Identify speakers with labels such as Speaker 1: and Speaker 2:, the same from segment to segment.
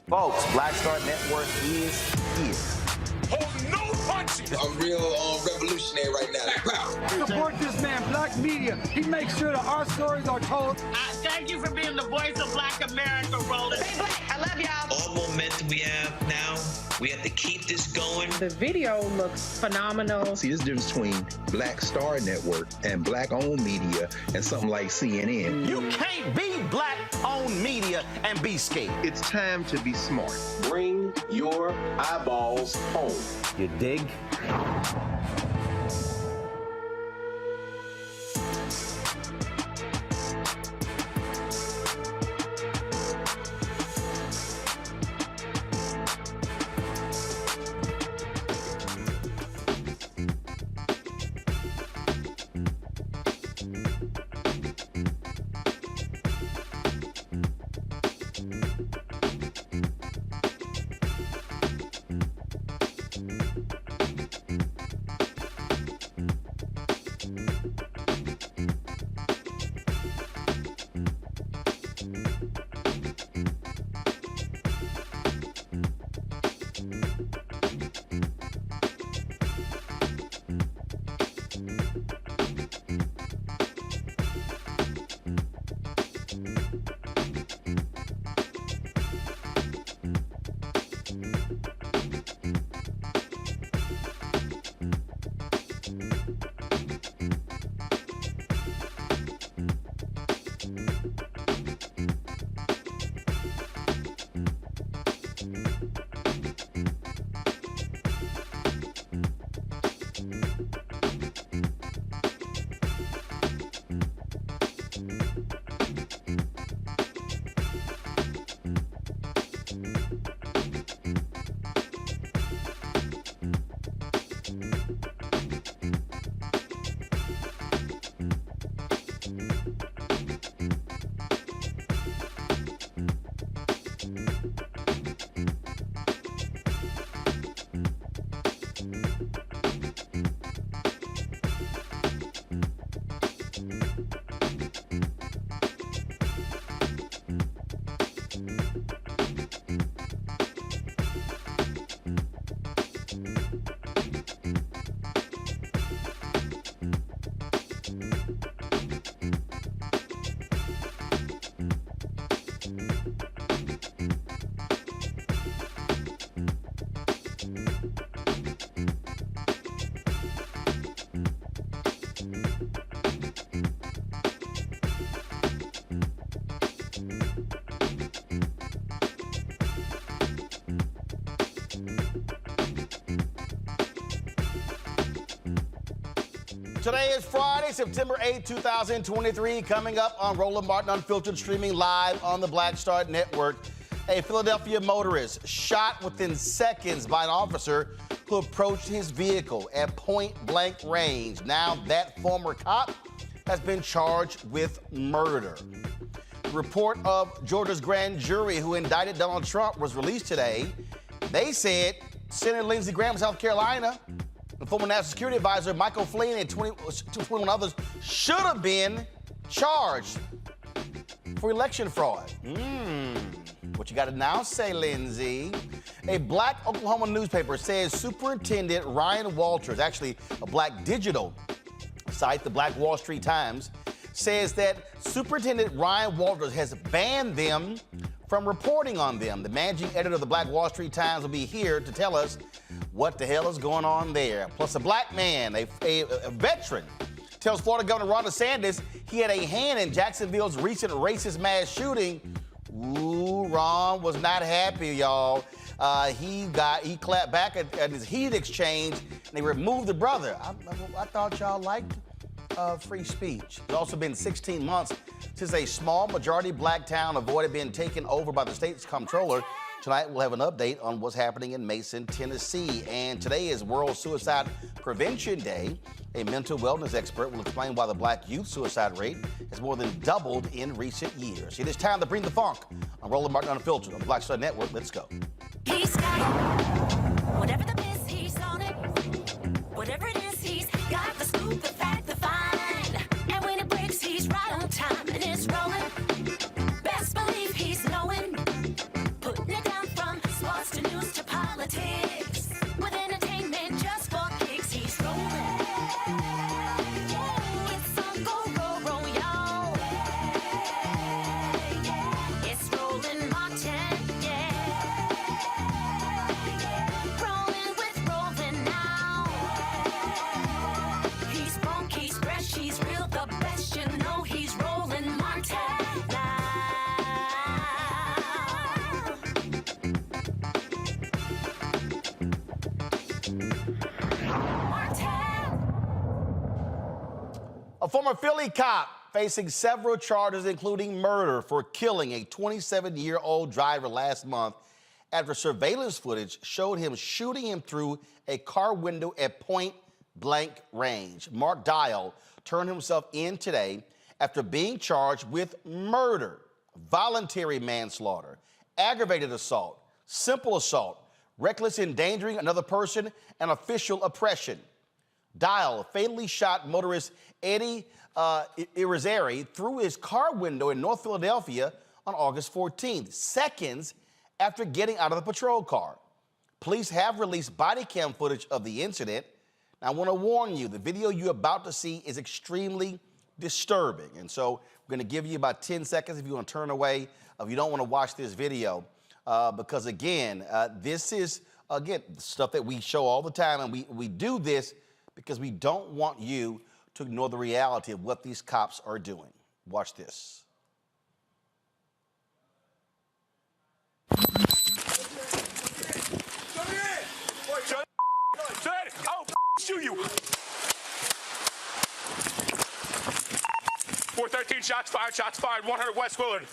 Speaker 1: Folks, Black Star Network is here.
Speaker 2: Oh, no punches!
Speaker 3: I'm real revolutionary right now.
Speaker 4: Support this man, Black Media. He makes sure that our stories are told.
Speaker 5: Thank you for being the voice of Black America, Roland.
Speaker 6: Stay black. I love y'all.
Speaker 7: All momentum we have now, we have to keep this going.
Speaker 8: The video looks phenomenal.
Speaker 9: See, there's a difference between Black Star Network and Black-owned media and something like CNN.
Speaker 1: You can't be Black-owned media and be scared.
Speaker 9: It's time to be smart.
Speaker 10: Bring your eyeballs home.
Speaker 1: You dig? Today is Friday, September 8, 2023. Coming up on Roland Martin Unfiltered, streaming live on the Black Star Network. A Philadelphia motorist shot within seconds by an officer who approached his vehicle at point-blank range. Now that former cop has been charged with murder. The report of Georgia's grand jury who indicted Donald Trump was released today. They said Senator Lindsay Graham of South Carolina and former National Security Advisor Michael Flynn and 21 others should have been charged for election fraud. What you got to now say, Lindsay? A black Oklahoma newspaper says Superintendent Ryan Walters, actually a black digital site, the Black Wall Street Times, says that Superintendent Ryan Walters has banned them from reporting on them. The managing editor of the Black Wall Street Times will be here to tell us what the hell is going on there. Plus, a black man, a veteran, tells Florida Governor Ron DeSantis he had a hand in Jacksonville's recent racist mass shooting. Ooh, Ron was not happy, y'all. He clapped back at his heat exchange, and they removed the brother. I thought y'all liked free speech. It's also been 16 months since a small majority black town avoided being taken over by the state's comptroller. Tonight, we'll have an update on what's happening in Mason, Tennessee. And today is World Suicide Prevention Day. A mental wellness expert will explain why the black youth suicide rate has more than doubled in recent years. It is time to bring the funk on Roland Martin Unfiltered on the Black Star Network. Let's go.
Speaker 11: He's got it. Whatever the biz, he's on it. Whatever it is, he's got the scoop, the fact, the find. And when it breaks, he's right on time and it's rolling. Best believe he's knowing. Putting it down for
Speaker 1: A former Philly cop facing several charges, including murder, for killing a 27-year-old driver last month after surveillance footage showed him shooting him through a car window at point-blank range. Mark Dial turned himself in today after being charged with murder, voluntary manslaughter, aggravated assault, simple assault, reckless endangering another person, and official oppression. Dial fatally shot motorist Eddie Irizarry through his car window in North Philadelphia on August 14th, seconds after getting out of the patrol car. Police have released body cam footage of the incident. Now, I want to warn you, the video you're about to see is extremely disturbing. And so we're going to give you about 10 seconds if you want to turn away, if you don't want to watch this video. Because, again, this is, stuff that we show all the time. And we do this because we don't want you to ignore the reality of what these cops are doing. Watch this.
Speaker 2: I'll shoot you. 413 shots fired, 100 West Willard.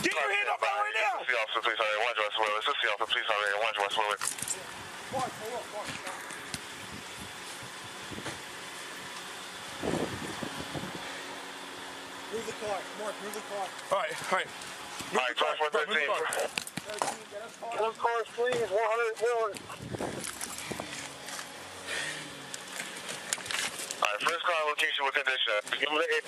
Speaker 2: Get your hand up right now!
Speaker 6: The officer, please hurry, 1 West Willard. This is the officer, please hurry, 1 West Willard.
Speaker 4: Move the car. Mark, move the car.
Speaker 2: All right.
Speaker 6: All right, 413. Get those cars, please, 100 Willard. All right, first car location with condition. Give them the 8.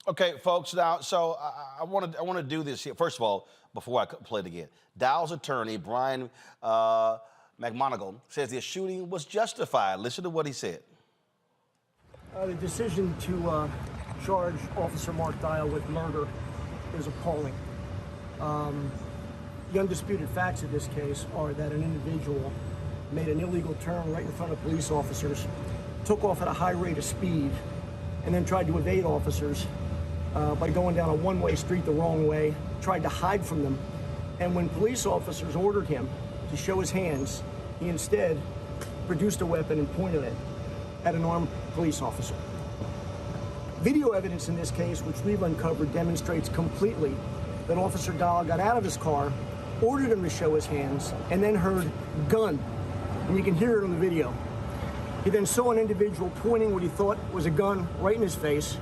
Speaker 1: Okay, folks, now, so I want to do this here. First of all, before I play it again, Dow's attorney, Brian McMonigal, says the shooting was justified. Listen to what he said.
Speaker 12: The decision to charge Officer Mark Dial with murder is appalling. The undisputed facts of this case are that an individual made an illegal turn right in front of police officers, took off at a high rate of speed, and then tried to evade officers by going down a one-way street the wrong way, tried to hide from them, and when police officers ordered him to show his hands, he instead produced a weapon and pointed it at an armed police officer. Video evidence in this case, which we've uncovered, demonstrates completely that Officer Dial got out of his car, ordered him to show his hands, and then heard gun, and you can hear it on the video. He then saw an individual pointing what he thought was a gun right in his face.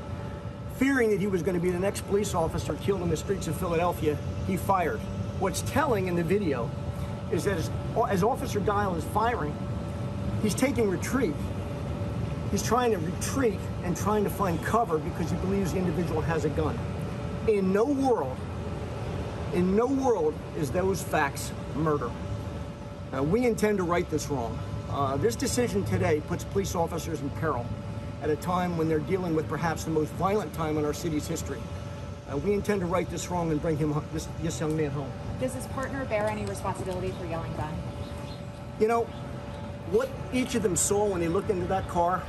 Speaker 12: Fearing that he was going to be the next police officer killed in the streets of Philadelphia, he fired. What's telling in the video is that as Officer Dial is firing, he's taking retreat. He's trying to retreat and trying to find cover because he believes the individual has a gun. In no world is those facts murder. We intend to right this wrong. This decision today puts police officers in peril at a time when they're dealing with perhaps the most violent time in our city's history. We intend to right this wrong and bring him, this young man home.
Speaker 13: Does his partner bear any responsibility for yelling gun?
Speaker 12: You know, what each of them saw when they looked into that car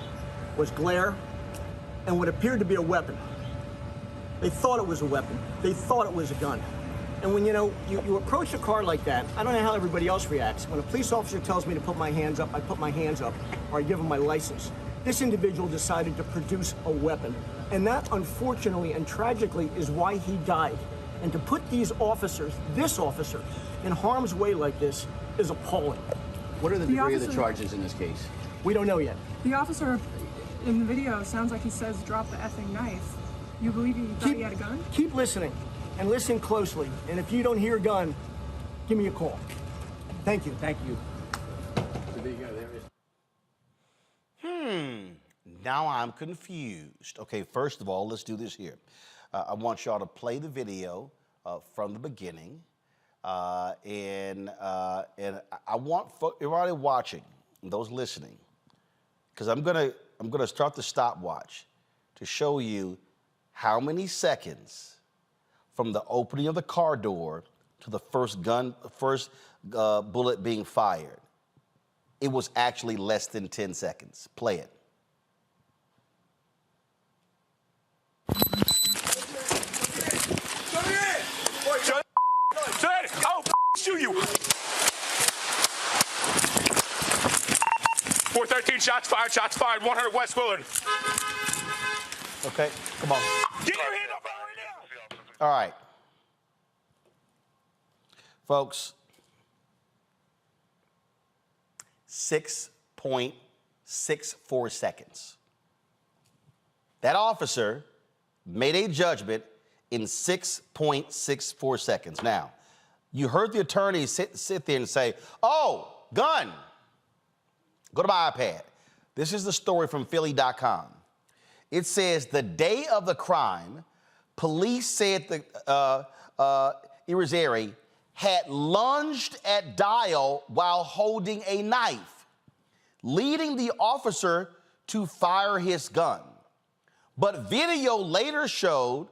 Speaker 12: was glare and what appeared to be a weapon. They thought it was a weapon. They thought it was a gun. And when, you approach a car like that, I don't know how everybody else reacts. When a police officer tells me to put my hands up, I put my hands up, or I give him my license. This individual decided to produce a weapon. And that, unfortunately and tragically, is why he died. And to put these officers, this officer, in harm's way like this is appalling.
Speaker 14: What are the degree of the charges in this case?
Speaker 12: We don't know yet.
Speaker 15: The officer in the video sounds like he says, drop the effing knife. You believe he thought he had a gun?
Speaker 12: Keep listening and listen closely. And if you don't hear a gun, give me a call. Thank you.
Speaker 14: Thank you. There you go. There it is.
Speaker 1: Now I'm confused. Okay, first of all, let's do this here. I want y'all to play the video from the beginning. And I want everybody watching, those listening, because I'm gonna start the stopwatch to show you how many seconds from the opening of the car door to the first bullet being fired. It was actually less than 10 seconds. Play it.
Speaker 2: shots fired, 100 West Willard.
Speaker 1: Okay, come on.
Speaker 2: Get your hand up right now.
Speaker 1: All right. Folks, 6.64 seconds. That officer made a judgment in 6.64 seconds. Now, you heard the attorney sit there and say, oh, gun. Go to my iPad. This is the story from Philly.com. It says the day of the crime, police said that Irizarry had lunged at Dial while holding a knife, leading the officer to fire his gun. But video later showed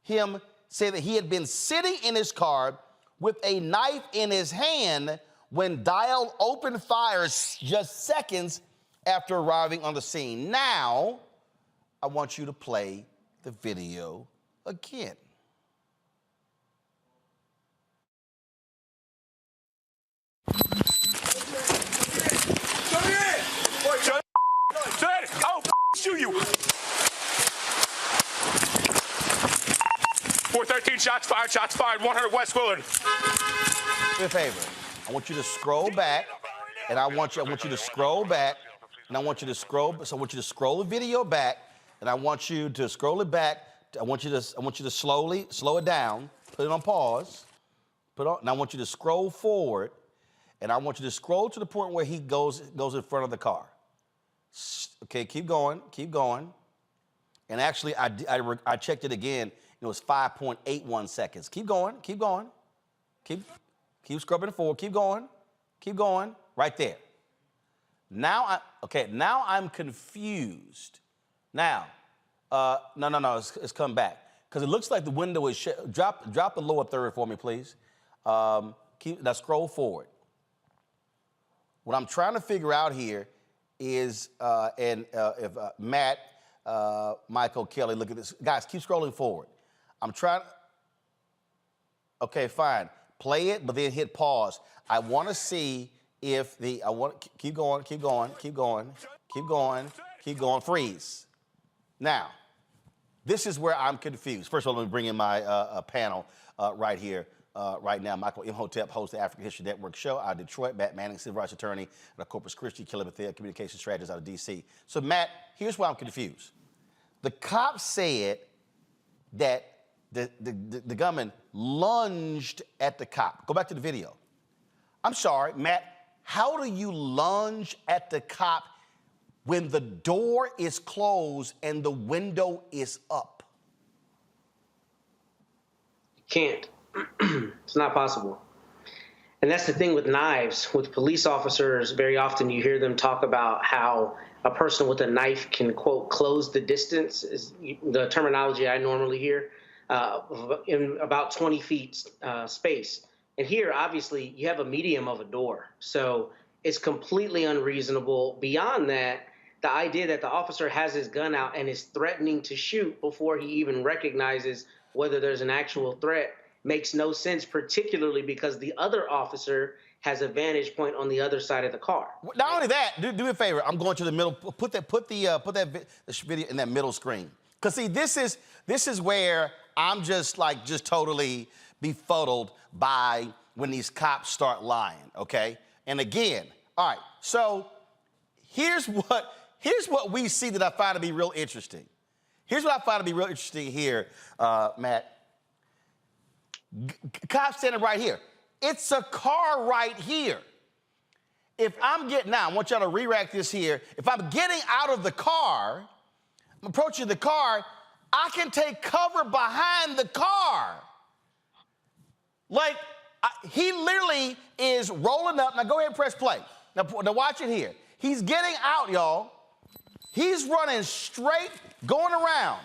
Speaker 1: him say that he had been sitting in his car with a knife in his hand when Dial opened fire just seconds after arriving on the scene. Now, I want you to play the video again.
Speaker 2: I'll shoot you. 413 shots fired, 100 West Willard.
Speaker 1: Do me a favor. I want you to scroll back, and I want you to scroll back, and I want you to scroll. So I want you to scroll the video back, and I want you to scroll it back. I want you to slowly slow it down, put it on pause, and I want you to scroll forward, and I want you to scroll to the point where he goes in front of the car. Okay, keep going. And actually, I checked it again. It was 5.81 seconds. Keep going. Keep scrubbing forward. Keep going. Right there. Now I'm confused. Now, no. It's come back because it looks like the window is shut. Drop the lower third for me, please. Now scroll forward. What I'm trying to figure out here is, if Matt, Michael, Kelly, look at this. Guys, keep scrolling forward. I'm trying. Okay, fine. Play it, but then hit pause. I want to see if keep going. Freeze. Now, this is where I'm confused. First of all, let me bring in my panel right here. Right now, Michael Imhotep hosts the African History Network show out of Detroit. Matt Manning, civil rights attorney, and Corpus Christi, Kelly Bethea, communication strategist out of D.C. So, Matt, here's why I'm confused. The cops said that the gunman lunged at the cop. Go back to the video. I'm sorry, Matt, how do you lunge at the cop when the door is closed and the window is up?
Speaker 16: You can't. It's not possible. And that's the thing with knives. With police officers, very often you hear them talk about how a person with a knife can, quote, close the distance, is the terminology I normally hear, in about 20 feet space. And here, obviously, you have a medium of a door. So it's completely unreasonable. Beyond that, the idea that the officer has his gun out and is threatening to shoot before he even recognizes whether there's an actual threat makes no sense, particularly because the other officer has a vantage point on the other side of the car.
Speaker 1: Not only that, do me a favor. I'm going to the middle. Put the video in that middle screen. Cause see, this is where I'm just totally befuddled by when these cops start lying. Okay, and again, all right. So here's what we see that I find to be real interesting. Here's what I find to be real interesting here, Matt. Cop standing right here. It's a car right here. If I'm getting, now I want y'all to re-rack this here. If I'm getting out of the car, I'm approaching the car, I can take cover behind the car. He literally is rolling up. Now go ahead and press play. Now watch it here. He's getting out, y'all. He's running straight, going around.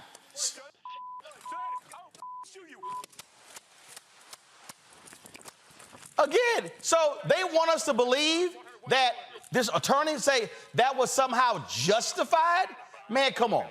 Speaker 1: Again, so they want us to believe that this attorney say that was somehow justified? Man, come on.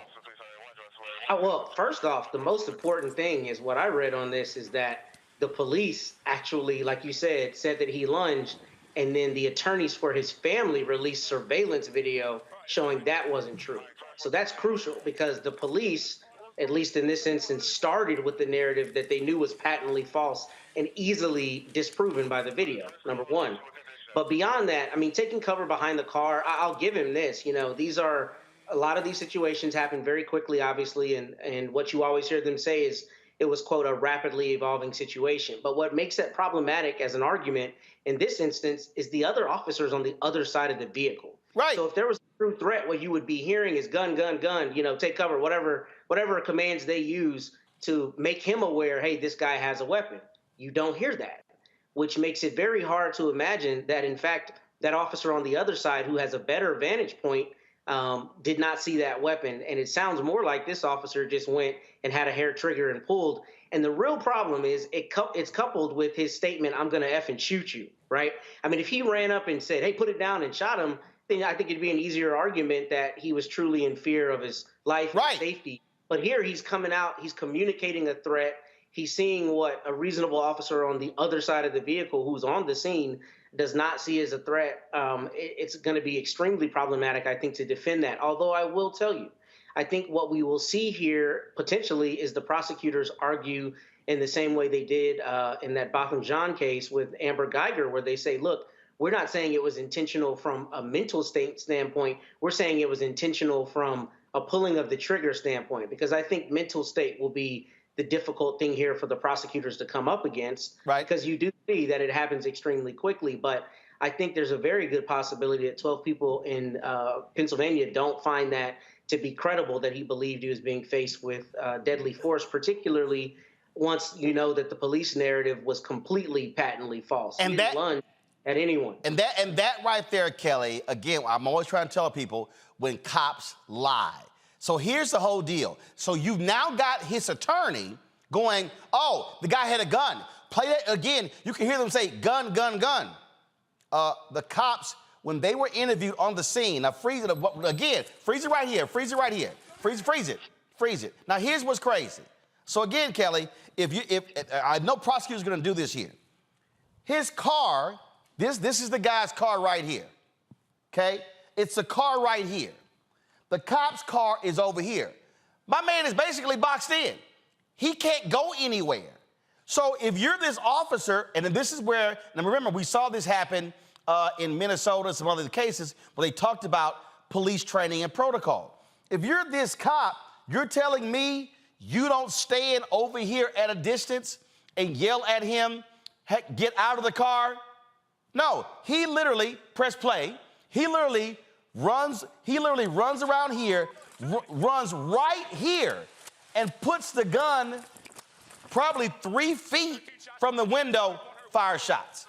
Speaker 16: Well, first off, the most important thing is what I read on this is that the police actually, like you said that he lunged, and then the attorneys for his family released surveillance video showing that wasn't true. So that's crucial because the police, at least in this instance, started with the narrative that they knew was patently false and easily disproven by the video, number one. But beyond that, I mean, taking cover behind the car, I'll give him this. You know, a lot of these situations happen very quickly, obviously, and what you always hear them say is it was, quote, a rapidly evolving situation. But what makes it problematic as an argument in this instance is the other officers on the other side of the vehicle.
Speaker 1: Right.
Speaker 16: So if there was a true threat, what you would be hearing is gun, gun, gun, you know, take cover, whatever commands they use to make him aware, hey, this guy has a weapon. You don't hear that, which makes it very hard to imagine that, in fact, that officer on the other side who has a better vantage point did not see that weapon. And it sounds more like this officer just went and had a hair trigger and pulled. And the real problem is it's coupled with his statement, I'm going to effing shoot you, right? I mean, if he ran up and said, hey, put it down and shot him, then I think it'd be an easier argument that he was truly in fear of his life and safety. But here he's coming out, he's communicating a threat. He's seeing what a reasonable officer on the other side of the vehicle who's on the scene does not see as a threat. It's going to be extremely problematic, I think, to defend that. Although I will tell you, I think what we will see here potentially is the prosecutors argue in the same way they did in that Botham Jean case with Amber Geiger, where they say, look, we're not saying it was intentional from a mental state standpoint. We're saying it was intentional from a pulling of the trigger standpoint, because I think mental state will be the difficult thing here for the prosecutors to come up against, right? Because you do see that it happens extremely quickly. But I think there's a very good possibility that 12 people in Pennsylvania don't find that to be credible, that he believed he was being faced with deadly force, particularly once you know that the police narrative was completely patently false. And that lunge at anyone.
Speaker 1: And that right there, Kelly, again, I'm always trying to tell people when cops lie. So here's the whole deal. So you've now got his attorney going, oh, the guy had a gun. Play that again. You can hear them say, gun, gun, gun. The cops, when they were interviewed on the scene, now freeze it again, freeze it right here, freeze it right here, freeze it. Now here's what's crazy. So again, Kelly, if I know prosecutors are going to do this here. His car, this is the guy's car right here. Okay, it's a car right here. The cop's car is over here. My man is basically boxed in. He can't go anywhere. So if you're this officer, and then this is where, now remember, we saw this happen in Minnesota, some other cases, where they talked about police training and protocol. If you're this cop, you're telling me you don't stand over here at a distance and yell at him, heck, get out of the car? No, he literally, press play, he literally runs around here, runs right here, and puts the gun probably 3 feet from the window, fire shots.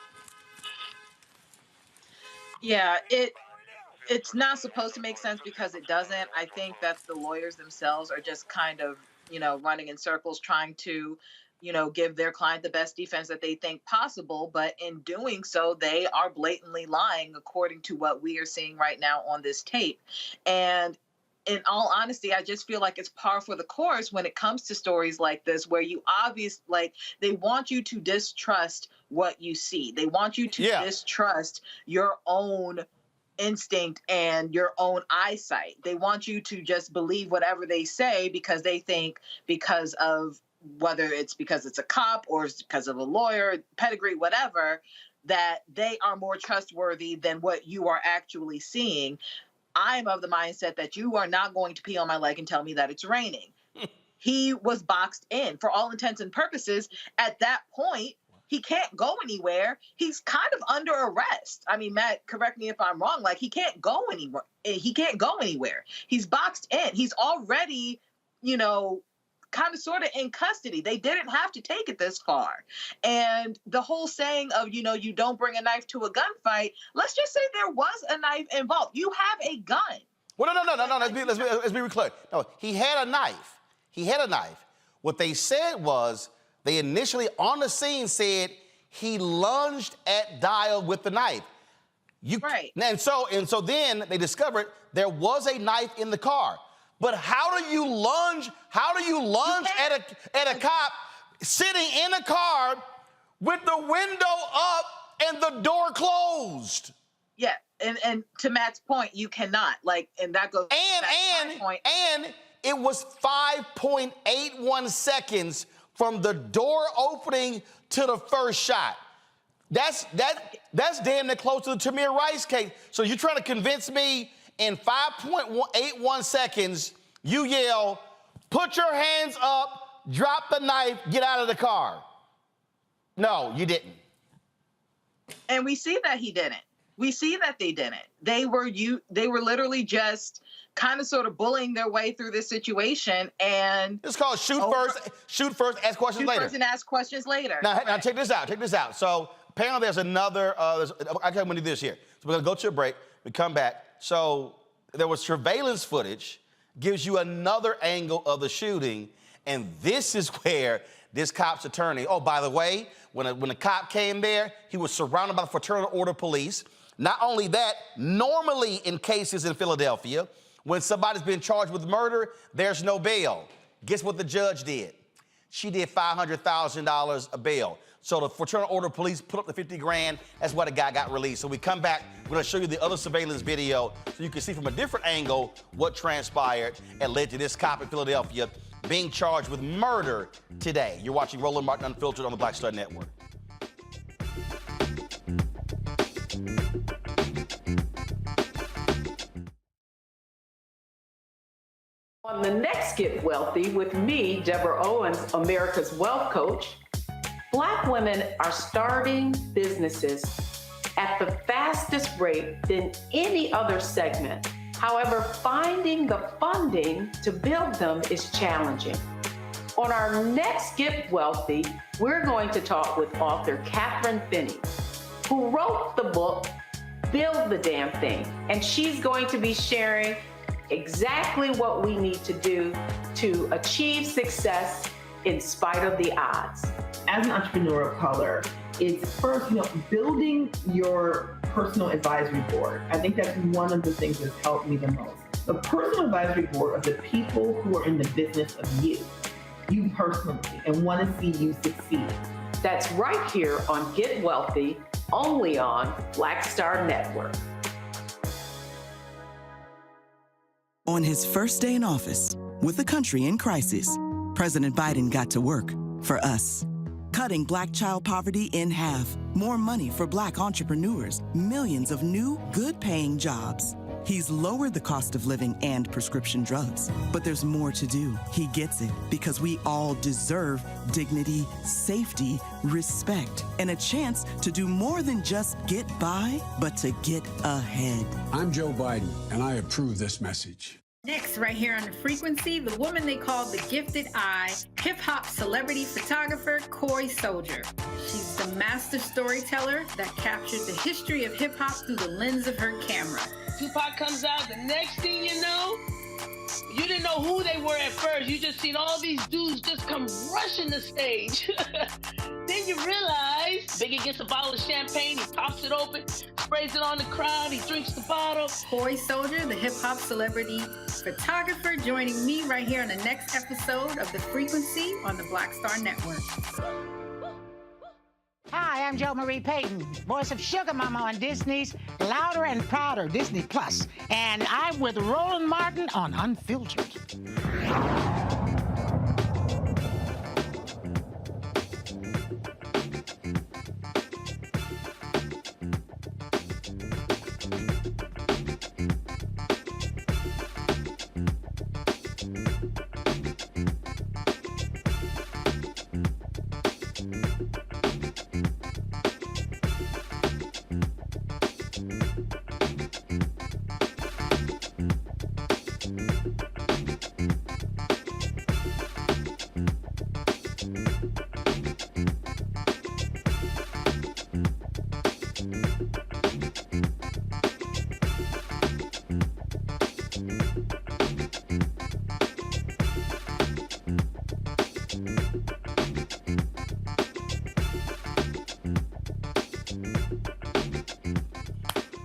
Speaker 17: Yeah, it's not supposed to make sense because it doesn't. I think that the lawyers themselves are just kind of, running in circles trying to, give their client the best defense that they think possible. But in doing so, they are blatantly lying according to what we are seeing right now on this tape. And in all honesty, I just feel like it's par for the course when it comes to stories like this, where they want you to distrust what you see. They want you to distrust your own instinct and your own eyesight. They want you to just believe whatever they say because they think because of whether it's because it's a cop or it's because of a lawyer, pedigree, whatever, that they are more trustworthy than what you are actually seeing. I'm of the mindset that you are not going to pee on my leg and tell me that it's raining. He was boxed in. For all intents and purposes, at that point, he can't go anywhere. He's kind of under arrest. I mean, Matt, correct me if I'm wrong. Like, he can't go anywhere. He's boxed in. He's already, kind of sort of in custody. They didn't have to take it this far. And the whole saying of, you don't bring a knife to a gunfight, let's just say there was a knife involved. You have a gun.
Speaker 1: Well, no, let's be clear. No, he had a knife. What they said was, they initially on the scene said he lunged at Dial with the knife.
Speaker 17: Right.
Speaker 1: And so then they discovered there was a knife in the car. But how do you lunge at a cop sitting in a car with the window up and the door closed.
Speaker 17: Yeah, and to Matt's point, you cannot, like, and that goes back to my point.
Speaker 1: And it was 5.81 seconds from the door opening to the first shot. That's damn near close to the Tamir Rice case. So you're trying to convince me in 5.81 seconds, you yell, put your hands up, drop the knife, get out of the car. No, you didn't.
Speaker 17: And we see that he didn't. We see that they didn't. They were literally just kind of sort of bullying their way through this situation, and
Speaker 1: it's called shoot first, ask questions later.
Speaker 17: Shoot first and ask questions later.
Speaker 1: Now check this out. So apparently there's another. I can't do this here. So we're gonna go to a break. We come back. So there was surveillance footage, gives you another angle of the shooting, and this is where this cop's attorney. Oh, by the way, when a cop came there, he was surrounded by the fraternal order police. Not only that, normally in cases in Philadelphia, when somebody's been charged with murder, there's no bail. Guess what the judge did? She did $500,000 a bail. So the fraternal order police put up the 50 grand. That's why the guy got released. So we come back, we're gonna show you the other surveillance video so you can see from a different angle what transpired and led to this cop in Philadelphia being charged with murder today. You're watching Roland Martin Unfiltered on the Black Star Network.
Speaker 18: On the next Get Wealthy with me, Deborah Owens, America's Wealth Coach, Black women are starting businesses at the fastest rate than any other segment. However, finding the funding to build them is challenging. On our next Get Wealthy, we're going to talk with author Catherine Finney, who wrote the book, Build the Damn Thing. And she's going to be sharing exactly what we need to do to achieve success in spite of the odds.
Speaker 19: As an entrepreneur of color, it's first, building your personal advisory board. I think that's one of the things that's helped me the most. The personal advisory board of the people who are in the business of you personally, and want to see you succeed.
Speaker 18: That's right here on Get Wealthy, only on Black Star Network.
Speaker 20: On his first day in office, with the country in crisis, President Biden got to work for us. Cutting Black child poverty in half, more money for Black entrepreneurs, millions of new, good-paying jobs. He's lowered the cost of living and prescription drugs. But there's more to do. He gets it because we all deserve dignity, safety, respect, and a chance to do more than just get by, but to get ahead.
Speaker 21: I'm Joe Biden, and I approve this message.
Speaker 22: Next, right here on The Frequency, the woman they call the Gifted Eye, hip-hop celebrity photographer Coy Soldier. She's the master storyteller that captured the history of hip-hop through the lens of her camera.
Speaker 5: Tupac comes out, the next thing you know, you didn't know who they were at first. You just seen all these dudes just come rushing the stage. Then you realize Biggie gets a bottle of champagne, he pops it open, sprays it on the crowd, he drinks the bottle.
Speaker 22: Coy Soldier, the hip-hop celebrity photographer, joining me right here on the next episode of The Frequency on the Black Star Network.
Speaker 23: Hi, I'm Jo Marie Payton, voice of Sugar Mama on Disney's Louder and Prouder Disney Plus, and I'm with Roland Martin on Unfiltered.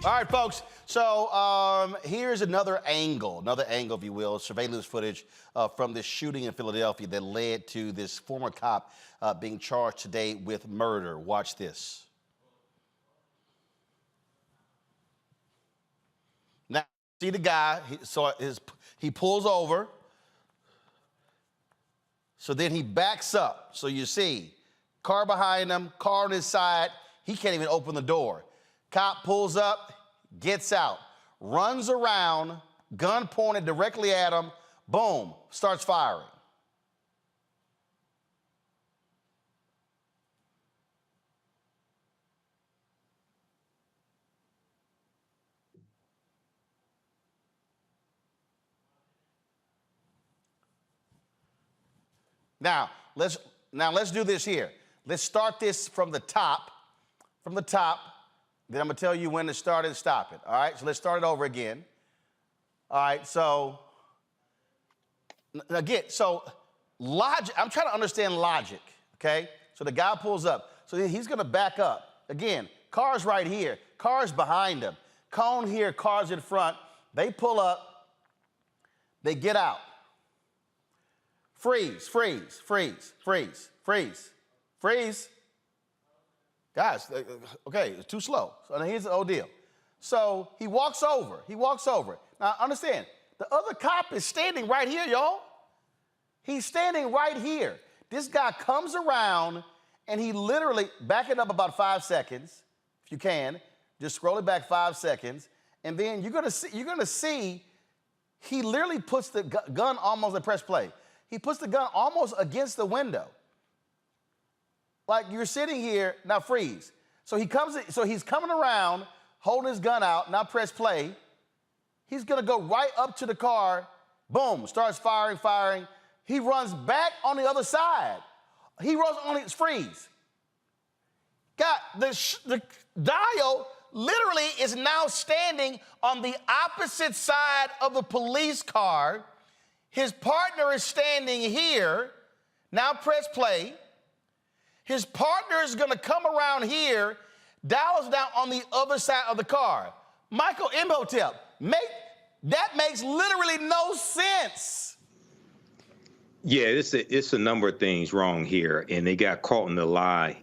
Speaker 1: All right, folks, so here's another angle, if you will, surveillance footage from this shooting in Philadelphia that led to this former cop being charged today with murder. Watch this. See the guy, he pulls over. So then he backs up. So you see, car behind him, car on his side. He can't even open the door. Cop pulls up, gets out, runs around, gun pointed directly at him, boom, starts firing. Now let's do this here. Let's start this from the top. Then I'm gonna tell you when to start and stop it. All right, so let's start it over again. All right, so again, logic, I'm trying to understand logic, okay? So the guy pulls up. So he's gonna back up. Again, car's right here, car's behind him. Cone here, car's in front. They pull up, they get out. Freeze. Guys, okay, it's too slow. So here's the old deal. So he walks over. Now understand, the other cop is standing right here, y'all. He's standing right here. This guy comes around and he literally, back it up about 5 seconds, if you can, just scroll it back 5 seconds, and then you're gonna see he literally puts the gun almost at press play. He puts the gun almost against the window. Like you're sitting here, now freeze. So he's coming around, holding his gun out, now press play. He's gonna go right up to the car, boom, starts firing. He runs back on the other side. He runs on his freeze. The dial literally is now standing on the opposite side of the police car. His partner is standing here. Now press play. His partner is going to come around here, dials down on the other side of the car. Michael Imhotep, that makes literally no sense.
Speaker 3: Yeah, it's a number of things wrong here, and they got caught in the lie,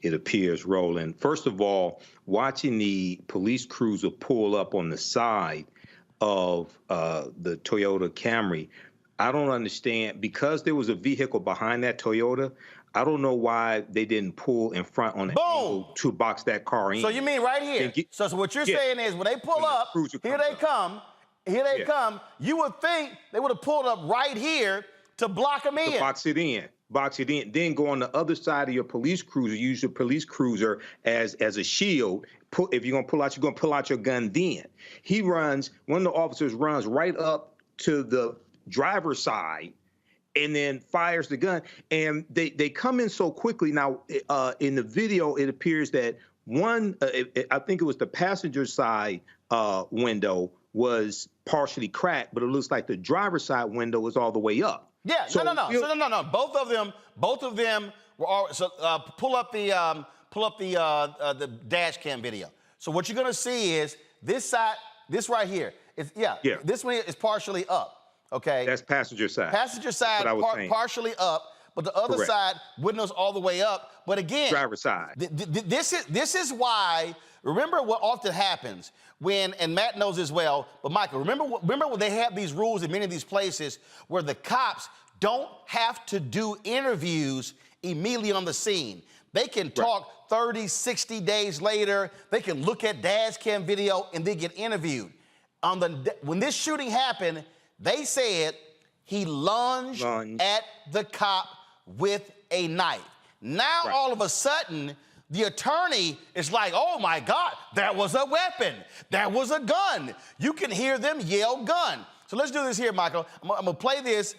Speaker 3: it appears, Roland. First of all, watching the police cruiser pull up on the side of the Toyota Camry, I don't understand, because there was a vehicle behind that Toyota, I don't know why they didn't pull in front on the angle to box that car in.
Speaker 1: So you mean right here? So what you're saying is when they pull up, here they come, you would think they would have pulled up right here to block them in.
Speaker 3: To box it in, then go on the other side of your police cruiser, use your police cruiser as a shield. If you're going to pull out your gun then. One of the officers runs right up to the driver's side and then fires the gun. And they come in so quickly. Now, in the video, it appears that I think it was the passenger side window was partially cracked, but it looks like the driver's side window was all the way up.
Speaker 1: Yeah, so, no. Both of them were all. So pull up the dash cam video. So what you're gonna see is this side, this right here. This one is partially up. Okay.
Speaker 3: That's passenger side.
Speaker 1: Passenger side partially up, but the other side, windows all the way up. But again,
Speaker 3: driver side.
Speaker 1: This is why. Remember what often happens when, and Matt knows as well, but Michael, remember when they have these rules in many of these places where the cops don't have to do interviews immediately on the scene. They can talk 30, 60 days later. They can look at dash cam video and they get interviewed. When this shooting happened, they said he lunged at the cop with a knife. Now, all of a sudden, the attorney is like, oh my God, that was a weapon. That was a gun. You can hear them yell gun. So let's do this here, Michael. I'm gonna play this.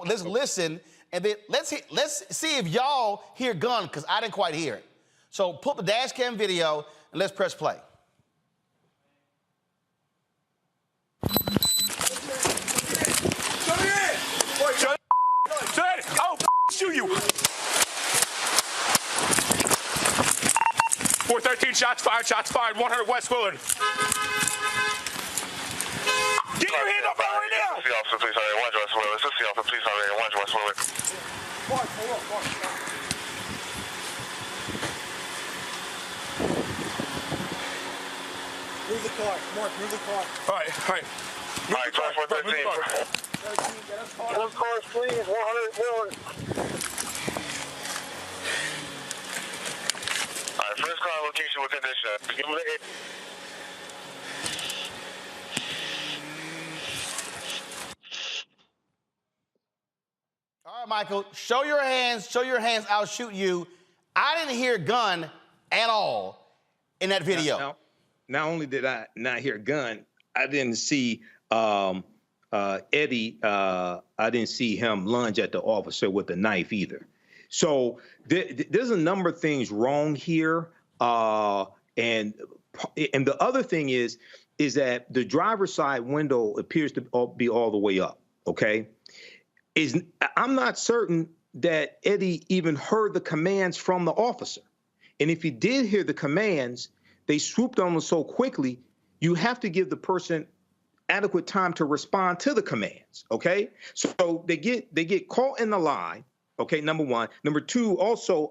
Speaker 1: Let's listen, and then let's see if y'all hear gun, because I didn't quite hear it. So pull the dash cam video and let's press play.
Speaker 2: I'll shoot you. 413, shots fired, 100 West Willard. Get your hand up right now!
Speaker 6: See officer, please hurry, 1 West Willard. See officer, please hurry, 1 West Willard.
Speaker 12: Who's the
Speaker 2: Mark, move the car. All right.
Speaker 6: All right, 2413. Get those cars, please. 100 Willard. All right, first car location with condition. Give them the 8.
Speaker 1: All right, Michael, show your hands, I'll shoot you. I didn't hear gun at all in that video.
Speaker 3: Now, not only did I not hear gun, I didn't see Eddie, I didn't see him lunge at the officer with a knife either. So there's a number of things wrong here. And the other thing is that the driver's side window appears to be all the way up, okay? I'm not certain that Eddie even heard the commands from the officer. And if he did hear the commands, they swooped on him so quickly, you have to give the person adequate time to respond to the commands, okay? So they get caught in the lie, okay, number one. Number two, also,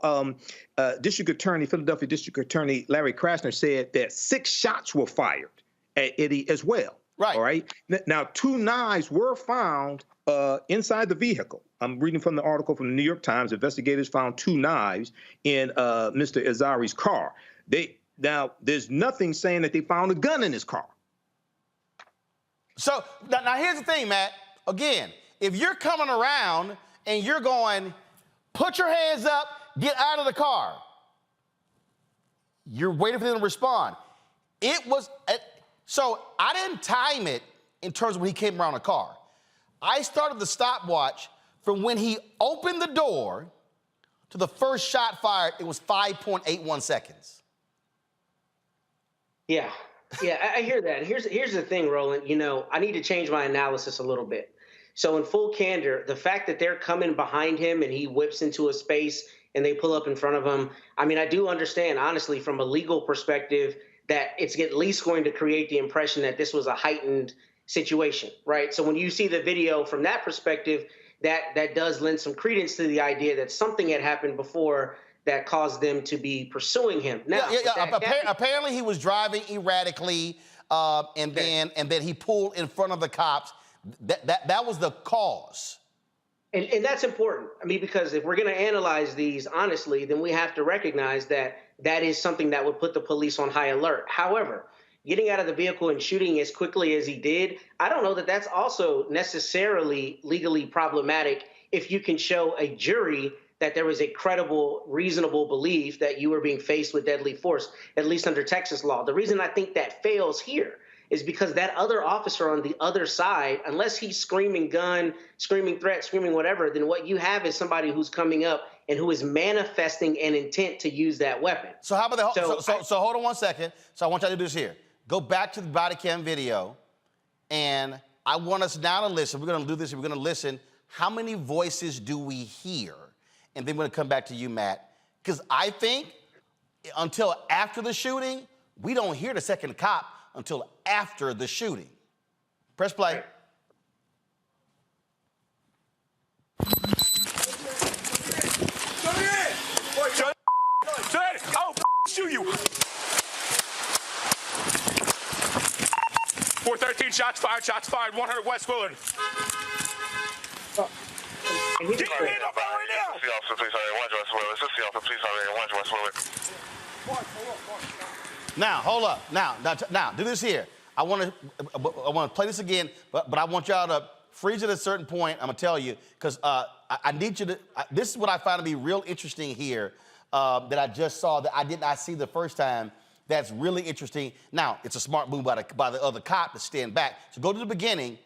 Speaker 3: Philadelphia District Attorney Larry Krasner said that 6 shots were fired at Eddie as well.
Speaker 1: Right.
Speaker 3: All right. Now, 2 knives were found inside the vehicle. I'm reading from the article from the New York Times. Investigators found 2 knives in Mr. Irizarry's car. Now, there's nothing saying that they found a gun in his car.
Speaker 1: So now here's the thing, Matt. Again, if you're coming around and you're going, put your hands up, get out of the car, you're waiting for them to respond. So I didn't time it in terms of when he came around the car. I started the stopwatch from when he opened the door to the first shot fired. It was 5.81 seconds.
Speaker 16: Yeah, I hear that. Here's the thing, Roland. You know, I need to change my analysis a little bit. So in full candor, the fact that they're coming behind him and he whips into a space and they pull up in front of him, I mean, I do understand, honestly, from a legal perspective, that it's at least going to create the impression that this was a heightened situation, right? So when you see the video from that perspective, that does lend some credence to the idea that something had happened before that caused them to be pursuing him. Now,
Speaker 1: apparently he was driving erratically, and then he pulled in front of the cops. That was the cause.
Speaker 16: And that's important. I mean, because if we're going to analyze these honestly, then we have to recognize that that is something that would put the police on high alert. However, getting out of the vehicle and shooting as quickly as he did, I don't know that that's also necessarily legally problematic if you can show a jury that there was a credible, reasonable belief that you were being faced with deadly force, at least under Texas law. The reason I think that fails here is because that other officer on the other side, unless he's screaming gun, screaming threat, screaming whatever, then what you have is somebody who's coming up and who is manifesting an intent to use that weapon.
Speaker 1: So how about so hold on one second. So I want y'all to do this here. Go back to the body cam video, and I want us now to listen. We're going to do this. We're going to listen. How many voices do we hear? And then we're going to come back to you, Matt. Because I think until after the shooting, we don't hear the second cop until after the shooting. Press play.
Speaker 2: I'll shoot you. 413, shots fired, 100 West Willard. Get your hand up right now!
Speaker 6: See officer, please hurry, 1 West Willard. See officer, please hurry, 1 West Willard.
Speaker 1: Now, hold up. Now, do this here. I want to play this again, but I want y'all to freeze it at a certain point. I'm gonna tell you because I need you to. This is what I find to be real interesting here that I just saw that I did not see the first time. That's really interesting. Now, it's a smart move by the other cop to stand back. So go to the beginning,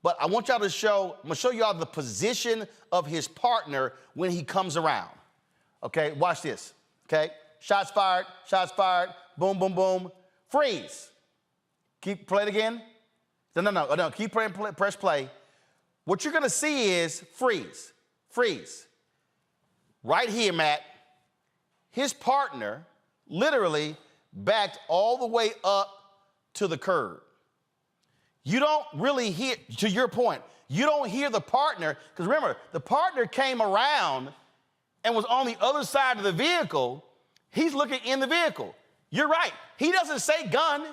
Speaker 1: but I want y'all to show. I'm gonna show y'all the position of his partner when he comes around. Okay, watch this. Okay, shots fired. Boom, boom, boom. Freeze. Keep play it again. No. Keep playing. Press play. What you're gonna see is freeze. Right here, Matt. His partner literally backed all the way up to the curb. You don't really hear, to your point, you don't hear the partner, because remember, the partner came around and was on the other side of the vehicle. He's looking in the vehicle. You're right. He doesn't say gun.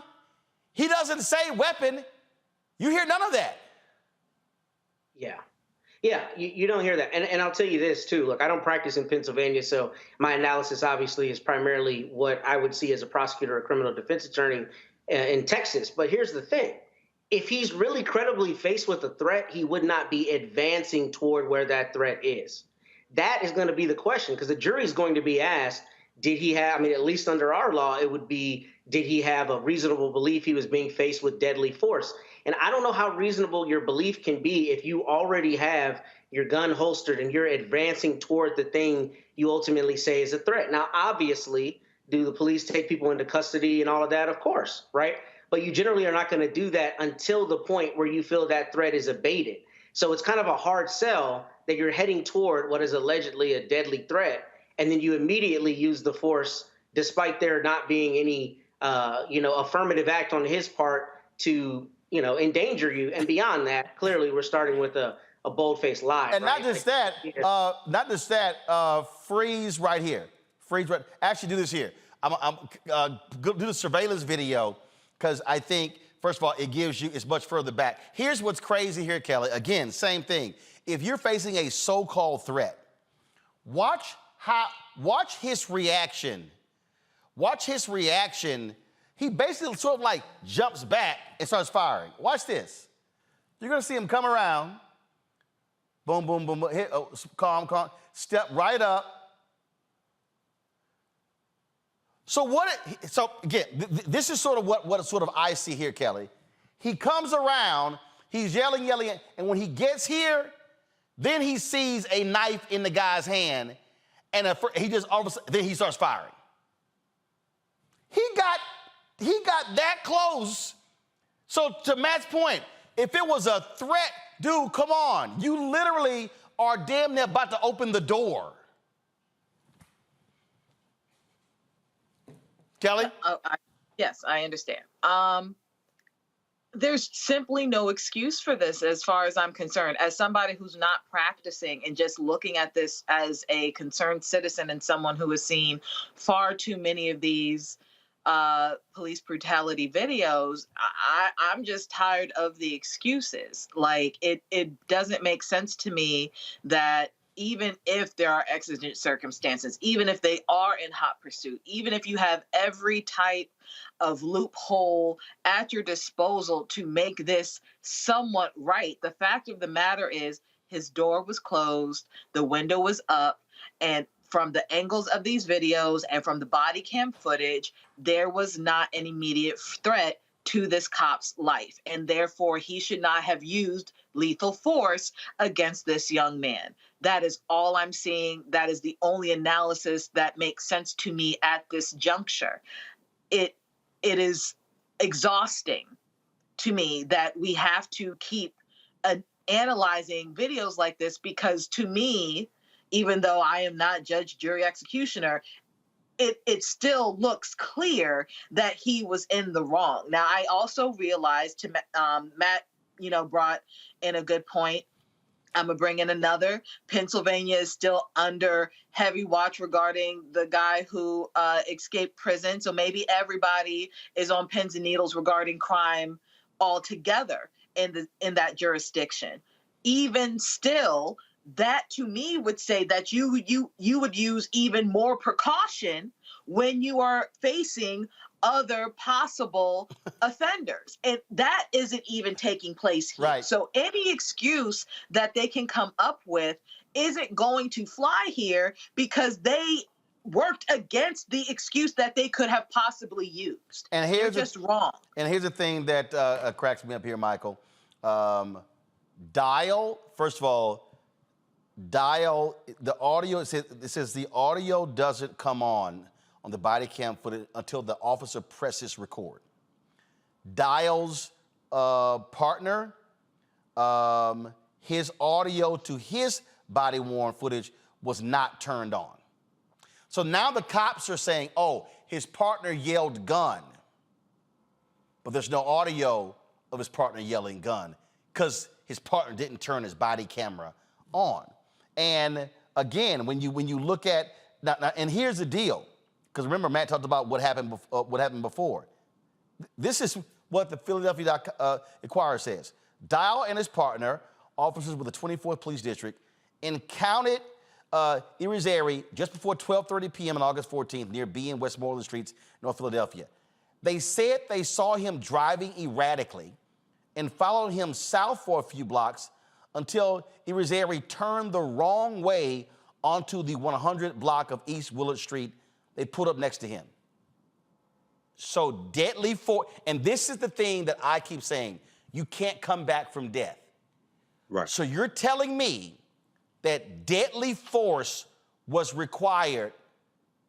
Speaker 1: He doesn't say weapon. You hear none of that.
Speaker 16: Yeah. Yeah, you don't hear that. And I'll tell you this, too. Look, I don't practice in Pennsylvania, so my analysis obviously is primarily what I would see as a prosecutor or criminal defense attorney in Texas. But here's the thing. If he's really credibly faced with a threat, he would not be advancing toward where that threat is. That is going to be the question, because the jury is going to be asked, did he have, I mean, at least under our law, it would be, did he have a reasonable belief he was being faced with deadly force? And I don't know how reasonable your belief can be if you already have your gun holstered and you're advancing toward the thing you ultimately say is a threat. Now, obviously, do the police take people into custody and all of that? Of course, right? But you generally are not going to do that until the point where you feel that threat is abated. So it's kind of a hard sell that you're heading toward what is allegedly a deadly threat, and then you immediately use the force despite there not being any, affirmative act on his part to, endanger you. And beyond that, clearly we're starting with a bold-faced lie.
Speaker 1: And
Speaker 16: right?
Speaker 1: not just that, freeze right here. Freeze right. Actually, do this here. I'm do the surveillance video because I think, first of all, it gives you, it's much further back. Here's what's crazy here, Kelly. Again, same thing. If you're facing a so-called threat, watch his reaction. Watch his reaction. He basically sort of like jumps back and starts firing. Watch this. You're going to see him come around. Boom, boom, boom, boom. Hit, calm. Step right up. So again, this is sort of what sort of I see here, Kelly. He comes around, he's yelling, and when he gets here, then he sees a knife in the guy's hand, and he just all of a sudden, then he starts firing. He got that close. So to Matt's point, if it was a threat, dude, come on. You literally are damn near about to open the door. Kelly?
Speaker 17: Yes, I understand. There's simply no excuse for this as far as I'm concerned. As somebody who's not practicing and just looking at this as a concerned citizen and someone who has seen far too many of these police brutality videos, I'm just tired of the excuses. Like, it doesn't make sense to me that even if there are exigent circumstances, even if they are in hot pursuit, even if you have every type of loophole at your disposal to make this somewhat right, the fact of the matter is his door was closed, the window was up, and from the angles of these videos and from the body cam footage, there was not an immediate threat to this cop's life, and therefore he should not have used lethal force against this young man. That is all I'm seeing. That is the only analysis that makes sense to me at this juncture. It is exhausting to me that we have to keep analyzing videos like this, because to me, even though I am not judge, jury, executioner, it still looks clear that he was in the wrong. Now, I also realized, Matt, brought in a good point. I'm going to bring in another. Pennsylvania is still under heavy watch regarding the guy who escaped prison. So maybe everybody is on pins and needles regarding crime altogether in that jurisdiction. Even still, that to me would say that you would use even more precaution when you are facing other possible offenders. And that isn't even taking place here.
Speaker 1: Right.
Speaker 17: So any excuse that they can come up with isn't going to fly here, because they worked against the excuse that they could have possibly used.
Speaker 1: And here's
Speaker 17: just wrong.
Speaker 1: And here's the thing that cracks me up here, Michael. First of all, the audio, it says the audio doesn't come on the body cam footage until the officer presses record. Dial's partner, his audio to his body-worn footage was not turned on. So now the cops are saying, oh, his partner yelled gun, but there's no audio of his partner yelling gun because his partner didn't turn his body camera on. And again, when you look at now, and here's the deal, because remember Matt talked about what happened before. This is what the Philadelphia Inquirer says. Dial and his partner, officers with the 24th Police District, encountered Irizarry just before 12:30 p.m. on August 14th near B and Westmoreland Streets, North Philadelphia. They said they saw him driving erratically and followed him south for a few blocks until Irizarry turned the wrong way onto the 100 block of East Willard Street. They put up next to him. So deadly force, and this is the thing that I keep saying, you can't come back from death.
Speaker 3: Right.
Speaker 1: So you're telling me that deadly force was required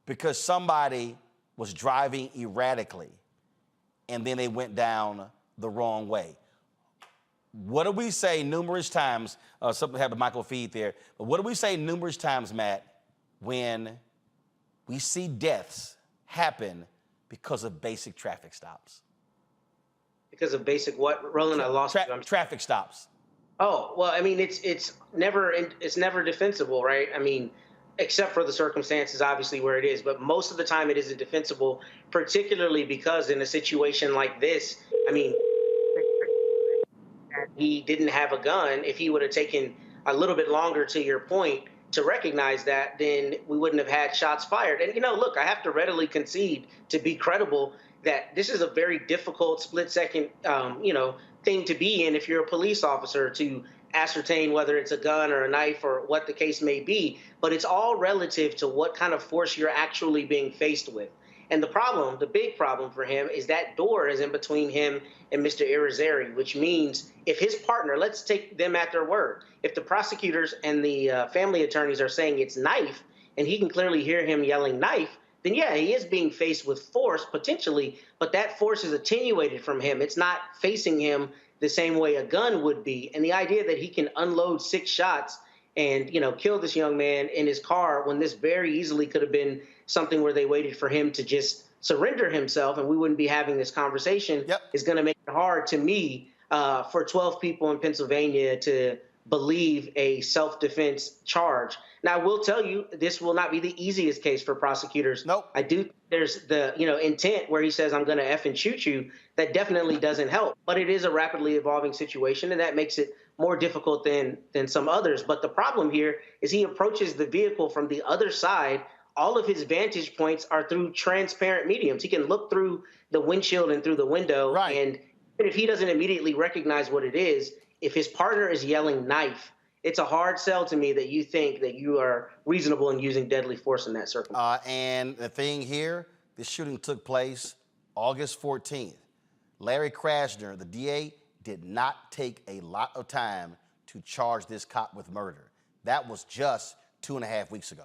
Speaker 1: because somebody was driving erratically and then they went down the wrong way. What do we say numerous times? Something happened to Michael Feed there. But what do we say numerous times, Matt, when we see deaths happen because of basic traffic stops?
Speaker 16: Because of basic what? Roland, I lost you.
Speaker 1: Traffic stops.
Speaker 16: Oh, well, I mean, it's never defensible, right? I mean, except for the circumstances, obviously, where it is. But most of the time it isn't defensible, particularly because in a situation like this, I mean, he didn't have a gun. If he would have taken a little bit longer, to your point, to recognize that, then we wouldn't have had shots fired. And, look, I have to readily concede, to be credible, that this is a very difficult split-second, thing to be in if you're a police officer, to ascertain whether it's a gun or a knife or what the case may be. But it's all relative to what kind of force you're actually being faced with. And the big problem for him is that door is in between him and Mr. Irizarry, which means if his partner, let's take them at their word, if the prosecutors and the family attorneys are saying it's knife, and he can clearly hear him yelling knife, then yeah, he is being faced with force potentially, but that force is attenuated from him. It's not facing him the same way a gun would be. And the idea that he can unload 6 shots and, kill this young man in his car when this very easily could have been something where they waited for him to just surrender himself and we wouldn't be having this conversation, is going to make it hard to me for 12 people in Pennsylvania to believe a self-defense charge. Now, I will tell you, this will not be the easiest case for prosecutors.
Speaker 1: Nope.
Speaker 16: I do. There's the, intent where he says, I'm going to effing shoot you. That definitely doesn't help. But it is a rapidly evolving situation, and that makes it more difficult than some others. But the problem here is he approaches the vehicle from the other side. All of his vantage points are through transparent mediums. He can look through the windshield and through the window.
Speaker 1: Right.
Speaker 16: And if he doesn't immediately recognize what it is, if his partner is yelling knife, it's a hard sell to me that you think that you are reasonable in using deadly force in that circumstance.
Speaker 1: And the thing here, this shooting took place August 14th. Larry Krasner, the DA, did not take a lot of time to charge this cop with murder. That was just 2.5 weeks ago.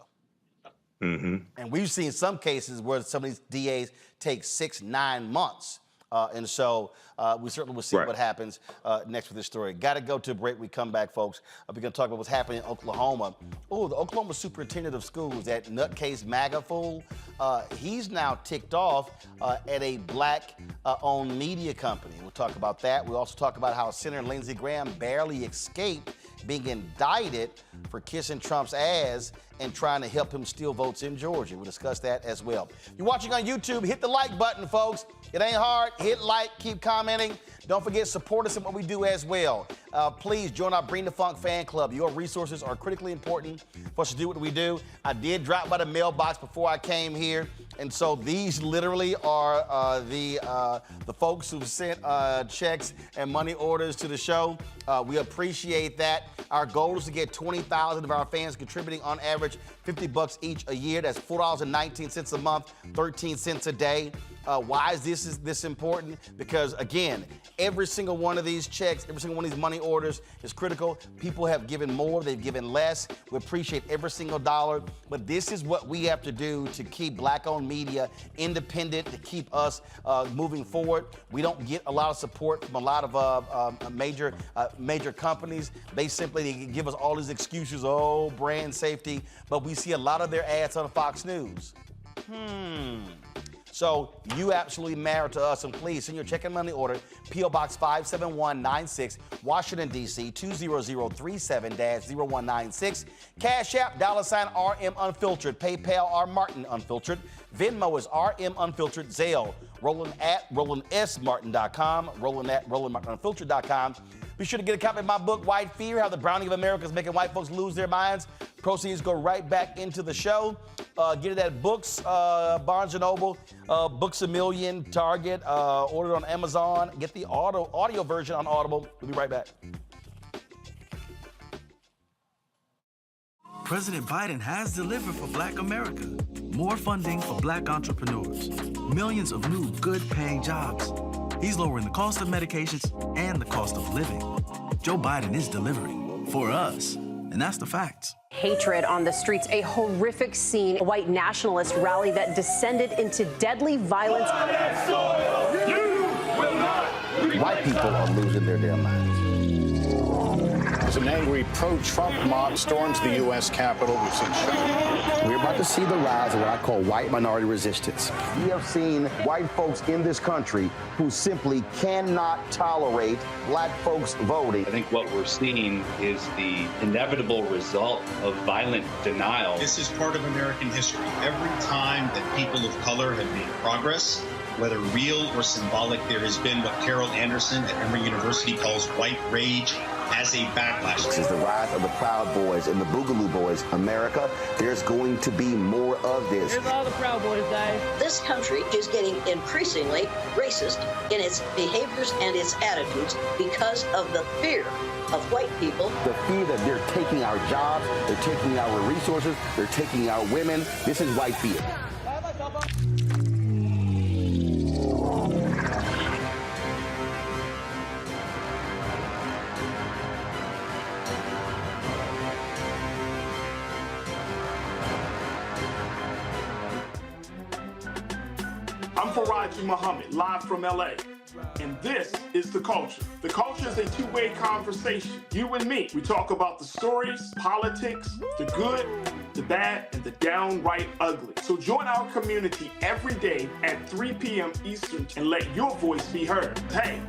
Speaker 3: Mm-hmm.
Speaker 1: And we've seen some cases where some of these DAs take 6-9 months. And so we certainly will see what happens next with this story. Got to go to a break. We come back, folks. We're going to talk about what's happening in Oklahoma. Oh, the Oklahoma Superintendent of Schools, that nutcase MAGA fool, he's now ticked off at a black-owned media company. We'll talk about that. We'll also talk about how Senator Lindsay Graham barely escaped being indicted for kissing Trump's ass and trying to help him steal votes in Georgia. We'll discuss that as well. You're watching on YouTube, hit the like button, folks. It ain't hard. Hit like, keep commenting. Don't forget, support us in what we do as well. Please join our Bring the Funk fan club. Your resources are critically important for us to do what we do. I did drop by the mailbox before I came here. And so these literally are the folks who sent checks and money orders to the show. We appreciate that. Our goal is to get 20,000 of our fans contributing on average $50 each a year. That's $4.19 a month, 13 cents a day. Why is this important? Because, again, every single one of these checks, every single one of these money orders is critical. People have given more, they've given less. We appreciate every single dollar. But this is what we have to do to keep black-owned media independent, to keep us moving forward. We don't get a lot of support from a lot of major companies. They simply give us all these excuses, brand safety. But we see a lot of their ads on Fox News. So you absolutely matter to us, and please send your check and money order, P.O. Box 57196, Washington, D.C., 20037-0196. Cash App, $RM Unfiltered. PayPal, R Martin Unfiltered. Venmo is RM Unfiltered. Zelle, Roland at RolandSMartin.com, Roland at RolandMartinUnfiltered.com. Be sure to get a copy of my book, White Fear, How the Browning of America is Making White Folks Lose Their Minds. Proceeds go right back into the show. Get it at Books, Barnes & Noble, Books A Million, Target, order it on Amazon. Get the audio version on Audible. We'll be right back.
Speaker 7: President Biden has delivered for Black America. More funding for Black entrepreneurs. Millions of new, good-paying jobs. He's lowering the cost of medications and the cost of living. Joe Biden is delivering for us, and that's the facts.
Speaker 8: Hatred on the streets, a horrific scene, a white nationalist rally that descended into deadly violence.
Speaker 9: White people are losing their damn minds.
Speaker 24: As an angry pro-Trump mob storms the U.S. Capitol, we've seen shots.
Speaker 9: We're about to see the rise of what I call white minority resistance. We have seen white folks in this country who simply cannot tolerate black folks voting.
Speaker 25: I think what we're seeing is the inevitable result of violent denial.
Speaker 26: This is part of American history. Every time that people of color have made progress, whether real or symbolic, there has been what Carol Anderson at Emory University calls white rage as a backlash.
Speaker 9: This is the rise of the Proud Boys and the Boogaloo Boys. America, there's going to be more of this.
Speaker 27: Here's all the Proud Boys, guys.
Speaker 28: This country is getting increasingly racist in its behaviors and its attitudes because of the fear of white people.
Speaker 9: The fear that they're taking our jobs, they're taking our resources, they're taking our women. This is white fear.
Speaker 2: I'm Faraji Muhammad, live from LA. And this is The Culture. The Culture is a two-way conversation. You and me. We talk about the stories, politics, the good, the bad, and the downright ugly. So join our community every day at 3 p.m. Eastern and let your voice be heard. Hey,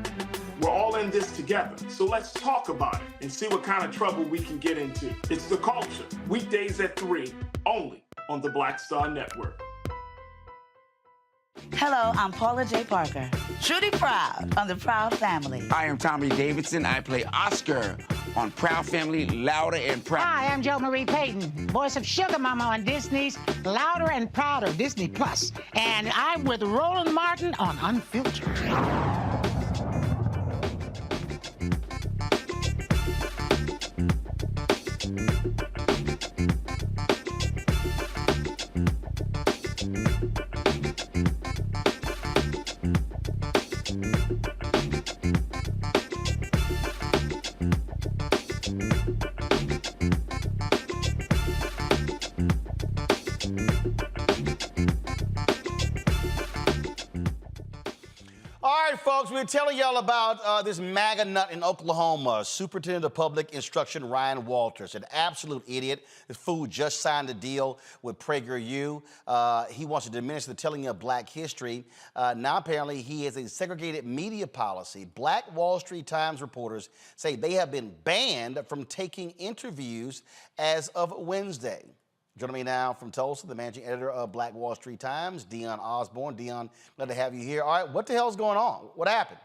Speaker 2: we're all in this together. So let's talk about it and see what kind of trouble we can get into. It's The Culture, weekdays at 3, only on the Black Star Network.
Speaker 29: Hello, I'm Paula J. Parker. Truly proud on the Proud Family.
Speaker 30: I am Tommy Davidson. I play Oscar on Proud Family, Louder and Proud.
Speaker 23: Hi, I'm Jo Marie Payton, voice of Sugar Mama on Disney's Louder and Prouder, Disney Plus. And I'm with Roland Martin on Unfiltered.
Speaker 1: Folks, we're telling y'all about this MAGA nut in Oklahoma, Superintendent of Public Instruction Ryan Walters, an absolute idiot. This fool just signed a deal with PragerU. He wants to diminish the telling of black history. Now, apparently, he has a segregated media policy. Black Wall Street Times reporters say they have been banned from taking interviews as of Wednesday. Joining me now from Tulsa, the managing editor of Black Wall Street Times, Dion Osborne. Dion, glad to have you here. All right, what the hell's going on? What happened?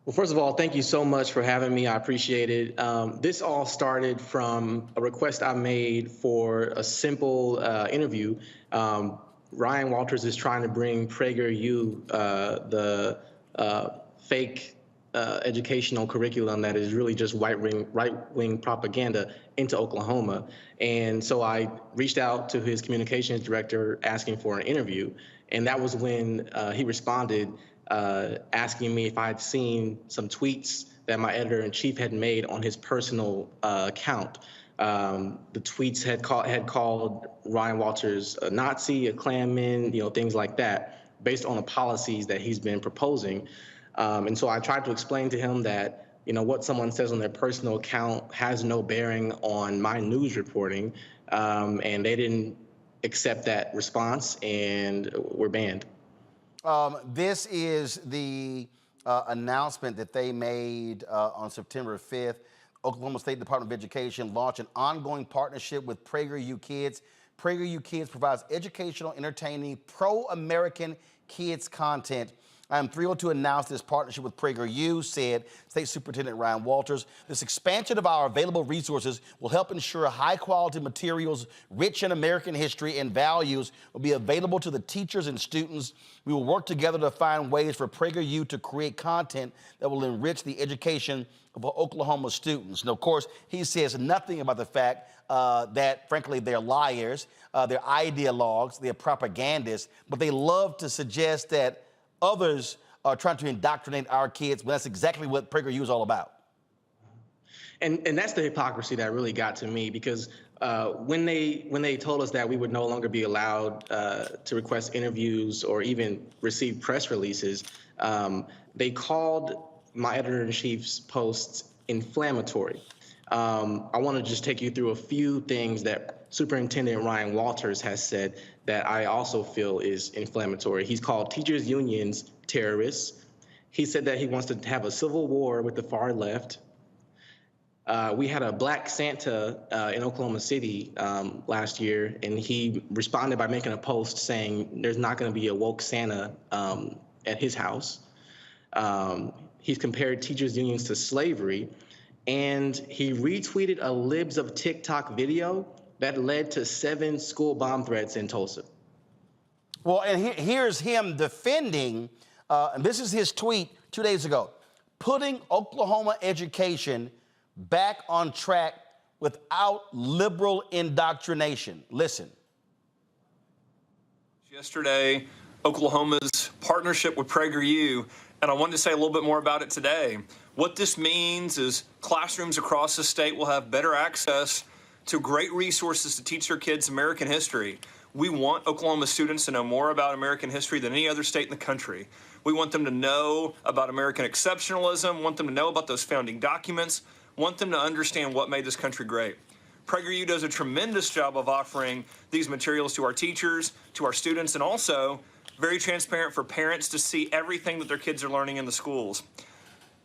Speaker 16: Well, first of all, thank you so much for having me. I appreciate it. This all started from a request I made for a simple interview. Ryan Walters is trying to bring PragerU, the fake educational curriculum that is really just right-wing propaganda, into Oklahoma. And so I reached out to his communications director asking for an interview. And that was when he responded asking me if I had seen some tweets that my editor-in-chief had made on his personal account. The tweets had called Ryan Walters a Nazi, a Klanman, things like that, based on the policies that he's been proposing. And so I tried to explain to him that, what someone says on their personal account has no bearing on my news reporting, and they didn't accept that response, and were banned.
Speaker 1: This is the announcement that they made on September 5th. Oklahoma State Department of Education launched an ongoing partnership with PragerU Kids PragerU Kids provides educational, entertaining, pro-American kids content. I'm thrilled to announce this partnership with PragerU, said State Superintendent Ryan Walters. This expansion of our available resources will help ensure high-quality materials rich in American history and values will be available to the teachers and students. We will work together to find ways for PragerU to create content that will enrich the education of Oklahoma students. And of course, he says nothing about the fact that, frankly, they're liars, they're ideologues, they're propagandists, but they love to suggest that others are trying to indoctrinate our kids, but that's exactly what PragerU is all about.
Speaker 4: And that's the hypocrisy that really got to me, because when they told us that we would no longer be allowed to request interviews or even receive press releases, they called my editor-in-chief's posts inflammatory. I want to just take you through a few things that Superintendent Ryan Walters has said that I also feel is inflammatory. He's called teachers' unions terrorists. He said that he wants to have a civil war with the far left. We had a Black Santa in Oklahoma City last year, and he responded by making a post saying there's not going to be a woke Santa at his house. He's compared teachers' unions to slavery, and he retweeted a Libs of TikTok video that led to 7 school bomb threats in Tulsa.
Speaker 1: Well, and here's him defending, and this is his tweet 2 days ago, putting Oklahoma education back on track without liberal indoctrination. Listen.
Speaker 10: Yesterday, Oklahoma's partnership with PragerU, and I wanted to say a little bit more about it today. What this means is classrooms across the state will have better access to great resources to teach their kids American history. We want Oklahoma students to know more about American history than any other state in the country. We want them to know about American exceptionalism, want them to know about those founding documents, want them to understand what made this country great. PragerU does a tremendous job of offering these materials to our teachers, to our students, and also very transparent for parents to see everything that their kids are learning in the schools.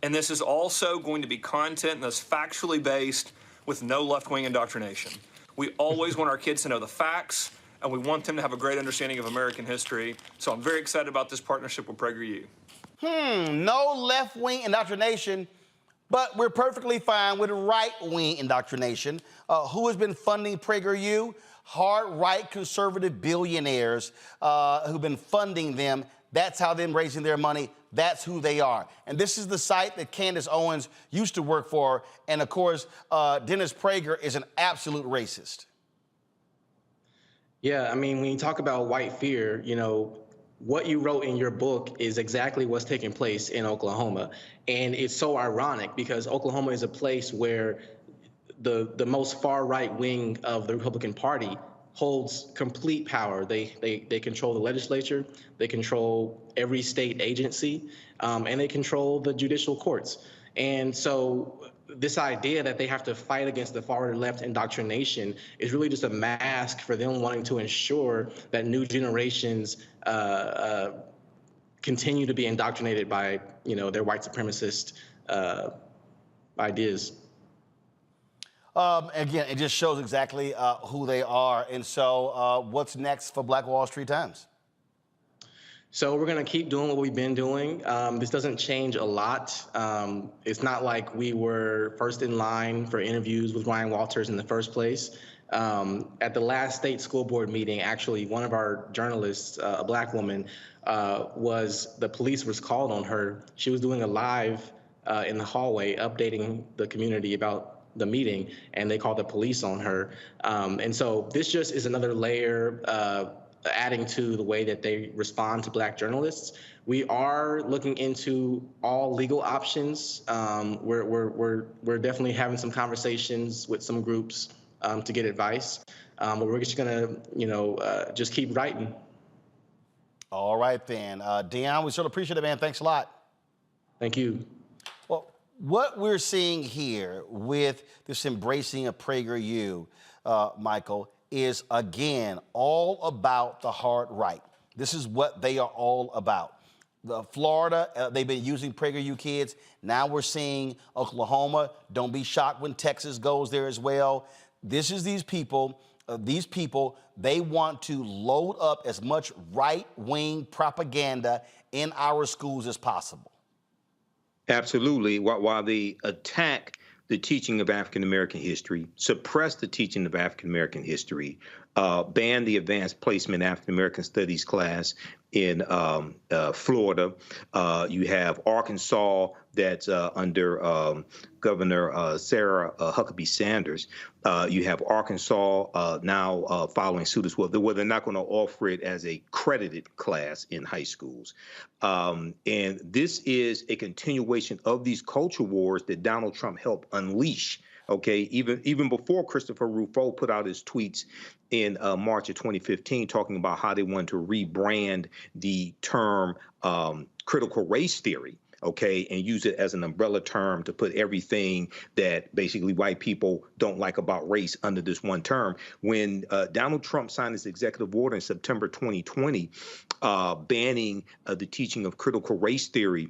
Speaker 10: And this is also going to be content that's factually based with no left-wing indoctrination. We always want our kids to know the facts, and we want them to have a great understanding of American history. So I'm very excited about this partnership with PragerU.
Speaker 1: No left-wing indoctrination, but we're perfectly fine with right-wing indoctrination. Who has been funding PragerU? Hard-right conservative billionaires who've been funding them. That's how they're raising their money. That's who they are. And this is the site that Candace Owens used to work for. And of course, Dennis Prager is an absolute racist.
Speaker 4: Yeah, I mean, when you talk about white fear, you know, what you wrote in your book is exactly what's taking place in Oklahoma. And it's so ironic because Oklahoma is a place where the most far right wing of the Republican Party holds complete power. They control the legislature, they control every state agency, and they control the judicial courts. And so this idea that they have to fight against the far left indoctrination is really just a mask for them wanting to ensure that new generations continue to be indoctrinated by, you know, their white supremacist ideas.
Speaker 1: Again, it just shows exactly who they are. And so what's next for Black Wall Street Times?
Speaker 4: So we're going to keep doing what we've been doing. This doesn't change a lot. It's not like we were first in line for interviews with Ryan Walters in the first place. At the last state school board meeting, actually, one of our journalists, a Black woman, the police was called on her. She was doing a live in the hallway updating the community about the meeting, and they called the police on her. And so this just is another layer adding to the way that they respond to Black journalists. We are looking into all legal options. We're definitely having some conversations with some groups to get advice, but we're just gonna, you know, just keep writing.
Speaker 1: All right, then. Deon, we sort of appreciate it, man. Thanks a lot.
Speaker 4: Thank you.
Speaker 1: Well, what we're seeing here with this embracing of PragerU, Michael, is, again, all about the hard right. This is what they are all about. Florida, they've been using PragerU kids. Now we're seeing Oklahoma. Don't be shocked when Texas goes there as well. This is these people these people, they want to load up as much right-wing propaganda in our schools as possible.
Speaker 3: Absolutely. While they attack the teaching of African American history, suppress the teaching of African American history, ban the advanced placement African American studies class in Florida. You have Arkansas that's under Governor Sarah Huckabee Sanders. You have Arkansas now following suit as well, where they're not going to offer it as a credited class in high schools. And this is a continuation of these culture wars that Donald Trump helped unleash. Okay, even before Christopher Rufo put out his tweets in March of 2015, talking about how they wanted to rebrand the term critical race theory, okay, and use it as an umbrella term to put everything that basically white people don't like about race under this one term. When Donald Trump signed his executive order in September 2020, banning the teaching of critical race theory,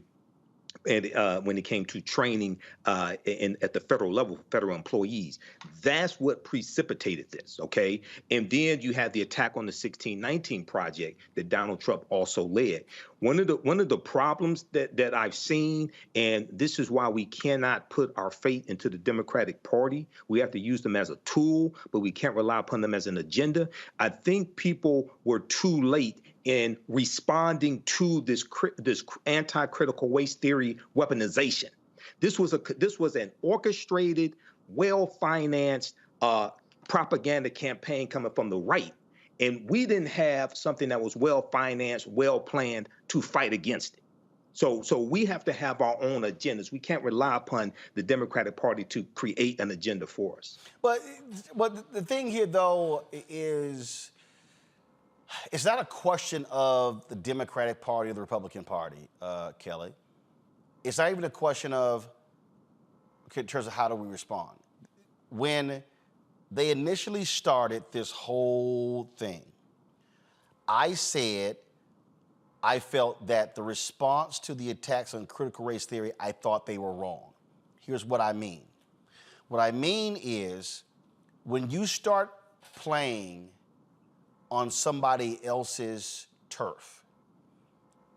Speaker 3: and when it came to training at the federal level, federal employees, that's what precipitated this, okay? And then you had the attack on the 1619 Project that Donald Trump also led. One of the problems that I've seen, and this is why we cannot put our faith into the Democratic Party. We have to use them as a tool, but we can't rely upon them as an agenda. I think people were too late in responding to this anti-critical race theory weaponization. This was an orchestrated, well-financed propaganda campaign coming from the right, and we didn't have something that was well-financed, well-planned to fight against it. So we have to have our own agendas. We can't rely upon the Democratic Party to create an agenda for us.
Speaker 1: But the thing here, though, is it's not a question of the Democratic Party or the Republican Party, Kelly. It's not even a question of, in terms of how do we respond. When they initially started this whole thing, I said I felt that the response to the attacks on critical race theory, I thought they were wrong. Here's what I mean. What I mean is when you start playing on somebody else's turf,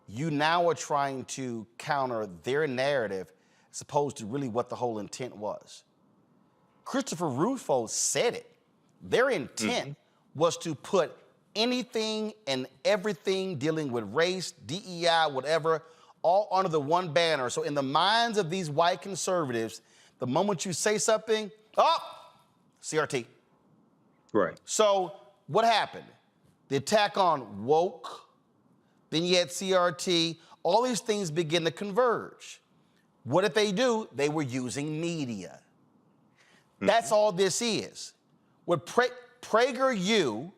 Speaker 1: you now are trying to counter their narrative as opposed to really what the whole intent was. Christopher Rufo said it. Their intent was to put anything and everything dealing with race, DEI, whatever, all under the one banner. So in the minds of these white conservatives, the moment you say something, CRT.
Speaker 3: Right.
Speaker 1: So what happened? The attack on woke, then you had CRT, all these things begin to converge. What did they do? They were using media. That's all this is. What PragerU,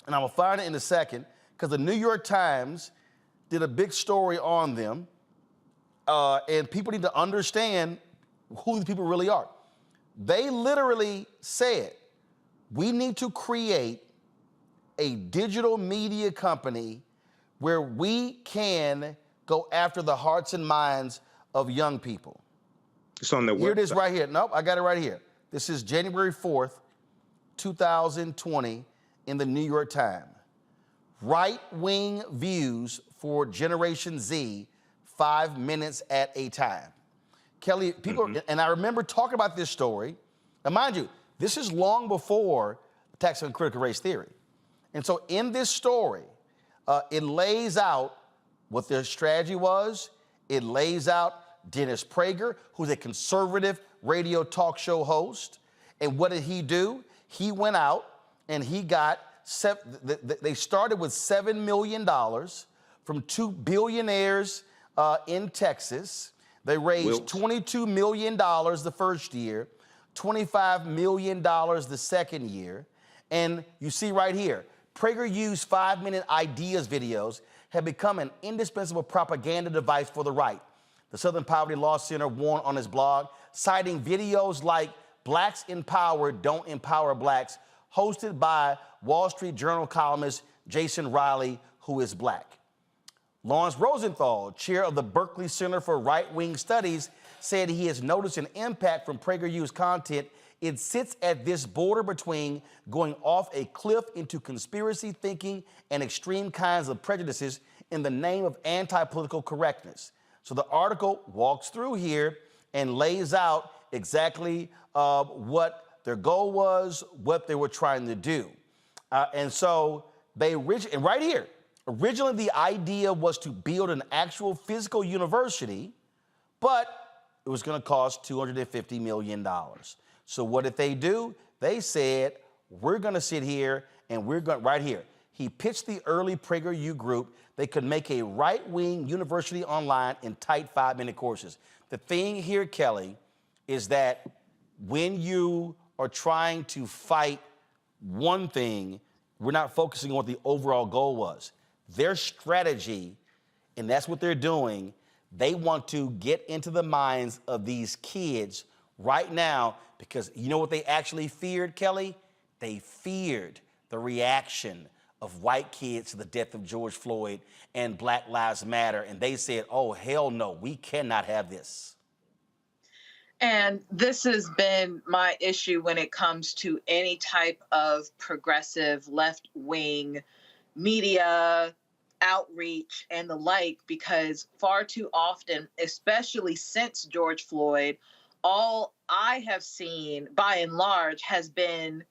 Speaker 1: and I'm gonna find it in a second, because the New York Times did a big story on them, and people need to understand who these people really are. They literally said, we need to create a digital media company where we can go after the hearts and minds of young people.
Speaker 3: It's on their website.
Speaker 1: Here it is right here. Nope, I got it right here. This is January 4th, 2020 in the New York Times. Right-wing views for Generation Z, 5 minutes at a time. Kelly, people, and I remember talking about this story. And mind you, this is long before attacks on critical race theory. And so in this story, it lays out what their strategy was. It lays out Dennis Prager, who's a conservative radio talk show host. And what did he do? He went out and he got, they started with $7 million from two billionaires in Texas. They raised $22 million the first year, $25 million the second year. And you see right here, PragerU's 5-minute ideas videos have become an indispensable propaganda device for the right. The Southern Poverty Law Center warned on his blog, citing videos like Blacks in Power Don't Empower Blacks, hosted by Wall Street Journal columnist Jason Riley, who is black. Lawrence Rosenthal, chair of the Berkeley Center for Right-Wing Studies, said he has noticed an impact from PragerU's content It sits at this border between going off a cliff into conspiracy thinking and extreme kinds of prejudices in the name of anti-political correctness. So the article walks through here and lays out exactly what their goal was, what they were trying to do. And so they and right here, originally the idea was to build an actual physical university, but it was going to cost $250 million. So what did they do? They said, we're going to sit here and we're going right here. He pitched the early PragerU group. They could make a right-wing university online in tight 5-minute courses. The thing here, Kelly, is that when you are trying to fight one thing, we're not focusing on what the overall goal was. Their strategy, and that's what they're doing, they want to get into the minds of these kids right now because you know what they actually feared, Kelly? They feared the reaction of white kids to the death of George Floyd and Black Lives Matter. And they said, oh, hell no, we cannot have this.
Speaker 17: And this has been my issue when it comes to any type of progressive left-wing media outreach and the like, because far too often, especially since George Floyd, all I have seen by and large has been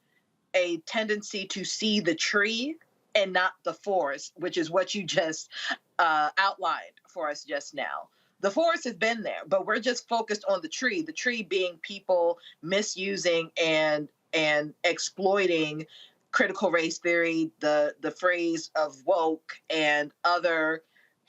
Speaker 17: a tendency to see the tree and not the forest, which is what you just outlined for us just now. The forest has been there, but we're just focused on the tree being people misusing and exploiting critical race theory, the phrase of woke and other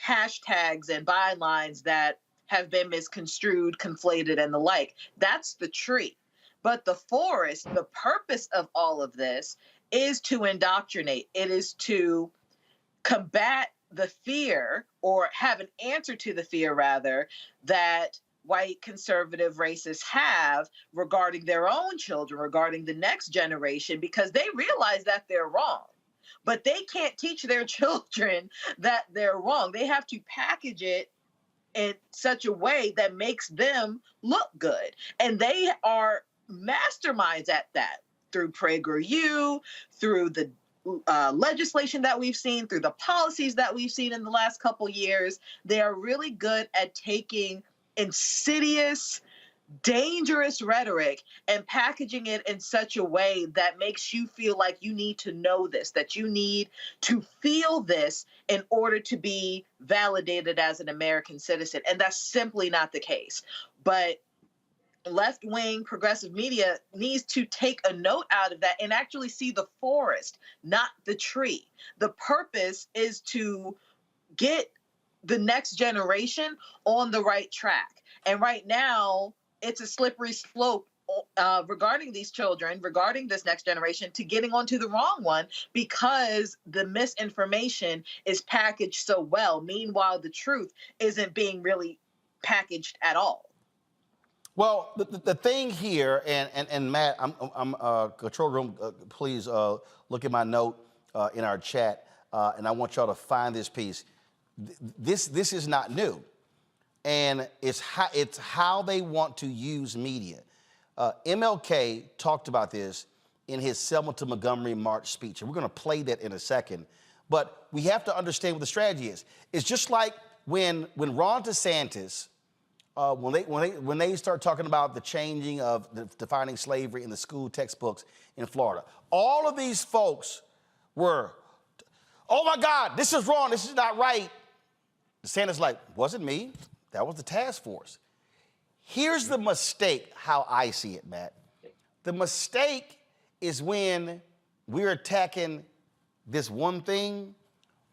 Speaker 17: hashtags and bylines that have been misconstrued, conflated, and the like. That's the tree. But the forest, the purpose of all of this is to indoctrinate. It is to combat the fear, or have an answer to the fear, rather, that white conservative racists have regarding their own children, regarding the next generation, because they realize that they're wrong. But they can't teach their children that they're wrong. They have to package it in such a way that makes them look good. And they are masterminds at that through PragerU, through the legislation that we've seen, through the policies that we've seen in the last couple years. They are really good at taking insidious, dangerous rhetoric and packaging it in such a way that makes you feel like you need to know this, that you need to feel this in order to be validated as an American citizen. And that's simply not the case. But left-wing progressive media needs to take a note out of that and actually see the forest, not the tree. The purpose is to get the next generation on the right track. And right now, it's a slippery slope regarding these children, regarding this next generation, to getting onto the wrong one because the misinformation is packaged so well. Meanwhile, the truth isn't being really packaged at all.
Speaker 1: Well, the thing here, and Matt, I'm control room, please look at my note in our chat, and I want y'all to find this piece. This is not new, and it's how they want to use media. MLK talked about this in his Selma to Montgomery March speech, and we're going to play that in a second. But we have to understand what the strategy is. It's just like when Ron DeSantis, when they start talking about the changing of defining slavery in the school textbooks in Florida, all of these folks were, oh my God, this is wrong, this is not right. DeSantis like, wasn't me, that was the task force. Here's the mistake, how I see it, Matt. The mistake is when we're attacking this one thing,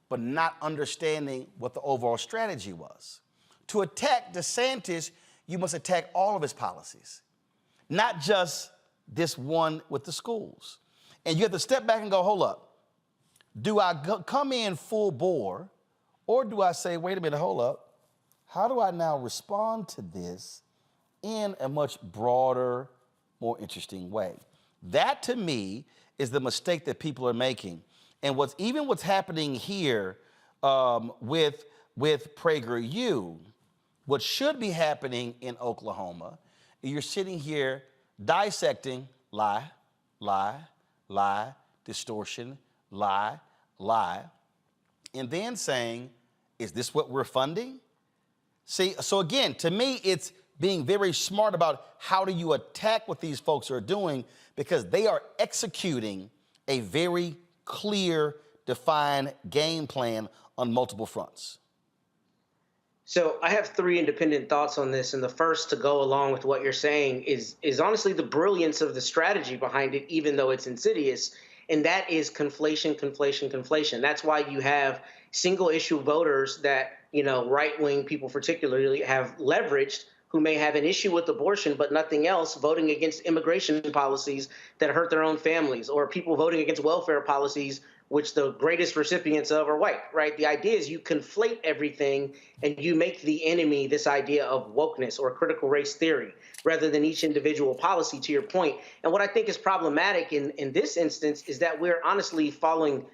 Speaker 1: but not understanding what the overall strategy was. To attack DeSantis, you must attack all of his policies, not just this one with the schools. And you have to step back and go, hold up. Do I come in full bore, or do I say, wait a minute, hold up. How do I now respond to this in a much broader, more interesting way? That, to me, is the mistake that people are making. And what's happening here with PragerU, what should be happening in Oklahoma, you're sitting here dissecting lie, lie, lie, distortion, lie, lie, and then saying, is this what we're funding? See, so again, to me, it's being very smart about how do you attack what these folks are doing, because they are executing a very clear, defined game plan on multiple fronts.
Speaker 16: So I have three independent thoughts on this, and the first, to go along with what you're saying, is honestly the brilliance of the strategy behind it, even though it's insidious, and that is conflation, conflation, conflation. That's why you have single issue voters that, you know, right-wing people particularly have leveraged, who may have an issue with abortion but nothing else, voting against immigration policies that hurt their own families, or people voting against welfare policies which the greatest recipients of are white, right? The idea is you conflate everything and you make the enemy this idea of wokeness or critical race theory rather than each individual policy, to your point. And what I think is problematic in this instance is that we're honestly following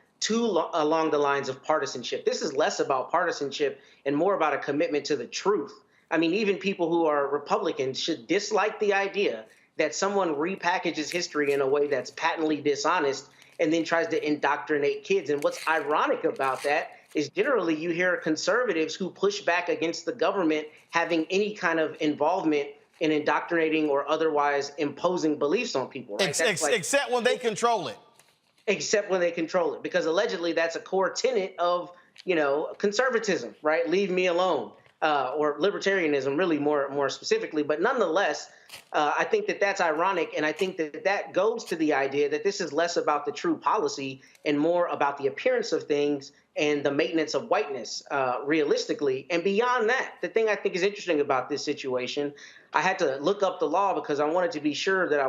Speaker 16: along the lines of partisanship. This is less about partisanship and more about a commitment to the truth. I mean, even people who are Republicans should dislike the idea that someone repackages history in a way that's patently dishonest and then tries to indoctrinate kids. And what's ironic about that is generally you hear conservatives who push back against the government having any kind of involvement in indoctrinating or otherwise imposing beliefs on people, right?
Speaker 1: Except when they control it.
Speaker 16: Except when they control it, because allegedly that's a core tenet of, you know, conservatism, right? Leave me alone. Or libertarianism, really more specifically. But nonetheless, I think that that's ironic, and I think that that goes to the idea that this is less about the true policy and more about the appearance of things and the maintenance of whiteness, realistically. And beyond that, the thing I think is interesting about this situation, I had to look up the law because I wanted to be sure that I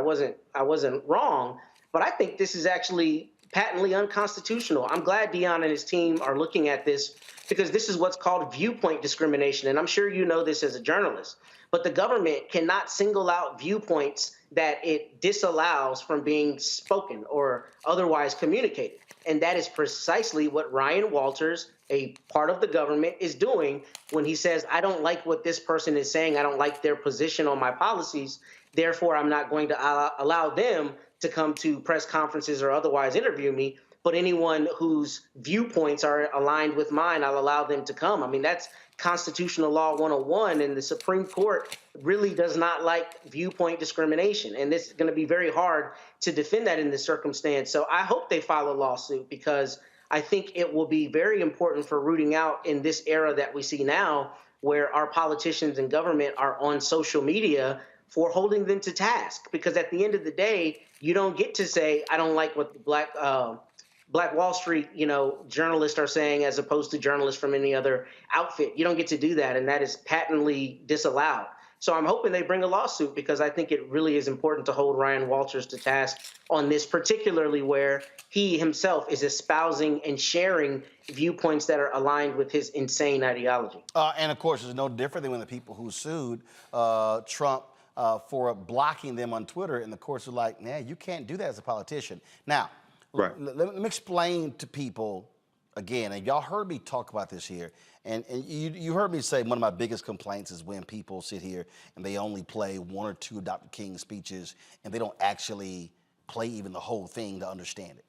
Speaker 16: wasn't wrong. But I think this is actually patently unconstitutional. I'm glad Dion and his team are looking at this, because this is what's called viewpoint discrimination. And I'm sure you know this as a journalist, but the government cannot single out viewpoints that it disallows from being spoken or otherwise communicated. And that is precisely what Ryan Walters, a part of the government, is doing when he says, I don't like what this person is saying. I don't like their position on my policies. Therefore, I'm not going to allow them to come to press conferences or otherwise interview me. But anyone whose viewpoints are aligned with mine, I'll allow them to come. I mean, that's constitutional law 101, and the Supreme Court really does not like viewpoint discrimination. And this is going to be very hard to defend that in this circumstance. So I hope they file a lawsuit, because I think it will be very important for rooting out in this era that we see now, where our politicians and government are on social media for holding them to task. Because at the end of the day, you don't get to say, I don't like what the Black Wall Street, you know, journalists are saying, as opposed to journalists from any other outfit. You don't get to do that, and that is patently disallowed. So I'm hoping they bring a lawsuit, because I think it really is important to hold Ryan Walters to task on this, particularly where he himself is espousing and sharing viewpoints that are aligned with his insane ideology.
Speaker 1: And of course, it's no different than when the people who sued Trump for blocking them on Twitter, and the courts are like, nah, you can't do that as a politician. Now, right. Let me explain to people again, and y'all heard me talk about this here, and you heard me say one of my biggest complaints is when people sit here and they only play one or two of Dr. King's speeches, and they don't actually play even the whole thing to understand it.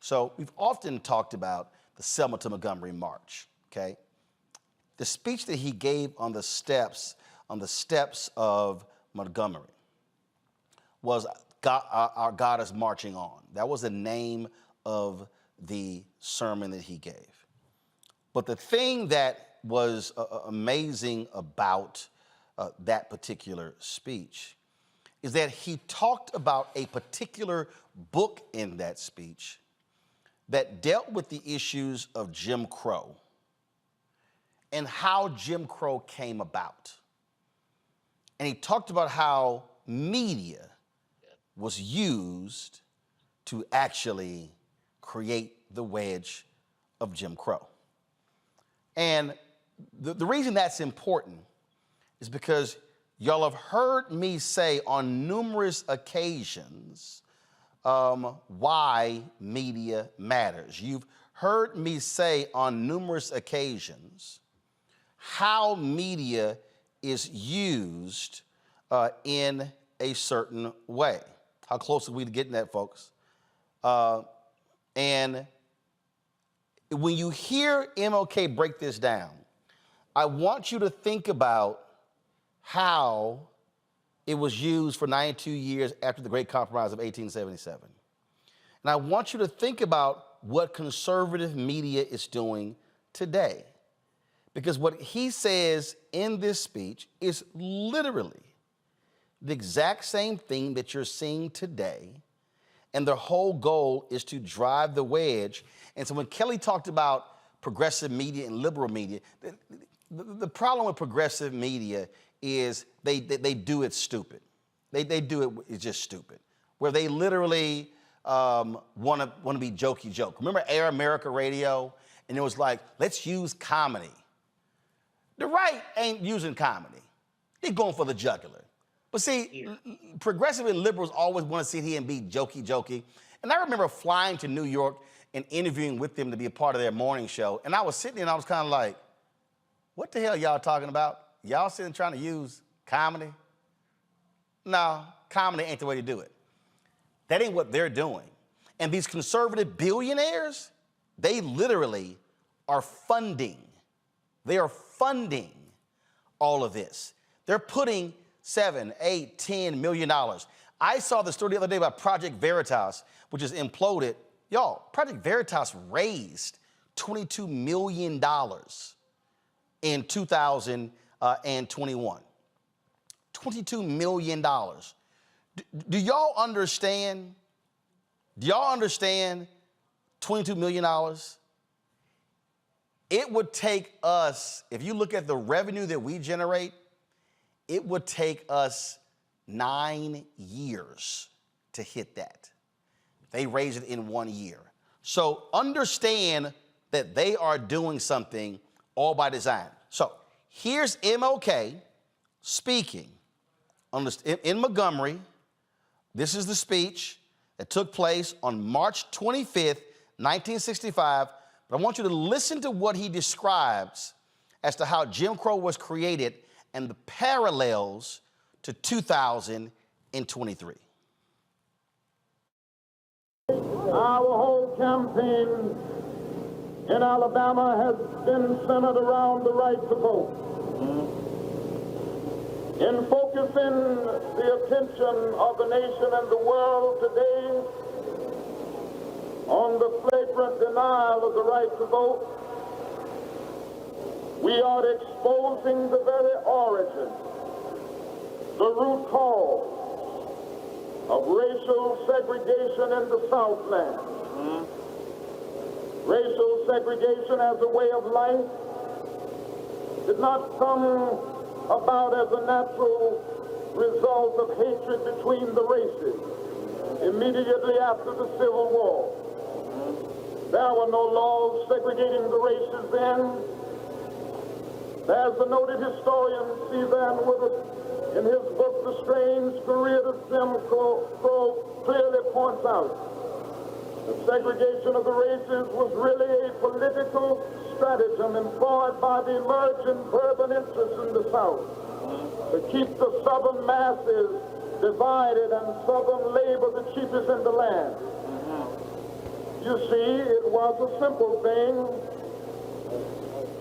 Speaker 1: So we've often talked about the Selma to Montgomery March, okay? The speech that he gave on the steps of Montgomery was Our God is Marching On. That was the name of the sermon that he gave. But the thing that was amazing about that particular speech is that he talked about a particular book in that speech that dealt with the issues of Jim Crow and how Jim Crow came about. And he talked about how media was used to actually create the wedge of Jim Crow. And the reason that's important is because y'all have heard me say on numerous occasions why media matters. You've heard me say on numerous occasions how media is used in a certain way. How close are we to getting that, folks? And when you hear MLK break this down, I want you to think about how it was used for 92 years after the Great Compromise of 1877. And I want you to think about what conservative media is doing today. Because what he says in this speech is literally the exact same thing that you're seeing today. And their whole goal is to drive the wedge. And so when Kelly talked about progressive media and liberal media, the problem with progressive media is they do it stupid. They do it, it's just stupid. Where they literally want to be jokey joke. Remember Air America Radio? And it was like, let's use comedy. The right ain't using comedy. They're going for the jugular. But see, progressive and liberals always want to sit here and be jokey. And I remember flying to New York and interviewing with them to be a part of their morning show. And I was sitting there and I was kind of like, what the hell y'all talking about? Y'all sitting trying to use comedy? No, comedy ain't the way to do it. That ain't what they're doing. And these conservative billionaires, they literally are funding. They are funding all of this. They're putting $7, $8, $10 million. I saw the story the other day about Project Veritas, which is imploded. Y'all, Project Veritas raised $22 million in 2021. $22 million. Do y'all understand? Do y'all understand $22 million? It would take us, if you look at the revenue that we generate, it would take us 9 years to hit that. They raise it in 1 year. So understand that they are doing something all by design. So here's MLK speaking in Montgomery. This is the speech that took place on March 25th, 1965. But I want you to listen to what he describes as to how Jim Crow was created and the parallels to 2023.
Speaker 5: Our whole campaign in Alabama has been centered around the right to vote. In focusing the attention of the nation and the world today on the flagrant denial of the right to vote, we are exposing the very origin, the root cause of racial segregation in the Southland. Racial segregation as a way of life did not come about as a natural result of hatred between the races immediately after the Civil War. There were no laws segregating the races then. As the noted historian C. Van Woodard in his book, The Strange Career of Jim Crow, clearly points out, the segregation of the races was really a political stratagem employed by the emerging urban interests in the South to keep the Southern masses divided and Southern labor the cheapest in the land. You see, it was a simple thing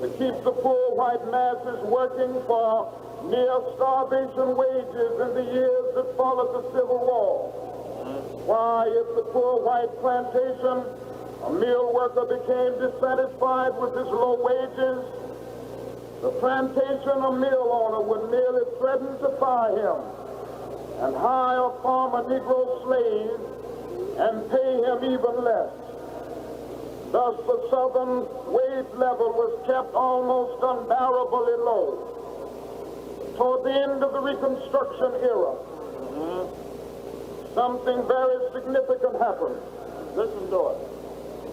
Speaker 5: to keep the poor white masses working for near starvation wages in the years that followed the Civil War. Why, if the poor white plantation, a mill worker became dissatisfied with his low wages, the plantation or mill owner would merely threaten to fire him and hire a former Negro slave and pay him even less. Thus, the Southern wage level was kept almost unbearably low. Toward the end of the Reconstruction era, something very significant happened. Listen to it.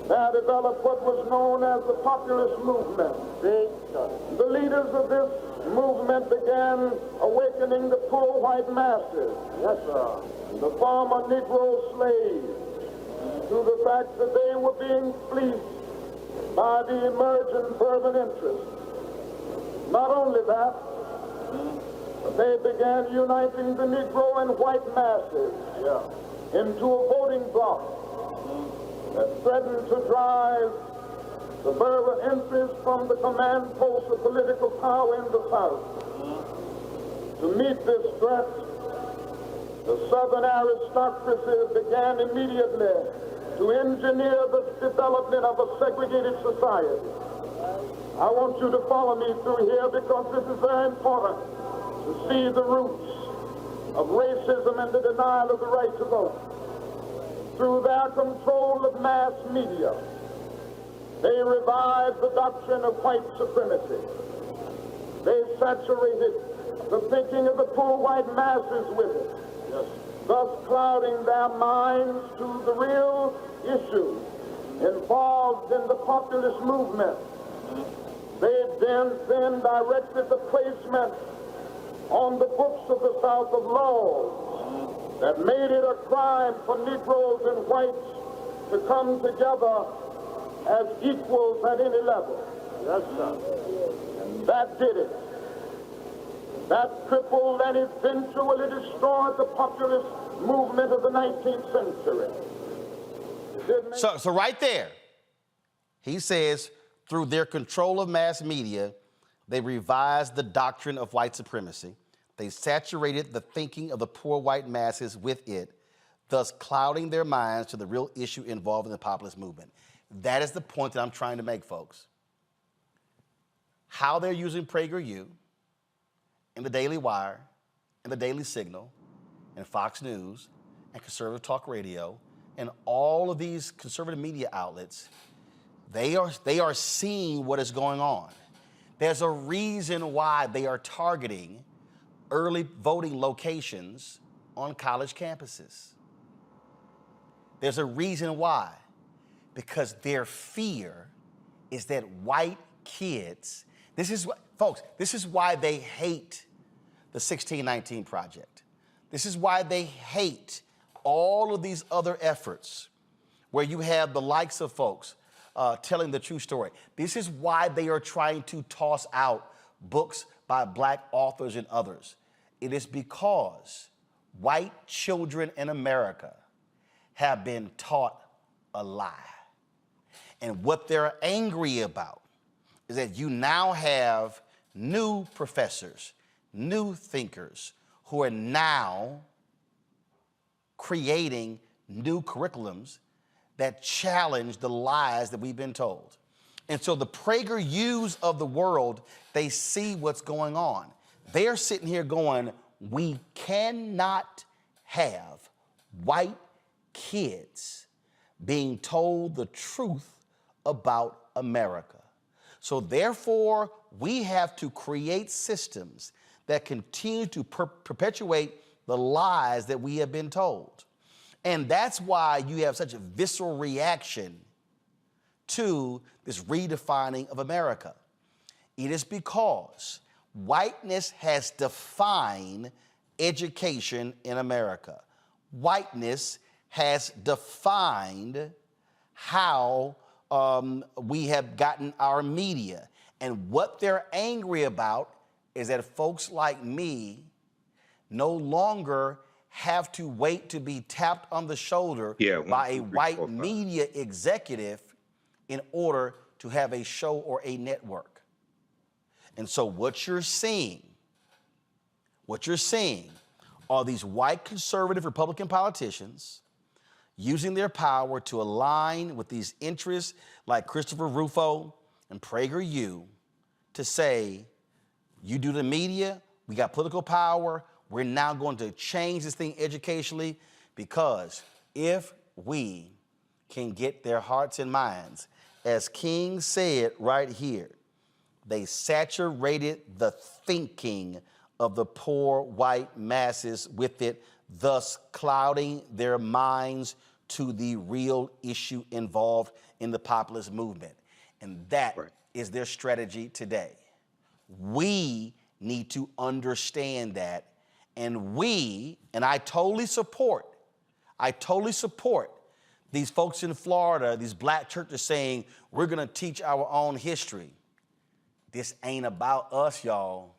Speaker 5: There developed what was known as the populist movement. The leaders of this movement began awakening the poor white masses. Yes, sir. The former Negro slaves to the fact that they were being fleeced by the emerging urban interests. Not only that, but they began uniting the Negro and white masses into a voting bloc that threatened to drive the further entries from the command post of political power in the South. To meet this threat, the Southern aristocracy began immediately to engineer the development of a segregated society. I want you to follow me through here because this is very important to see the roots of racism and the denial of the right to vote. Through their control of mass media, they revived the doctrine of white supremacy. They saturated the thinking of the poor white masses with it, thus clouding their minds to the real issue involved in the populist movement. They then directed the placement on the books of the South of laws that made it a crime for Negroes and whites to come together as equals at any level. Yes, sir. And that did it. That crippled and eventually destroyed the populist movement of the 19th century.
Speaker 1: So right there, he says, through their control of mass media, they revised the doctrine of white supremacy. They saturated the thinking of the poor white masses with it, thus clouding their minds to the real issue involved in the populist movement. That is the point that I'm trying to make, folks. How they're using PragerU and the Daily Wire and the Daily Signal and Fox News and Conservative Talk Radio and all of these conservative media outlets, they are seeing what is going on. There's a reason why they are targeting early voting locations on college campuses. There's a reason why. Because their fear is that white kids, folks, this is why they hate the 1619 Project. This is why they hate all of these other efforts where you have the likes of folks telling the true story. This is why they are trying to toss out books by black authors and others. It is because white children in America have been taught a lie. And what they're angry about is that you now have new professors, new thinkers who are now creating new curriculums that challenge the lies that we've been told. And so the PragerUs of the world, they see what's going on. They're sitting here going, we cannot have white kids being told the truth about America. So therefore, we have to create systems that continue to perpetuate the lies that we have been told. And that's why you have such a visceral reaction to this redefining of America. It is because whiteness has defined education in America. Whiteness has defined how we have gotten our media. And what they're angry about is that folks like me no longer have to wait to be tapped on the shoulder by a white media executive in order to have a show or a network. And so what you're seeing are these white conservative Republican politicians using their power to align with these interests like Christopher Rufo and PragerU to say, you do the media, we got political power, we're now going to change this thing educationally, because if we can get their hearts and minds, as King said right here, they saturated the thinking of the poor white masses with it, thus clouding their minds to the real issue involved in the populist movement. And that is their strategy today. We need to understand that. And I totally support these folks in Florida, these black churches saying, we're gonna teach our own history. This ain't about us, y'all.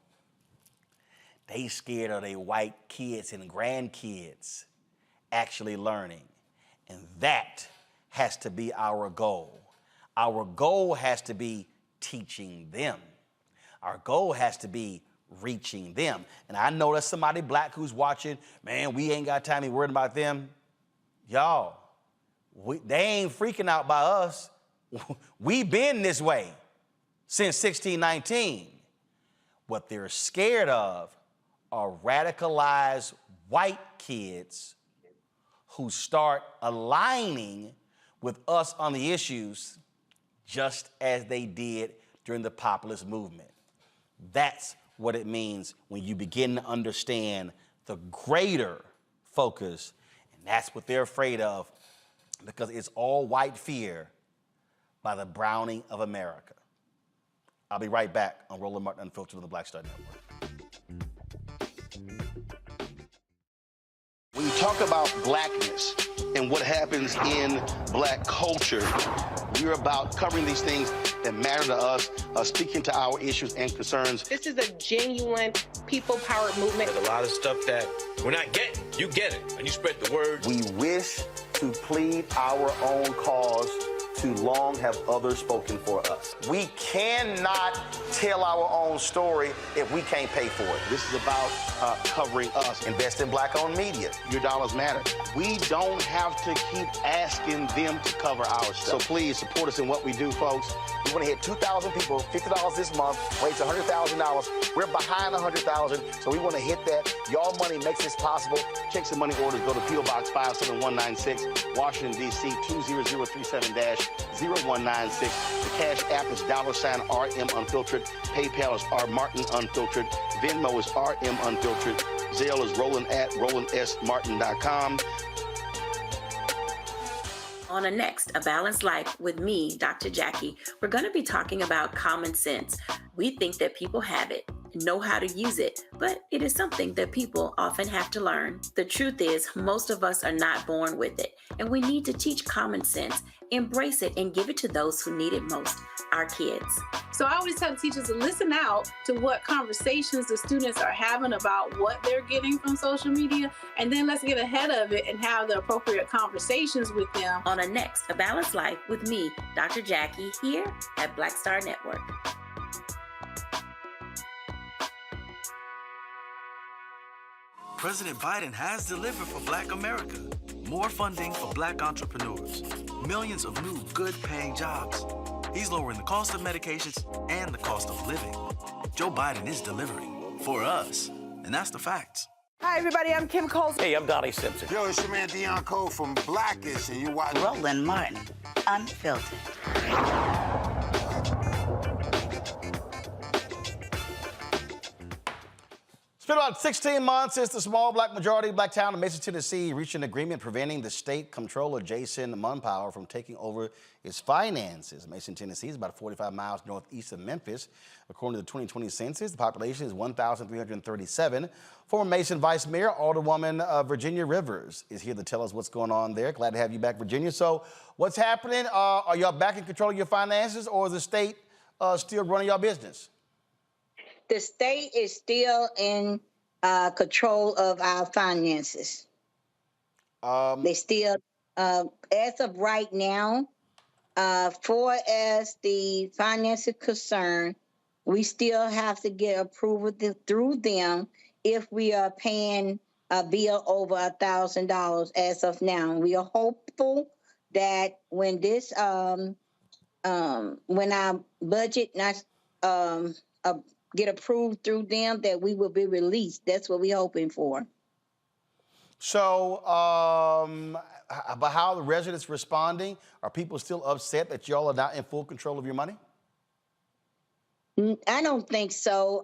Speaker 1: They scared of their white kids and grandkids. actually learning. And that has to be our goal. Our goal has to be teaching them. Our goal has to be reaching them. And I know there's somebody black who's watching, man, we ain't got time to be worried about them. Y'all, they ain't freaking out by us. We've been this way since 1619. What they're scared of are radicalized white kids who start aligning with us on the issues just as they did during the populist movement. That's what it means when you begin to understand the greater focus, and that's what they're afraid of, because it's all white fear by the browning of America. I'll be right back on Roland Martin Unfiltered on the Black Star Network.
Speaker 9: When you talk about blackness and what happens in black culture, we're about covering these things that matter to us, speaking to our issues and concerns.
Speaker 11: This is a genuine people-powered movement.
Speaker 13: There's a lot of stuff that we're not getting. You get it, and you spread the word.
Speaker 9: We wish to plead our own cause. Too long have others spoken for us.
Speaker 1: We cannot tell our own story if we can't pay for it.
Speaker 9: This is about covering us.
Speaker 1: Invest in black-owned media.
Speaker 9: Your dollars matter. We don't have to keep asking them to cover our stuff. So please support us in what we do, folks.
Speaker 1: We want to hit 2,000 people, $50 this month, raise $100,000. We're behind 100,000, so we want to hit that. Y'all money makes this possible.
Speaker 9: Checks and money orders go to P.O. Box 57196, Washington, D.C. 20037-0196. The Cash App is $RM Unfiltered. PayPal is R Martin Unfiltered. Venmo is RM Unfiltered. Zelle is roland@rolandsmartin.com.
Speaker 14: On a next, A Balanced Life with me, Dr. Jackie, we're going to be talking about common sense. We think that people have it, know how to use it, but it is something that people often have to learn. The truth is, most of us are not born with it, and we need to teach common sense, embrace it, and give it to those who need it most, our kids.
Speaker 15: So I always tell teachers to listen out to what conversations the students are having about what they're getting from social media, and then let's get ahead of it and have the appropriate conversations with them.
Speaker 14: On a next, A Balanced Life with me, Dr. Jackie, here at Black Star Network.
Speaker 7: President Biden has delivered for Black America. More funding for Black entrepreneurs. Millions of new good-paying jobs. He's lowering the cost of medications and the cost of living. Joe Biden is delivering for us, and that's the facts.
Speaker 18: Hi, everybody. I'm Kim Coles.
Speaker 19: Hey, I'm Donnie Simpson.
Speaker 20: Yo, it's your man Deion Cole from Blackish, and you watch
Speaker 29: Roland Martin Unfiltered.
Speaker 1: It's been about 16 months since the small black majority black town of Mason, Tennessee reached an agreement preventing the state comptroller Jason Munpower from taking over its finances. Mason, Tennessee is about 45 miles northeast of Memphis. According to the 2020 census, the population is 1,337. Former Mason Vice Mayor, Alderwoman Virginia Rivers is here to tell us what's going on there. Glad to have you back, Virginia. So what's happening? Are y'all back in control of your finances, or is the state still running your business?
Speaker 21: The state is still in control of our finances. They still, as of right now, far as the finance is concerned, we still have to get approval through them if we are paying a bill over $1,000 as of now. We are hopeful that when this, when our budget get approved through them, that we will be released. That's what we're hoping for.
Speaker 1: So, but how are the residents responding? Are people still upset that y'all are not in full control of your money?
Speaker 21: I don't think so.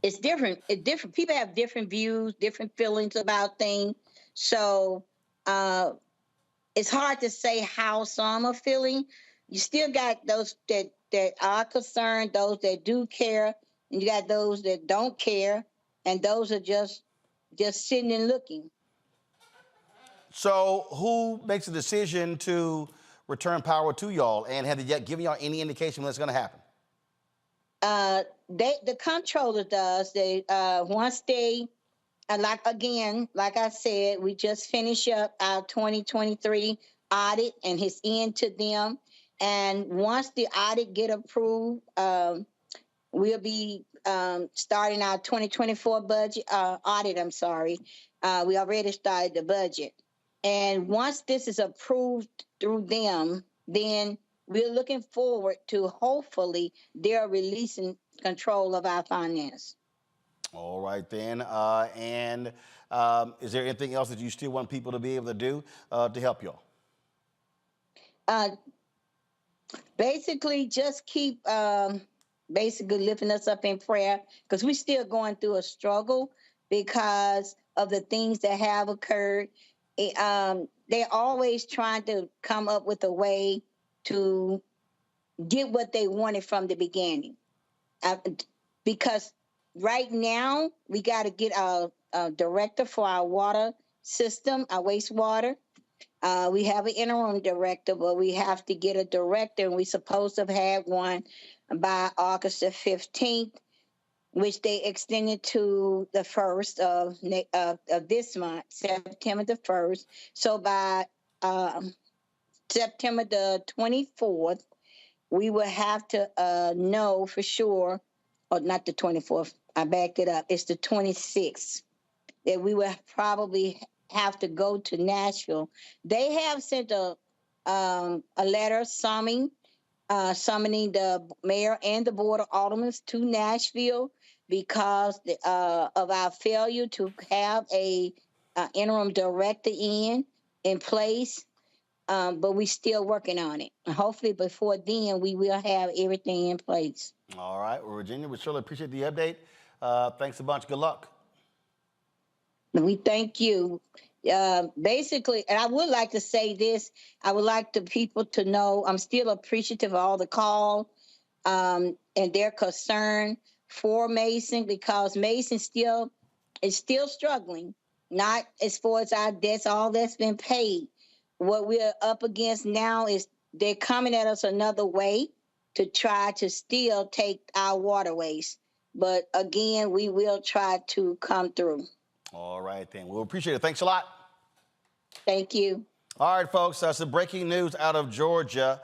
Speaker 21: It's different. It's different. People have different views, different feelings about things. So it's hard to say how some are feeling. You still got those that are concerned, those that do care, and you got those that don't care, and those are just sitting and looking.
Speaker 1: So who makes a decision to return power to y'all, and have they yet given y'all any indication when that's going to happen?
Speaker 21: The comptroller does. They once they like I said, we just finished up our 2023 audit and his end to them. And once the audit get approved, we'll be starting our 2024 budget audit. I'm sorry. We already started the budget. And once this is approved through them, then we're looking forward to hopefully their releasing control of our finance.
Speaker 1: All right, then. And is there anything else that you still want people to be able to do to help y'all?
Speaker 21: Basically, just keep basically lifting us up in prayer, because we're still going through a struggle because of the things that have occurred. They're always trying to come up with a way to get what they wanted from the beginning. Because right now, we got to get a director for our water system, our wastewater. We have an interim director, but we have to get a director, and we're supposed to have had one by August the 15th, which they extended to the 1st of this month, September the 1st. So by September the 24th, we will have to know for sure, or not the 24th, I backed it up, it's the 26th, that we will probably have to go to Nashville. They have sent a letter summoning the mayor and the board of aldermen to Nashville because of our failure to have a interim director in place. But we're still working on it. And hopefully before then, we will have everything in place.
Speaker 1: All right. Well, Virginia, we surely appreciate the update. Thanks a bunch. Good luck.
Speaker 21: We thank you. Basically, and I would like to say this, I would like the people to know I'm still appreciative of all the calls and their concern for Mason, because Mason is still struggling, not as far as our debts, all that's been paid. What we're up against now is they're coming at us another way to try to still take our waterways. But again, we will try to come through.
Speaker 1: All right, then. We'll appreciate it. Thanks a lot.
Speaker 21: Thank you.
Speaker 1: All right, folks. Some breaking news out of Georgia.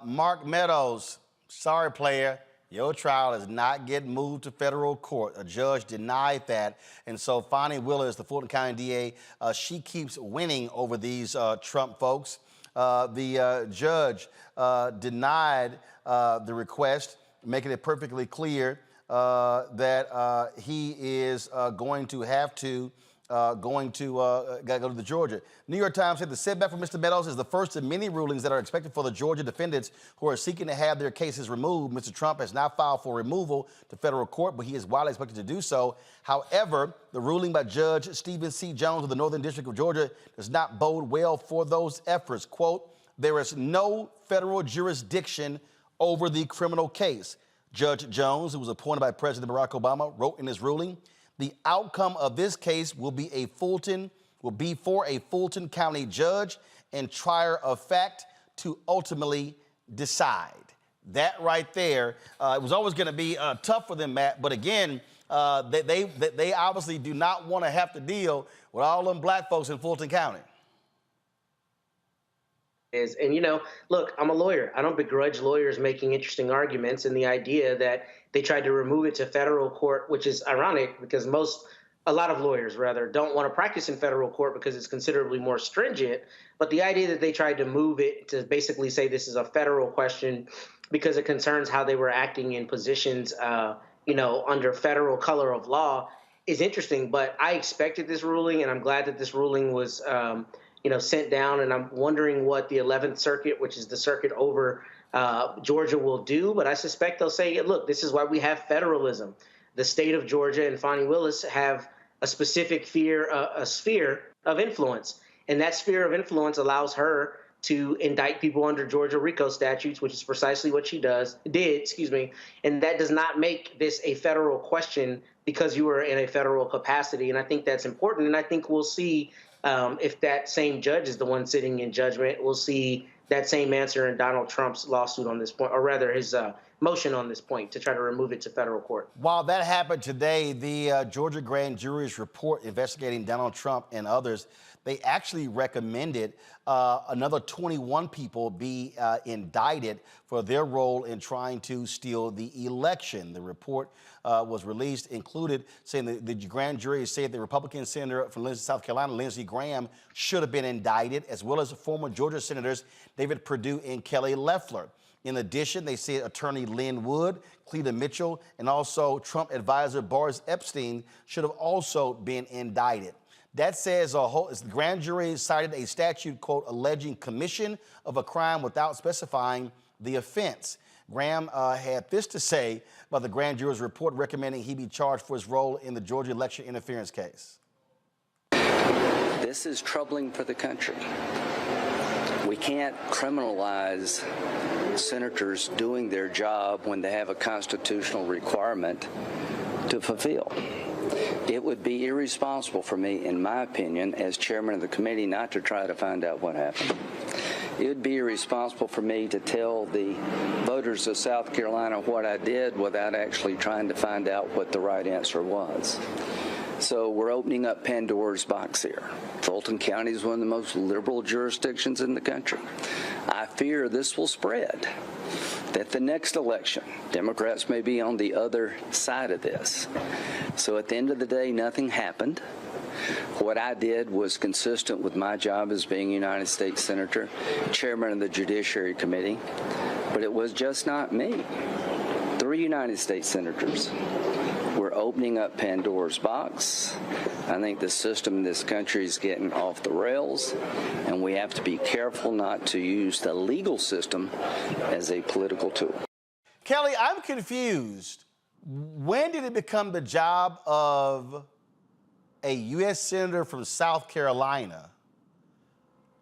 Speaker 1: Mark Meadows, sorry, player. Your trial is not getting moved to federal court. A judge denied that. And so Fonnie Willis, the Fulton County DA, she keeps winning over these Trump folks. The judge denied the request, making it perfectly clear that he is going to have to go to the Georgia. New York Times said the setback for Mr. Meadows is the first of many rulings that are expected for the Georgia defendants who are seeking to have their cases removed. Mr. Trump has now filed for removal to federal court, but he is widely expected to do so. However, the ruling by Judge Stephen C. Jones of the Northern District of Georgia does not bode well for those efforts. Quote, there is no federal jurisdiction over the criminal case. Judge Jones, who was appointed by President Barack Obama, wrote in his ruling, the outcome of this case will be for a Fulton County judge and trier of fact to ultimately decide. That right there, it was always going to be tough for them, Matt. But again, they obviously do not want to have to deal with all them black folks in Fulton County.
Speaker 16: And, you know, look, I'm a lawyer. I don't begrudge lawyers making interesting arguments, and the idea that they tried to remove it to federal court, which is ironic because a lot of lawyers rather don't want to practice in federal court because it's considerably more stringent. But the idea that they tried to move it to basically say this is a federal question because it concerns how they were acting in positions, under federal color of law is interesting. But I expected this ruling, and I'm glad that this ruling was sent down, and I'm wondering what the 11th Circuit, which is the circuit over Georgia, will do. But I suspect they'll say, look, this is why we have federalism. The state of Georgia and Fonnie Willis have a specific sphere of influence, and that sphere of influence allows her to indict people under Georgia RICO statutes, which is precisely what she did, and that does not make this a federal question because you are in a federal capacity, and I think that's important, and I think we'll see if that same judge is the one sitting in judgment, we'll see that same answer in Donald Trump's lawsuit on this point, or rather his motion on this point to try to remove it to federal court.
Speaker 1: While that happened today, the Georgia grand jury's report investigating Donald Trump and others, they actually recommended another 21 people be indicted for their role in trying to steal the election. The report was released, included saying the grand jury said the Republican senator from South Carolina, Lindsey Graham, should have been indicted, as well as former Georgia senators David Perdue and Kelly Loeffler. In addition, they said attorney Lynn Wood, Cleta Mitchell, and also Trump advisor Boris Epstein should have also been indicted. That says the grand jury cited a statute, quote, alleging commission of a crime without specifying the offense. Graham had this to say about the grand jury's report recommending he be charged for his role in the Georgia election interference case.
Speaker 6: This is troubling for the country. We can't criminalize senators doing their job when they have a constitutional requirement to fulfill. It would be irresponsible for me, in my opinion, as chairman of the committee, not to try to find out what happened. It would be irresponsible for me to tell the voters of South Carolina what I did without actually trying to find out what the right answer was. So we're opening up Pandora's box here. Fulton County is one of the most liberal jurisdictions in the country. I fear this will spread, that the next election, Democrats may be on the other side of this. So at the end of the day, nothing happened. What I did was consistent with my job as being United States Senator, chairman of the Judiciary Committee, but it was just not me. 3 United States senators. We're opening up Pandora's box. I think the system in this country is getting off the rails, and we have to be careful not to use the legal system as a political tool.
Speaker 1: Kelly, I'm confused. When did it become the job of a U.S. Senator from South Carolina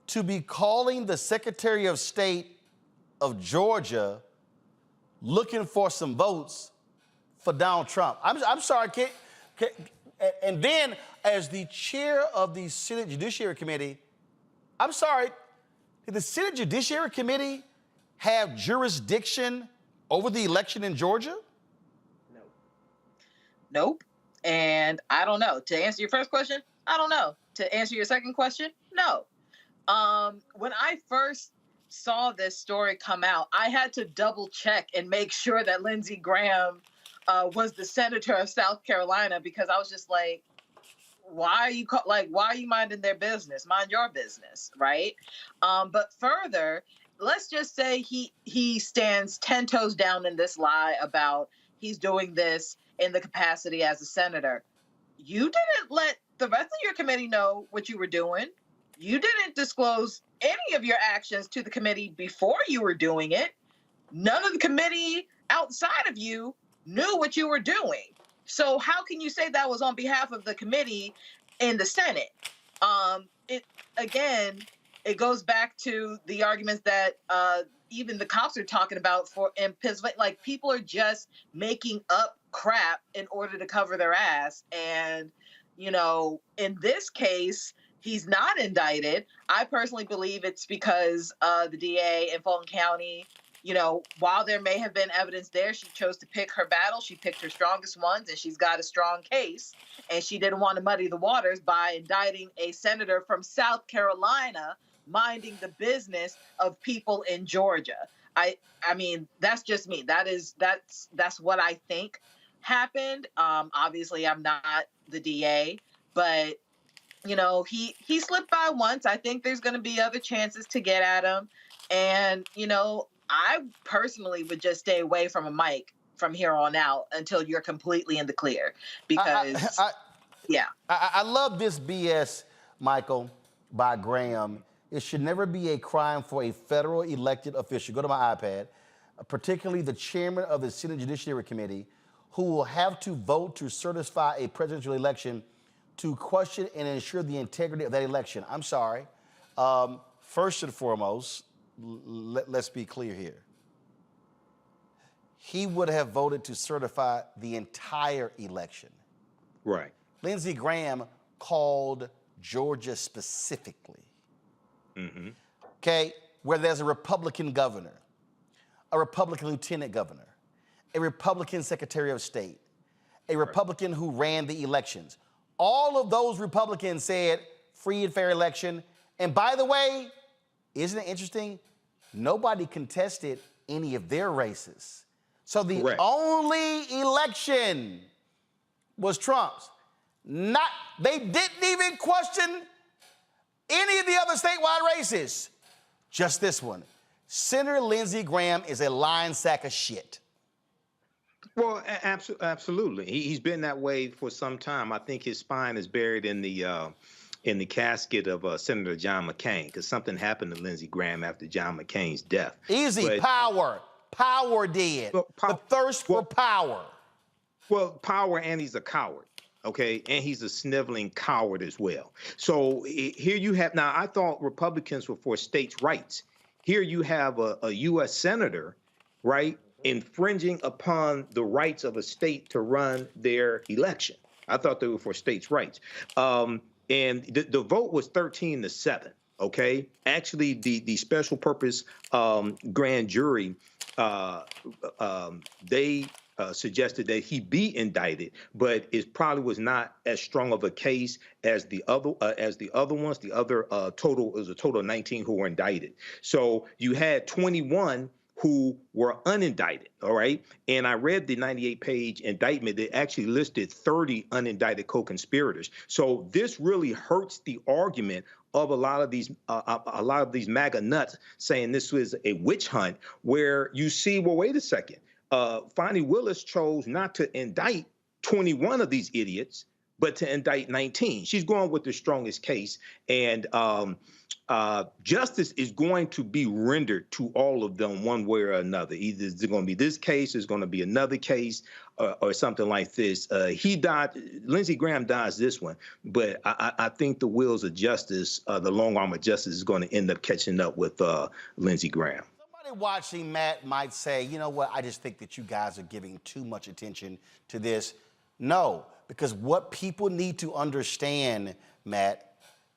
Speaker 1: to be calling the Secretary of State of Georgia looking for some votes for Donald Trump? I'm sorry, and then as the chair of the Senate Judiciary Committee, I'm sorry, did the Senate Judiciary Committee have jurisdiction over the election in Georgia?
Speaker 17: No. Nope. And I don't know. To answer your first question, I don't know. To answer your second question, no. When I first saw this story come out, I had to double check and make sure that Lindsey Graham was the senator of South Carolina, because I was just like, why are you minding their business? Mind your business, right? But further, let's just say he stands 10 toes down in this lie about he's doing this in the capacity as a senator. You didn't let the rest of your committee know what you were doing. You didn't disclose any of your actions to the committee before you were doing it. None of the committee outside of you knew what you were doing. So how can you say that was on behalf of the committee in the Senate? It goes back to the arguments that even the cops are talking about in Pennsylvania. Like, people are just making up crap in order to cover their ass. And, in this case, he's not indicted. I personally believe it's because the DA in Fulton County, while there may have been evidence there, she chose to pick her battle. She picked her strongest ones, and she's got a strong case. And she didn't want to muddy the waters by indicting a senator from South Carolina minding the business of people in Georgia. I mean, that's just me. That's what I think happened. Obviously, I'm not the DA, but he slipped by once. I think there's going to be other chances to get at him, and I personally would just stay away from a mic from here on out until you're completely in the clear, because
Speaker 1: I love this BS, Michael, by Graham. It should never be a crime for a federal elected official, go to my iPad, particularly the chairman of the Senate Judiciary Committee, who will have to vote to certify a presidential election, to question and ensure the integrity of that election. I'm sorry. First and foremost, let's be clear here. He would have voted to certify the entire election.
Speaker 3: Right.
Speaker 1: Lindsey Graham called Georgia specifically. Okay, where there's a Republican governor, a Republican lieutenant governor, a Republican Secretary of State, a Republican who ran the elections. All of those Republicans said free and fair election. And by the way, isn't it interesting? Nobody contested any of their races. So the only election was Trump's. They didn't even question any of the other statewide races. Just this one. Senator Lindsey Graham is a lying sack of shit.
Speaker 3: Well, absolutely. He's been that way for some time. I think his spine is buried in the casket of Senator John McCain, because something happened to Lindsey Graham after John McCain's death.
Speaker 1: Easy, power. Power did. The thirst for power.
Speaker 3: Well, power, and he's a coward. Okay, and he's a sniveling coward as well. So here you have, now I thought Republicans were for states' rights. Here you have a U.S. senator, right, infringing upon the rights of a state to run their election. I thought they were for states' rights. And the vote was 13-7, okay? Actually, the special purpose grand jury, they suggested that he be indicted, but it probably was not as strong of a case as the other ones. The other total was a total of 19 who were indicted. So you had 21 who were unindicted, all right? And I read the 98-page indictment that actually listed 30 unindicted co-conspirators. So this really hurts the argument of a lot of these MAGA nuts saying this was a witch hunt, where you see, well, wait a second. Fani Willis chose not to indict 21 of these idiots, but to indict 19. She's going with the strongest case, and justice is going to be rendered to all of them one way or another. Either it's going to be this case, it's going to be another case, or something like this. He died, Lindsey Graham dies this one, but I think the wheels of justice, the long arm of justice, is going to end up catching up with Lindsey Graham.
Speaker 1: Watching Matt might say, you know what, I just think that you guys are giving too much attention to this. No, because what people need to understand, Matt,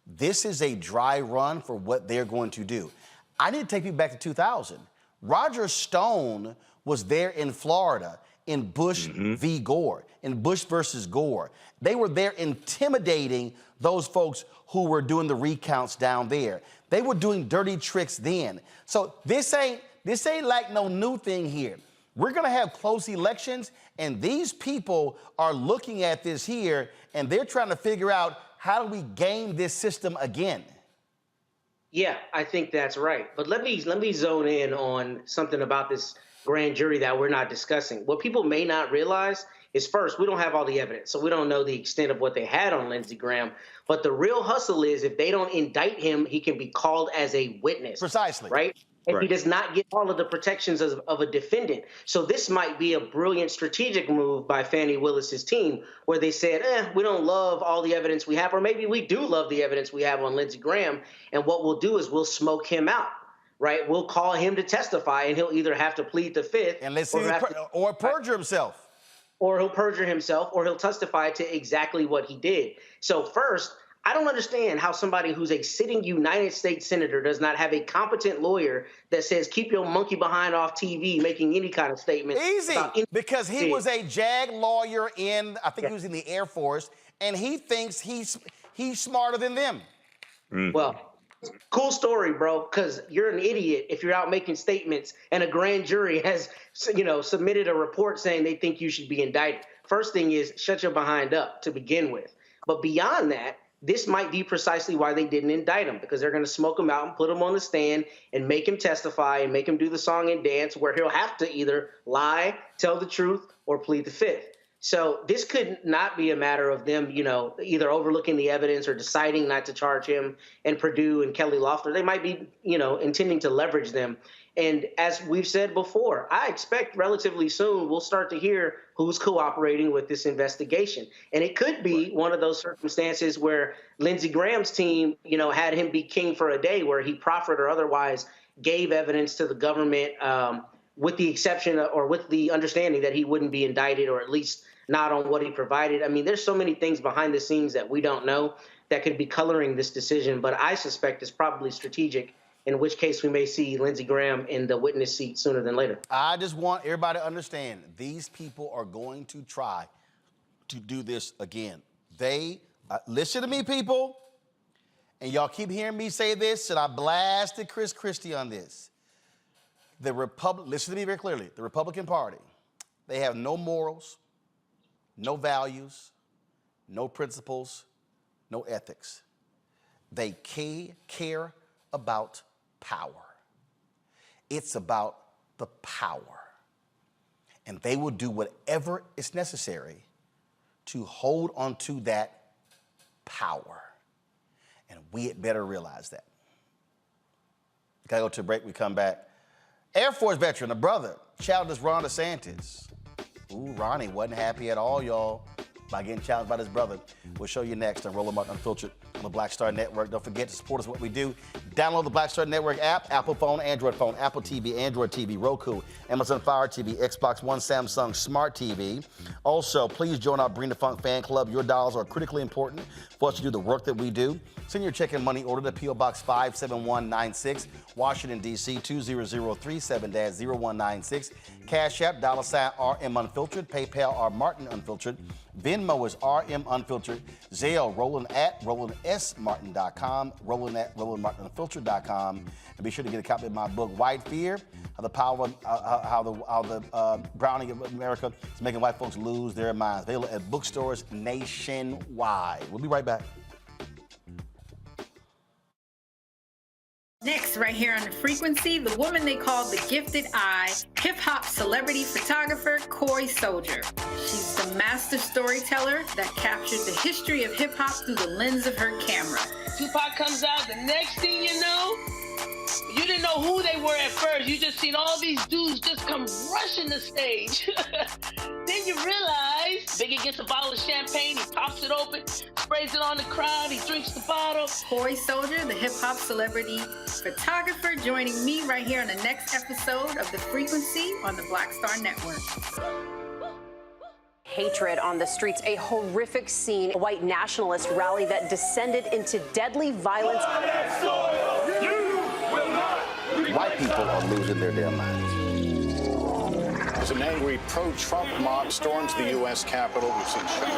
Speaker 1: this is a dry run for what they're going to do. I need to take you back to 2000. Roger Stone was there in Florida in Bush v. Gore, in Bush versus Gore. They were there intimidating those folks who were doing the recounts down there. They were doing dirty tricks then. So this ain't like no new thing here. We're gonna have close elections, and these people are looking at this here, and they're trying to figure out, how do we game this system again?
Speaker 16: Yeah, I think that's right. But let me zone in on something about this grand jury that we're not discussing. What people may not realize is, first, we don't have all the evidence, so we don't know the extent of what they had on Lindsey Graham. But the real hustle is, if they don't indict him, he can be called as a witness.
Speaker 1: Precisely.
Speaker 16: Right? And he does not get all of the protections of a defendant. So this might be a brilliant strategic move by Fani Willis's team, where they said, we don't love all the evidence we have, or maybe we do love the evidence we have on Lindsey Graham, and what we'll do is we'll smoke him out. Right? We'll call him to testify, and he'll either have to plead the fifth,
Speaker 1: and let's see, or perjure himself.
Speaker 16: Or he'll perjure himself, or he'll testify to exactly what he did. So first, I don't understand how somebody who's a sitting United States senator does not have a competent lawyer that says, keep your monkey behind off TV making any kind of statement.
Speaker 1: Easy, because he was a JAG lawyer in, I think he was in the Air Force, and he thinks he's smarter than them.
Speaker 16: Well, cool story, bro, because you're an idiot if you're out making statements and a grand jury has, submitted a report saying they think you should be indicted. First thing is, shut your behind up to begin with. But beyond that, this might be precisely why they didn't indict him, because they're going to smoke him out and put him on the stand and make him testify and make him do the song and dance, where he'll have to either lie, tell the truth, or plead the fifth. So this could not be a matter of them, either overlooking the evidence or deciding not to charge him and Perdue and Kelly Loeffler. They might be, intending to leverage them. And as we've said before, I expect relatively soon we'll start to hear who's cooperating with this investigation. And it could be one of those circumstances where Lindsey Graham's team, had him be king for a day, where he proffered or otherwise gave evidence to the government, with the exception or with the understanding that he wouldn't be indicted, or at least not on what he provided. I mean, there's so many things behind the scenes that we don't know that could be coloring this decision, but I suspect it's probably strategic in which case we may see Lindsey Graham in the witness seat sooner than later.
Speaker 1: I just want everybody to understand these people are going to try to do this again. Listen to me, people, and y'all keep hearing me say this, and I blasted Chris Christie on this. Listen to me very clearly. The Republican Party, they have no morals, no values, no principles, no ethics. They care about power. It's about the power. And they will do whatever is necessary to hold on to that power. And we had better realize that. Gotta go to a break, we come back. Air Force veteran, a brother, challenged Ron DeSantis. Ooh, Ronnie wasn't happy at all, y'all, by getting challenged by his brother. We'll show you next on Roland Martin Unfiltered on the Black Star Network. Don't forget to support us what we do. Download the Black Star Network app, Apple phone, Android phone, Apple TV, Android TV, Roku, Amazon Fire TV, Xbox One, Samsung Smart TV. Also, please join our Bring the Funk fan club. Your dollars are critically important for us to do the work that we do. Send your check and money order to P.O. Box 57196, Washington, D.C. 20037-0196. Cash App, $RM Unfiltered. PayPal, R Martin Unfiltered. Venmo is RM Unfiltered. Zelle, Roland@RolandSMartin.com. Roland@RolandMartinUnfiltered.com. And be sure to get a copy of my book, White Fear, how the browning of America is making white folks lose their minds. Available at bookstores nationwide. We'll be right back.
Speaker 2: Next, right here on The Frequency, the woman they call the Gifted Eye, hip-hop celebrity photographer Coy Soldier. She's the master storyteller that captured the history of hip-hop through the lens of her camera.
Speaker 8: Tupac comes out, the next thing you know, you didn't know who they were at first. You just seen all these dudes just come rushing the stage. Then you realize Biggie gets a bottle of champagne, he pops it open, sprays it on the crowd, he drinks the bottle.
Speaker 2: Coy Soldier, the hip-hop celebrity photographer, joining me right here on the next episode of The Frequency on the Black Star Network.
Speaker 12: Hatred on the streets, a horrific scene, a white nationalist rally that descended into deadly violence.
Speaker 1: White people are losing their damn minds.
Speaker 19: As an angry pro-Trump mob storms the U.S. Capitol, we've seen shooting.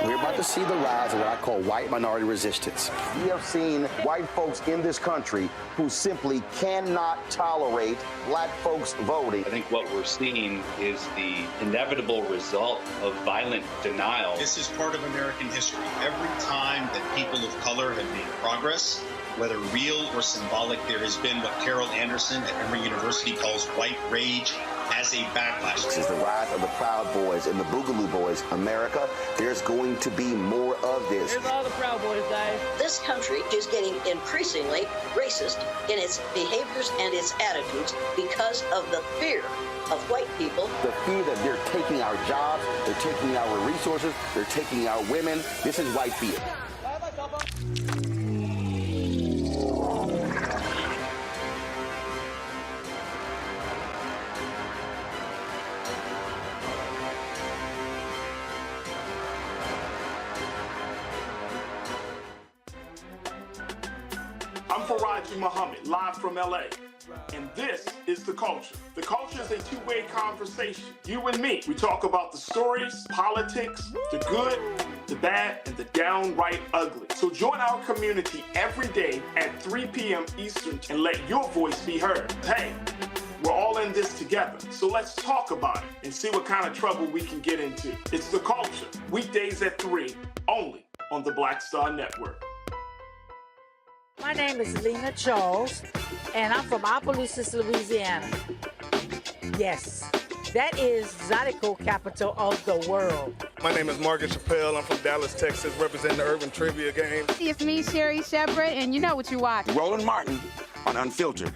Speaker 1: We're about to see the rise of what I call white minority resistance. We have seen white folks in this country who simply cannot tolerate black folks voting.
Speaker 22: I think what we're seeing is the inevitable result of violent denial.
Speaker 24: This is part of American history. Every time that people of color have made progress, whether real or symbolic, there has been what Carol Anderson at Emory University calls white rage as a backlash.
Speaker 1: This is the rise of the Proud Boys and the Boogaloo Boys. America, there's going to be more of this.
Speaker 8: Here's all the Proud Boys, guys.
Speaker 25: This country is getting increasingly racist in its behaviors and its attitudes because of the fear of white people.
Speaker 1: The fear that they're taking our jobs, they're taking our resources, they're taking our women. This is white fear.
Speaker 26: I'm Faraji Muhammad, live from LA. And this is The Culture. The Culture is a two-way conversation. You and me. We talk about the stories, politics, the good, the bad, and the downright ugly. So join our community every day at 3 p.m. Eastern and let your voice be heard. Hey, we're all in this together. So let's talk about it and see what kind of trouble we can get into. It's The Culture. Weekdays at 3, only on the Black Star Network.
Speaker 27: My name is Lena Charles, and I'm from Opelousas, Louisiana. Yes, that is Zydeco capital of the world.
Speaker 28: My name is Margaret Chappelle. I'm from Dallas, Texas, representing the Urban Trivia Game.
Speaker 29: It's me, Sherry Shepherd, and you know what you watch.
Speaker 30: Roland Martin on Unfiltered.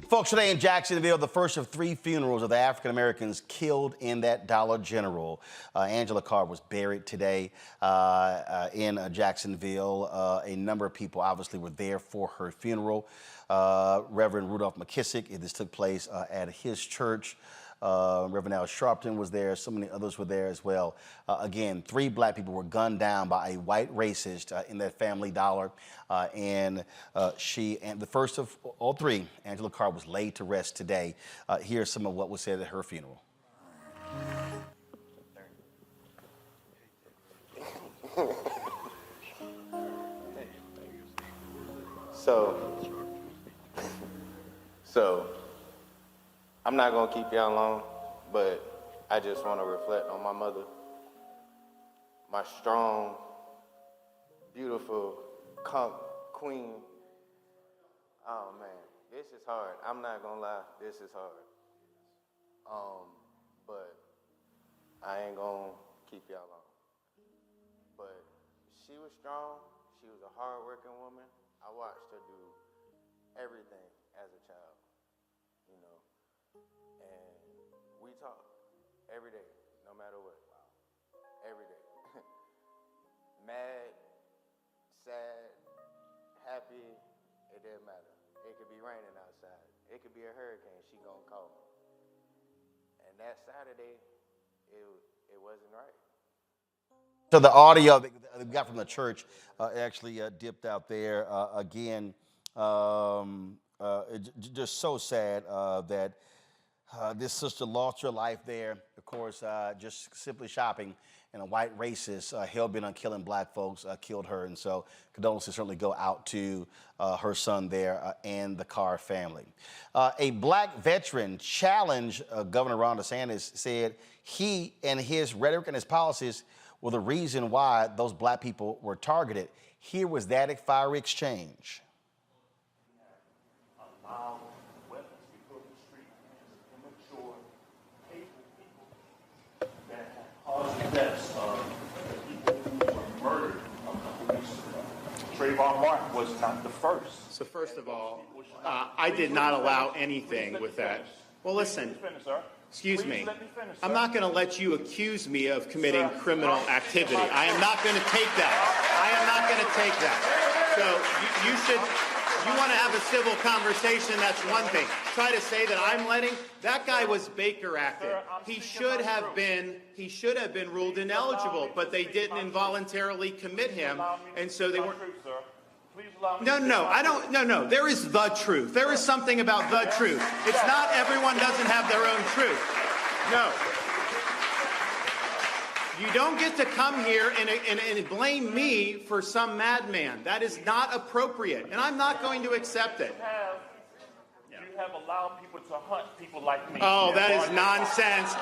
Speaker 1: Folks, today in Jacksonville, the first of 3 funerals of the African Americans killed in that Dollar General. Angela Carr was buried today in Jacksonville. A number of people obviously were there for her funeral. Reverend Rudolph McKissick, this took place at his church. Reverend Al Sharpton was there. So many others were there as well. Again, 3 black people were gunned down by a white racist in that Family Dollar. And the first of all 3, Angela Carr, was laid to rest today. Here's some of what was said at her funeral.
Speaker 4: So I'm not gonna keep y'all long, but I just want to reflect on my mother, my strong, beautiful queen. Oh man, this is hard. I'm not gonna lie, this is hard. But I ain't gonna keep y'all long. But she was strong. She was a hard-working woman. I watched her do everything as a child, you know. And we talk every day, no matter what. Every day. Mad, sad, happy, it didn't matter. It could be raining outside. It could be a hurricane, she gonna call me. And that Saturday, it wasn't right.
Speaker 1: So the audio that we got from the church actually dipped out there again. Just so sad that this sister lost her life there. Of course, just simply shopping, and a white racist hell-bent on killing black folks killed her. And so condolences certainly go out to her son there and the Carr family. A black veteran challenged Governor Ron DeSantis, said he and his rhetoric and his policies were the reason why those black people were targeted. Here was that fiery exchange.
Speaker 26: Allow weapons to be put in the street and immature, capable people that have caused the deaths of people who were murdered a couple weeks ago. Trayvon Martin was not the first.
Speaker 5: So first of all, I did not allow anything with that. Well, listen. Excuse me. I'm not going to let you accuse me of committing criminal activity. I am not going to take that. I am not going to take that. So you want to have a civil conversation, that's one thing. Try to say that I'm letting, that guy was Baker acted. He should have been ruled ineligible, but they didn't involuntarily commit him, and so they weren't. No, there is the truth. There is something about the truth. It's not everyone doesn't have their own truth. No. You don't get to come here and blame me for some madman. That is not appropriate, and I'm not going to accept it.
Speaker 26: You have allowed people to hunt people like me.
Speaker 5: Oh, that is nonsense.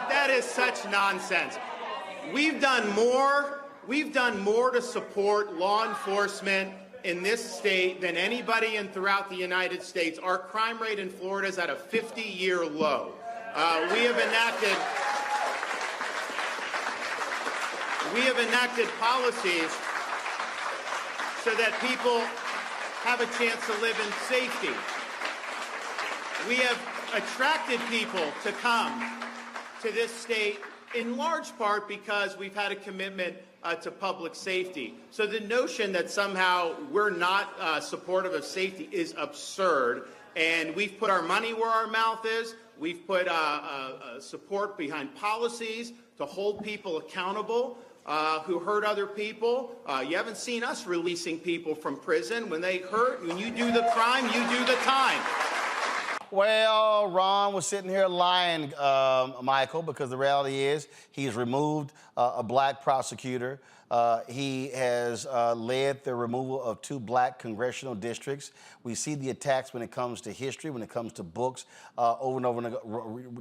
Speaker 5: That is such nonsense. We've done more to support law enforcement in this state than anybody throughout the United States. Our crime rate in Florida is at a 50-year low. We have enacted policies so that people have a chance to live in safety. We have attracted people to come to this state in large part because we've had a commitment to public safety. So the notion that somehow we're not supportive of safety is absurd. And we've put our money where our mouth is. We've put support behind policies to hold people accountable who hurt other people. You haven't seen us releasing people from prison. When they hurt, when you do the crime, you do the time.
Speaker 1: Well, Ron was sitting here lying, Michael, because the reality is he's removed a black prosecutor. He has led the removal of 2 black congressional districts. We see the attacks when it comes to history, when it comes to books, over and over and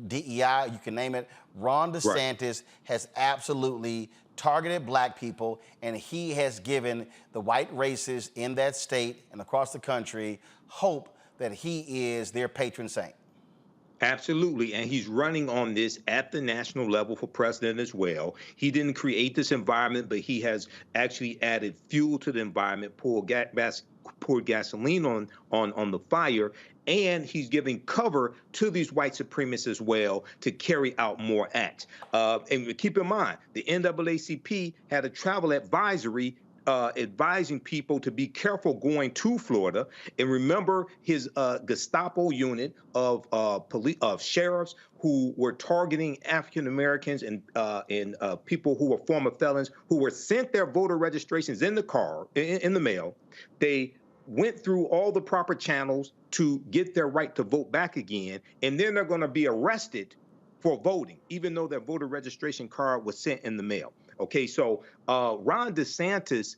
Speaker 1: DEI, you can name it. Ron DeSantis has absolutely targeted black people, and he has given the white racists in that state and across the country hope that he is their patron saint.
Speaker 3: Absolutely, and he's running on this at the national level for president as well. He didn't create this environment, but he has actually added fuel to the environment, pulled poured gasoline on the fire, and he's giving cover to these white supremacists as well to carry out more acts. And keep in mind, the NAACP had a travel advisory advising people to be careful going to Florida. And remember his Gestapo unit of sheriffs who were targeting African Americans and people who were former felons who were sent their voter registrations in the car, in the mail. They went through all the proper channels to get their right to vote back again, and then they're going to be arrested for voting, even though their voter registration card was sent in the mail. Okay, so Ron DeSantis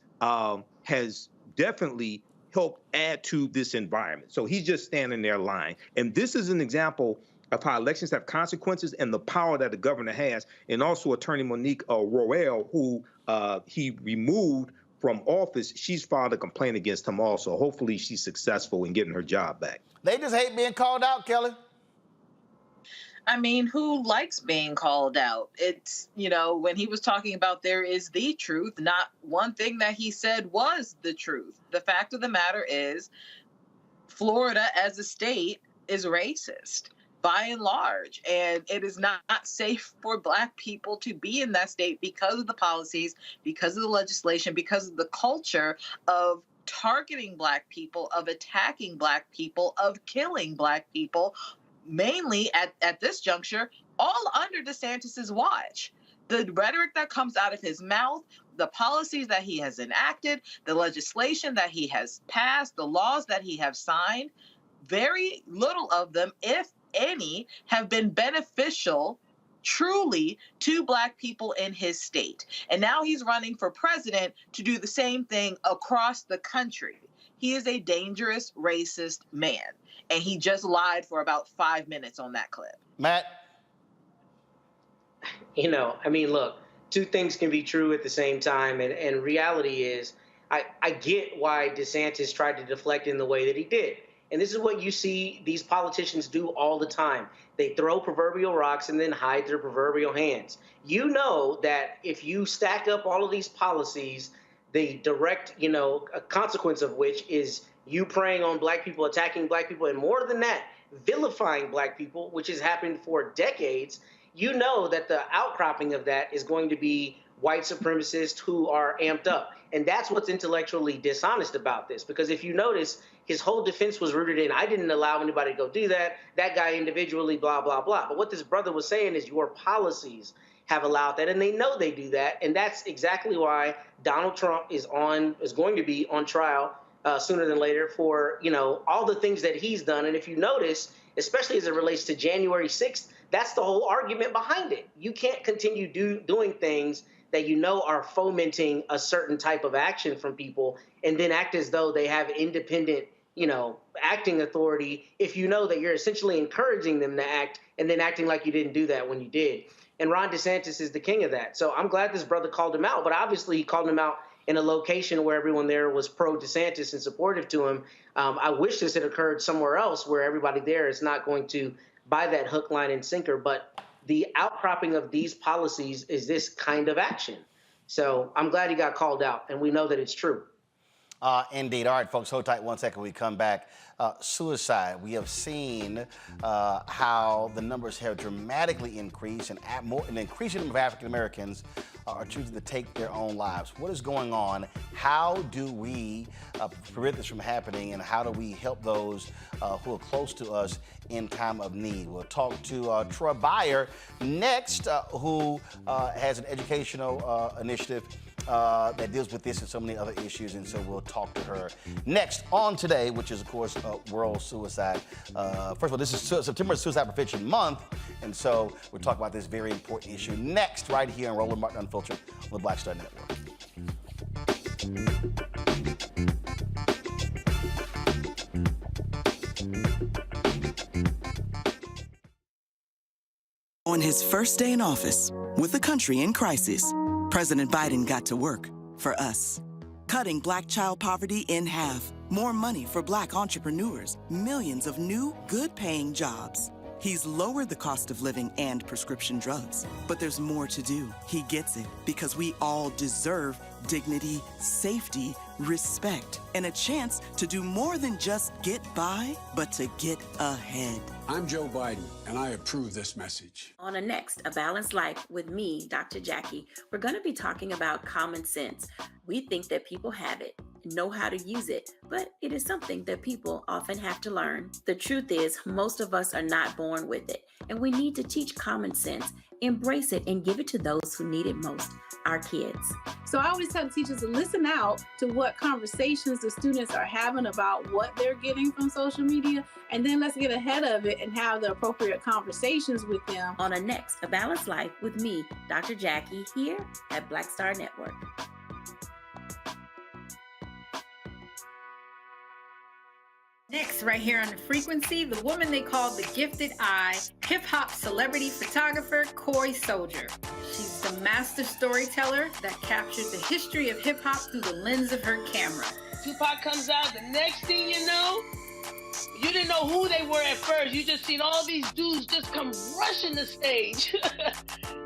Speaker 3: has definitely helped add to this environment. So he's just standing there lying. And this is an example of how elections have consequences and the power that the governor has. And also Attorney Monique Royale, who he removed from office, she's filed a complaint against him also. Hopefully she's successful in getting her job back.
Speaker 1: They just hate being called out, Kelly.
Speaker 17: I mean, who likes being called out? It's, you know, when he was talking about there is the truth, not one thing that he said was the truth. The fact of the matter is Florida as a state is racist by and large, and it is not safe for Black people to be in that state because of the policies, because of the legislation, because of the culture of targeting Black people, of attacking Black people, of killing Black people, mainly at this juncture, all under DeSantis's watch. The rhetoric that comes out of his mouth, the policies that he has enacted, the legislation that he has passed, the laws that he has signed, very little of them, if any, have been beneficial truly to Black people in his state. And now he's running for president to do the same thing across the country. He is a dangerous, racist man. And he just lied for about 5 minutes on that clip.
Speaker 1: Matt?
Speaker 16: You know, I mean, look, two things can be true at the same time. And reality is, I get why DeSantis tried to deflect in the way that he did. And this is what you see these politicians do all the time. They throw proverbial rocks and then hide their proverbial hands. You know that if you stack up all of these policies, the direct, you know, a consequence of which is you preying on Black people, attacking Black people, and more than that, vilifying Black people, which has happened for decades, you know that the outcropping of that is going to be white supremacists who are amped up. And that's what's intellectually dishonest about this. Because if you notice, his whole defense was rooted in, I didn't allow anybody to go do that, that guy individually, blah, blah, blah. But what this brother was saying is your policies have allowed that, and they know they do that. And that's exactly why Donald Trump is going to be on trial sooner than later for, you know, all the things that he's done. And if you notice, especially as it relates to January 6th, that's the whole argument behind it. You can't continue doing things that you know are fomenting a certain type of action from people and then act as though they have independent, you know, acting authority if you know that you're essentially encouraging them to act and then acting like you didn't do that when you did. And Ron DeSantis is the king of that. So I'm glad this brother called him out, but obviously he called him out in a location where everyone there was pro-DeSantis and supportive to him. I wish this had occurred somewhere else where everybody there is not going to buy that hook, line, and sinker. But the outcropping of these policies is this kind of action. So I'm glad he got called out, and we know that it's true.
Speaker 1: Indeed. All right, folks, hold tight 1 second. We come back. Suicide. We have seen how the numbers have dramatically increased, and an increasing number of African Americans are choosing to take their own lives. What is going on? How do we prevent this from happening, and how do we help those who are close to us in time of need? We'll talk to Troy Byer next, who has an educational initiative that deals with this and so many other issues, and so we'll talk to her next on Today, which is, of course, World Suicide. First of all, this is September Suicide Prevention Month, and so we'll talk about this very important issue next, right here on Roland Martin Unfiltered on the Black Star Network.
Speaker 7: On his first day in office, with the country in crisis, President Biden got to work for us, cutting Black child poverty in half, more money for Black entrepreneurs, millions of new, good-paying jobs. He's lowered the cost of living and prescription drugs. But there's more to do. He gets it because we all deserve dignity, safety, respect, and a chance to do more than just get by, but to get ahead.
Speaker 9: I'm Joe Biden, and I approve this message.
Speaker 10: On a next, A Balanced Life with me, Dr. Jackie, we're going to be talking about common sense. We think that people have it, know how to use it, but it is something that people often have to learn. The truth is, most of us are not born with it, and we need to teach common sense, embrace it, and give it to those who need it most, our kids.
Speaker 11: So I always tell teachers to listen out to what conversations the students are having about what they're getting from social media, and then let's get ahead of it and have the appropriate conversations with them.
Speaker 10: On a next, A Balanced Life with me, Dr. Jackie, here at Black Star Network. Next, right here on The Frequency, the woman they call the gifted eye, hip-hop celebrity photographer, Coy Soldier. She's the master storyteller that captured the history of hip-hop through the lens of her camera.
Speaker 8: Tupac comes out, the next thing you know, you didn't know who they were at first. You just seen all these dudes just come rushing the stage.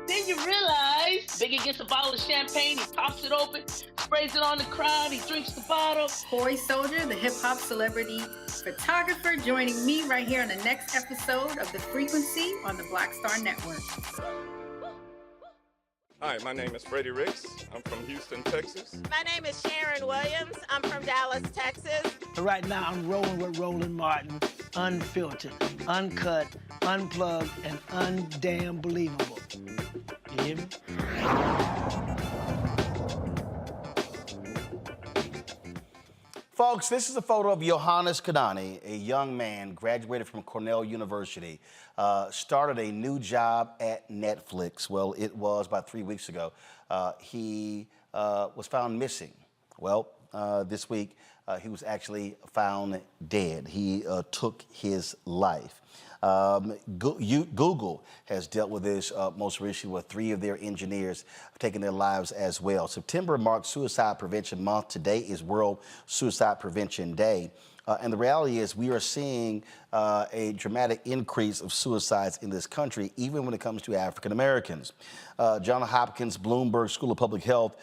Speaker 8: Then you realize Biggie gets a bottle of champagne, he pops it open, sprays it on the crowd, he drinks the bottle.
Speaker 2: Coy Soldier, the hip-hop celebrity photographer, joining me right here on the next episode of The Frequency on the Black Star Network.
Speaker 28: Hi, my name is Freddie Ricks. I'm from Houston, Texas.
Speaker 13: My name is Sharon Williams. I'm from Dallas, Texas.
Speaker 14: Right now, I'm rolling with Roland Martin, unfiltered, uncut, unplugged, and undamn believable. You hear me?
Speaker 1: Folks, this is a photo of Johannes Kadani, a young man graduated from Cornell University, started a new job at Netflix. Well, it was about 3 weeks ago. He was found missing. Well, this week, he was actually found dead. He took his life. Google has dealt with this most recently, with 3 of their engineers taking their lives as well. September marks Suicide Prevention Month. Today is World Suicide Prevention Day. And the reality is we are seeing a dramatic increase of suicides in this country, even when it comes to African Americans. Johns Hopkins Bloomberg School of Public Health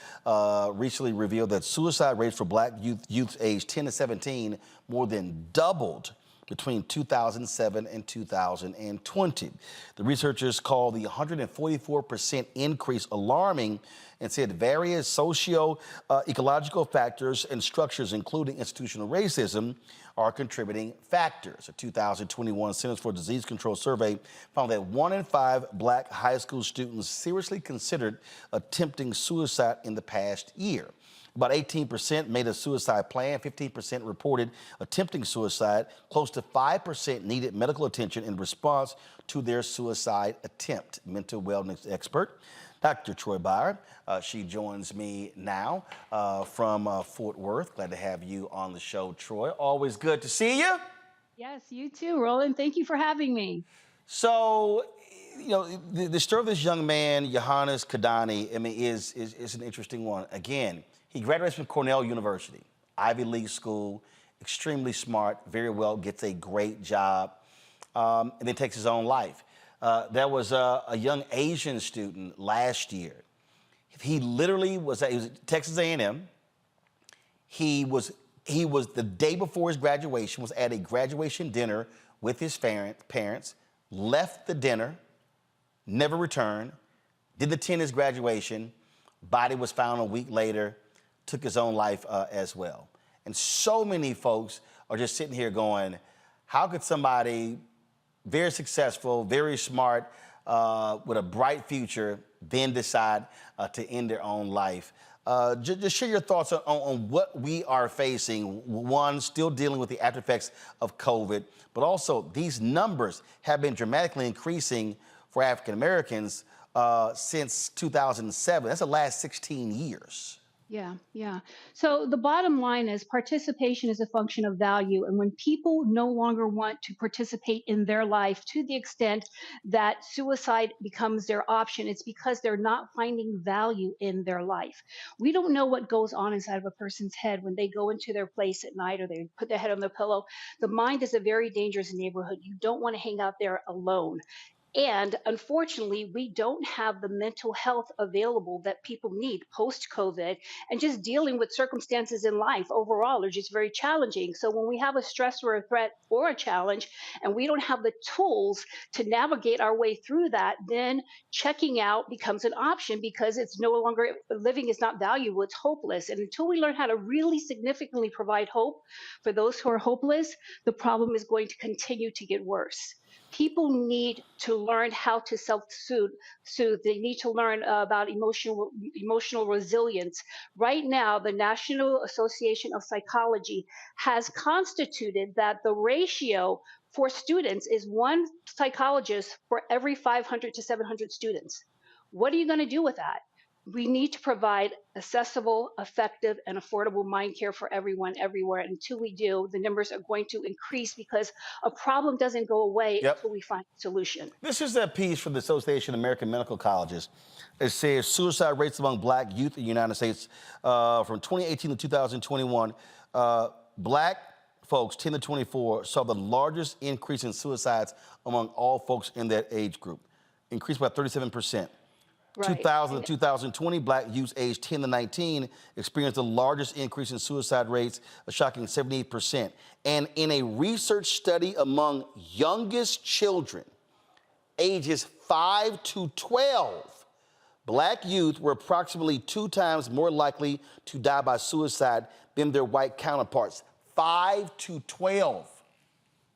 Speaker 1: recently revealed that suicide rates for black youth aged 10 to 17 more than doubled between 2007 and 2020. The researchers call the 144% increase alarming and said various socio-ecological factors and structures, including institutional racism, are contributing factors. A 2021 Centers for Disease Control survey found that 1 in 5 black high school students seriously considered attempting suicide in the past year. About 18% made a suicide plan, 15% reported attempting suicide, close to 5% needed medical attention in response to their suicide attempt. Mental wellness expert Dr. Troy Byer, she joins me now from Fort Worth. Glad to have you on the show, Troy. Always good to see you.
Speaker 15: Yes, you too, Roland. Thank you for having me.
Speaker 1: So, you know, the story of this young man, Johannes Kadani, I mean, is an interesting one. Again, he graduates from Cornell University, Ivy League school, extremely smart, very well, gets a great job, and then takes his own life. There was a young Asian student last year. He literally was at Texas A&M. He was the day before his graduation, was at a graduation dinner with his parents, left the dinner, never returned, did the tennis graduation, body was found a week later, took his own life as well. And so many folks are just sitting here going, how could somebody very successful, very smart, with a bright future, then decide to end their own life? Just share your thoughts on what we are facing. One, still dealing with the after effects of COVID, but also these numbers have been dramatically increasing for African Americans since 2007. That's the last 16 years.
Speaker 15: Yeah, yeah. So the bottom line is participation is a function of value. And when people no longer want to participate in their life to the extent that suicide becomes their option, it's because they're not finding value in their life. We don't know what goes on inside of a person's head when they go into their place at night or they put their head on the pillow. The mind is a very dangerous neighborhood. You don't want to hang out there alone. And unfortunately, we don't have the mental health available that people need post COVID, and just dealing with circumstances in life overall are just very challenging. So, when we have a stress or a threat or a challenge, and we don't have the tools to navigate our way through that, then checking out becomes an option because it's no longer living is not valuable, it's hopeless. And until we learn how to really significantly provide hope for those who are hopeless, the problem is going to continue to get worse. People need to learn how to self-soothe. They need to learn about emotional resilience. Right now, the National Association of Psychology has constituted that the ratio for students is one psychologist for every 500 to 700 students. What are you going to do with that? We need to provide accessible, effective, and affordable mind care for everyone, everywhere. And until we do, the numbers are going to increase because a problem doesn't go away until we find a solution.
Speaker 1: This is a piece from the Association of American Medical Colleges. It says suicide rates among black youth in the United States from 2018 to 2021. Black folks, 10 to 24, saw the largest increase in suicides among all folks in that age group, increased by 37%.
Speaker 15: Right.
Speaker 1: 2000 to 2020, black youths aged 10 to 19 experienced the largest increase in suicide rates, a shocking 78%. And in a research study among youngest children, ages 5 to 12, black youth were approximately 2 times more likely to die by suicide than their white counterparts. 5 to 12.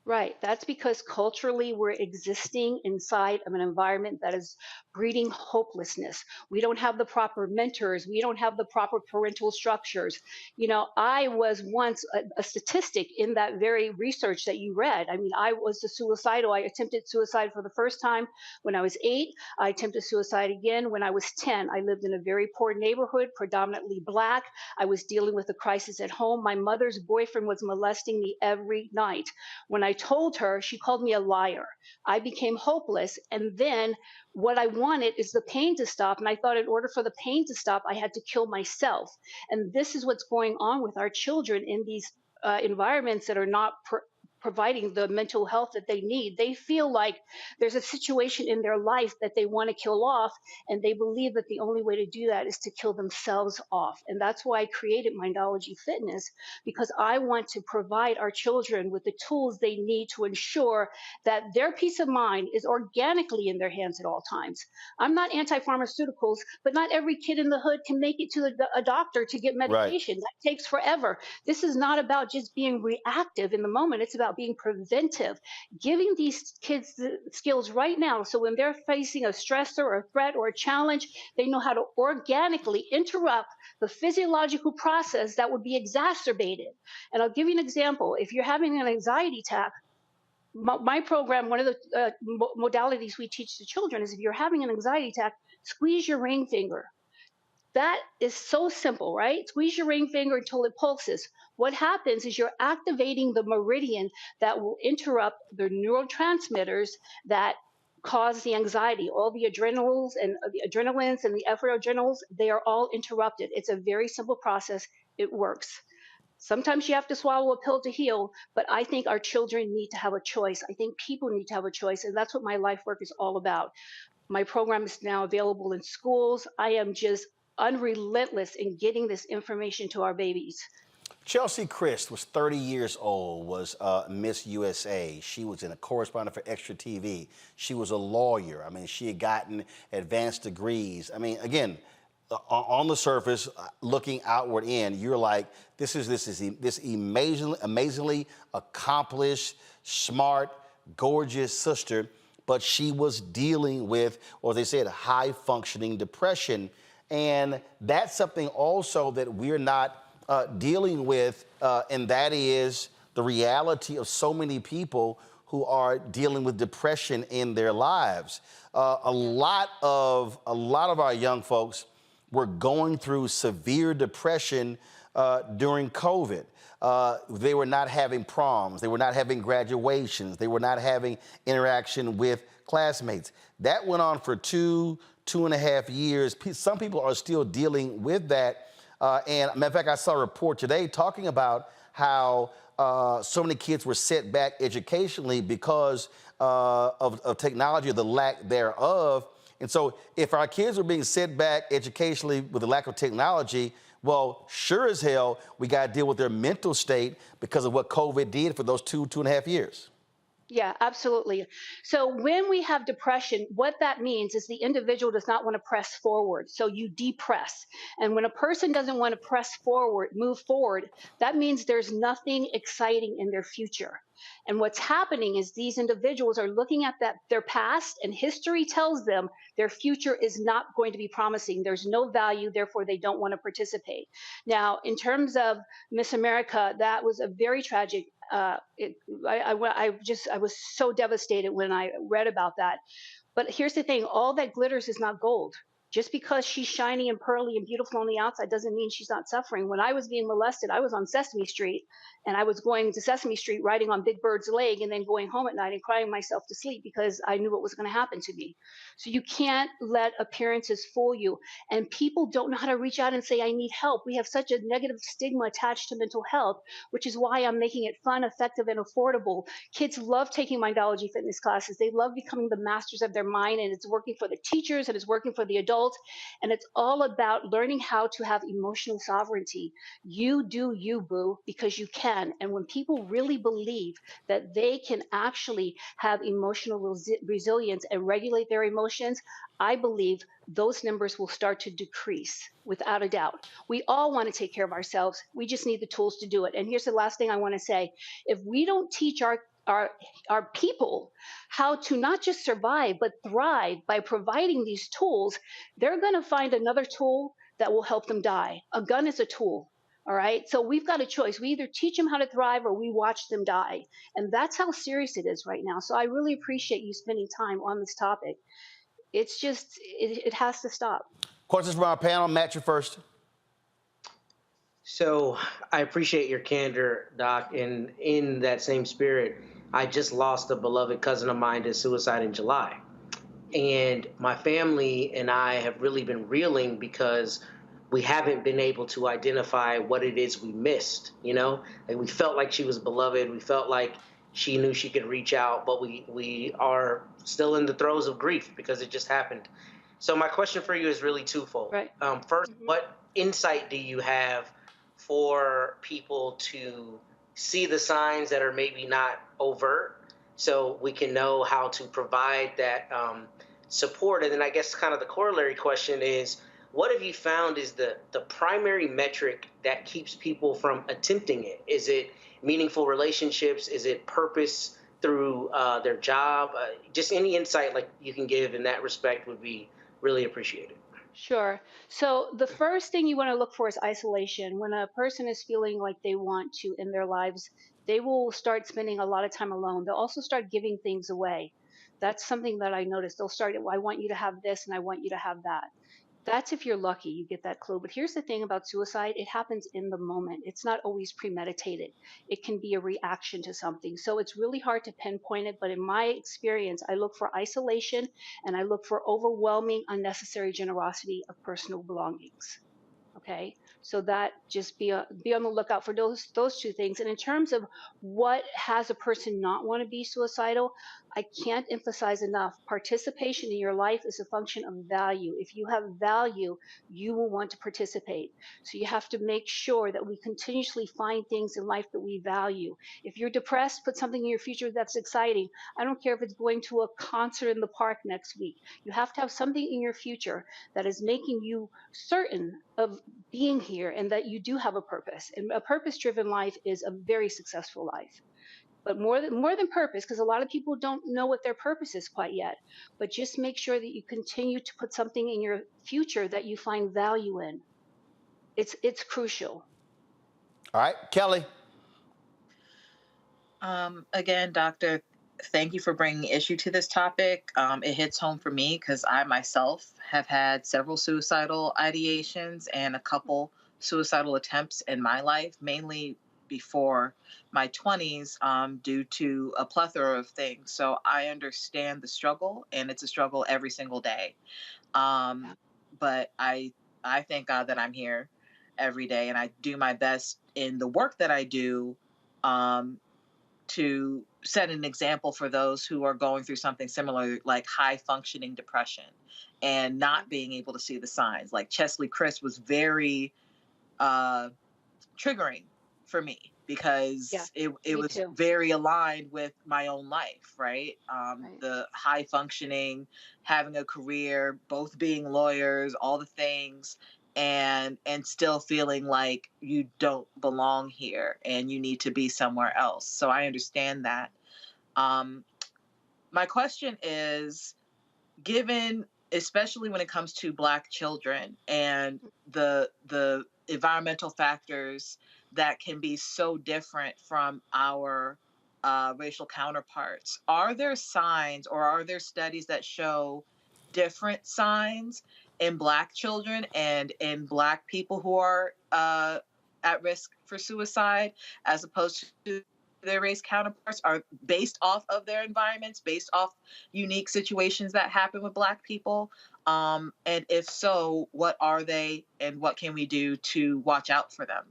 Speaker 15: Right. That's because culturally we're existing inside of an environment that is breeding hopelessness. We don't have the proper mentors. We don't have the proper parental structures. You know, I was once a statistic in that very research that you read. I mean, I was suicidal. I attempted suicide for the first time when I was 8. I attempted suicide again when I was 10. I lived in a very poor neighborhood, predominantly black. I was dealing with a crisis at home. My mother's boyfriend was molesting me every night. When I told her, she called me a liar. I became hopeless. And then what I wanted is the pain to stop. And I thought in order for the pain to stop, I had to kill myself. And this is what's going on with our children in these environments that are not providing the mental health that they need. They feel like there's a situation in their life that they want to kill off, and they believe that the only way to do that is to kill themselves off. And that's why I created Mindology Fitness, because I want to provide our children with the tools they need to ensure that their peace of mind is organically in their hands at all times. I'm not anti-pharmaceuticals, but not every kid in the hood can make it to a doctor to get medication. Right. That takes forever. This is not about just being reactive in the moment. It's about being preventive, giving these kids the skills right now. So when they're facing a stressor or a threat or a challenge, they know how to organically interrupt the physiological process that would be exacerbated. And I'll give you an example. If you're having an anxiety attack, my program, one of the modalities we teach to children is if you're having an anxiety attack, squeeze your ring finger. That is so simple, right? Squeeze your ring finger until it pulses. What happens is you're activating the meridian that will interrupt the neurotransmitters that cause the anxiety. All the adrenals and the adrenalines and the adrenals, they are all interrupted. It's a very simple process. It works. Sometimes you have to swallow a pill to heal, but I think our children need to have a choice. I think people need to have a choice, and that's what my life work is all about. My program is now available in schools. I am just unrelentless in getting this information to our babies.
Speaker 1: Chelsea Christ was 30 years old, was Miss USA. She was a correspondent for Extra TV. She was a lawyer. I mean, she had gotten advanced degrees. I mean, again, on the surface, looking outward in, you're like, this amazingly accomplished, smart, gorgeous sister, but she was dealing with, or they said, high-functioning depression. And that's something also that we're not dealing with, and that is the reality of so many people who are dealing with depression in their lives. A lot of our young folks were going through severe depression during COVID. They were not having proms. They were not having graduations. They were not having interaction with classmates. That went on for 2.5 years. Some people are still dealing with that. And matter of fact, I saw a report today talking about how so many kids were set back educationally because of technology, or the lack thereof. And so if our kids are being set back educationally with the lack of technology, well, sure as hell, we got to deal with their mental state because of what COVID did for those 2.5 years.
Speaker 15: Yeah, absolutely. So when we have depression, what that means is the individual does not want to press forward. So you depress. And when a person doesn't want to press forward, move forward, that means there's nothing exciting in their future. And what's happening is these individuals are looking at their past, and history tells them their future is not going to be promising. There's no value, therefore they don't want to participate. Now, in terms of Miss America, that was a very tragic. I was so devastated when I read about that. But here's the thing, all that glitters is not gold. Just because she's shiny and pearly and beautiful on the outside doesn't mean she's not suffering. When I was being molested, I was on Sesame Street, and I was going to Sesame Street riding on Big Bird's leg and then going home at night and crying myself to sleep because I knew what was going to happen to me. So you can't let appearances fool you. And people don't know how to reach out and say, I need help. We have such a negative stigma attached to mental health, which is why I'm making it fun, effective, and affordable. Kids love taking mindology fitness classes. They love becoming the masters of their mind, and it's working for the teachers and it's working for the adults. And it's all about learning how to have emotional sovereignty. You do you, boo, because you can. And when people really believe that they can actually have emotional resilience and regulate their emotions, I believe those numbers will start to decrease without a doubt. We all want to take care of ourselves. We just need the tools to do it. And here's the last thing I want to say. If we don't teach our people how to not just survive, but thrive by providing these tools, they're going to find another tool that will help them die. A gun is a tool. All right. So we've got a choice. We either teach them how to thrive or we watch them die. And that's how serious it is right now. So I really appreciate you spending time on this topic. It's just, it has to stop.
Speaker 1: Questions from our panel. Matt, you first.
Speaker 16: So I appreciate your candor, Doc. And in that same spirit, I just lost a beloved cousin of mine to suicide in July. And my family and I have really been reeling because we haven't been able to identify what it is we missed, you know? Like, we felt like she was beloved. We felt like she knew she could reach out, but we are still in the throes of grief because it just happened. So my question for you is really twofold.
Speaker 15: Right.
Speaker 16: First, what insight do you have for people to see the signs that are maybe not overt, so we can know how to provide that support? And then I guess kind of the corollary question is, what have you found is the primary metric that keeps people from attempting it? Is it meaningful relationships? Is it purpose through their job? Just any insight like you can give in that respect would be really appreciated.
Speaker 15: Sure. So the first thing you want to look for is isolation. When a person is feeling like they want to in their lives, they will start spending a lot of time alone. They'll also start giving things away. That's something that I noticed. They'll start, I want you to have this and I want you to have that. That's if you're lucky, you get that clue. But here's the thing about suicide, it happens in the moment. It's not always premeditated. It can be a reaction to something. So it's really hard to pinpoint it. But in my experience, I look for isolation and I look for overwhelming, unnecessary generosity of personal belongings. Okay, so that just be on the lookout for those two things. And in terms of what has a person not want to be suicidal, I can't emphasize enough. Participation in your life is a function of value. If you have value, you will want to participate. So you have to make sure that we continuously find things in life that we value. If you're depressed, put something in your future that's exciting. I don't care if it's going to a concert in the park next week. You have to have something in your future that is making you certain of being here and that you do have a purpose. And a purpose-driven life is a very successful life. But more than purpose, because a lot of people don't know what their purpose is quite yet. But just make sure that you continue to put something in your future that you find value in. It's crucial.
Speaker 1: All right, Kelly.
Speaker 17: Again, Doctor, thank you for bringing issue to this topic. It hits home for me because I myself have had several suicidal ideations and a couple suicidal attempts in my life, mainly before my 20s, due to a plethora of things. So I understand the struggle, and it's a struggle every single day. But I thank God that I'm here every day, and I do my best in the work that I do, to set an example for those who are going through something similar, like high functioning depression and not being able to see the signs. Like Chesley Chris was very triggering for me
Speaker 15: Yeah,
Speaker 17: because it
Speaker 15: me
Speaker 17: was
Speaker 15: too.
Speaker 17: very aligned with my own life, right?
Speaker 15: Right.
Speaker 17: The high functioning, having a career, both being lawyers, all the things, and still feeling like you don't belong here and you need to be somewhere else. So I understand that. Um, my question is, given, especially when it comes to Black children and the environmental factors that can be so different from our racial counterparts, are there signs or are there studies that show different signs in Black children and in Black people who are at risk for suicide as opposed to their race counterparts, are based off of their environments, based off unique situations that happen with Black people? And if so, what are they and what can we do to watch out for them?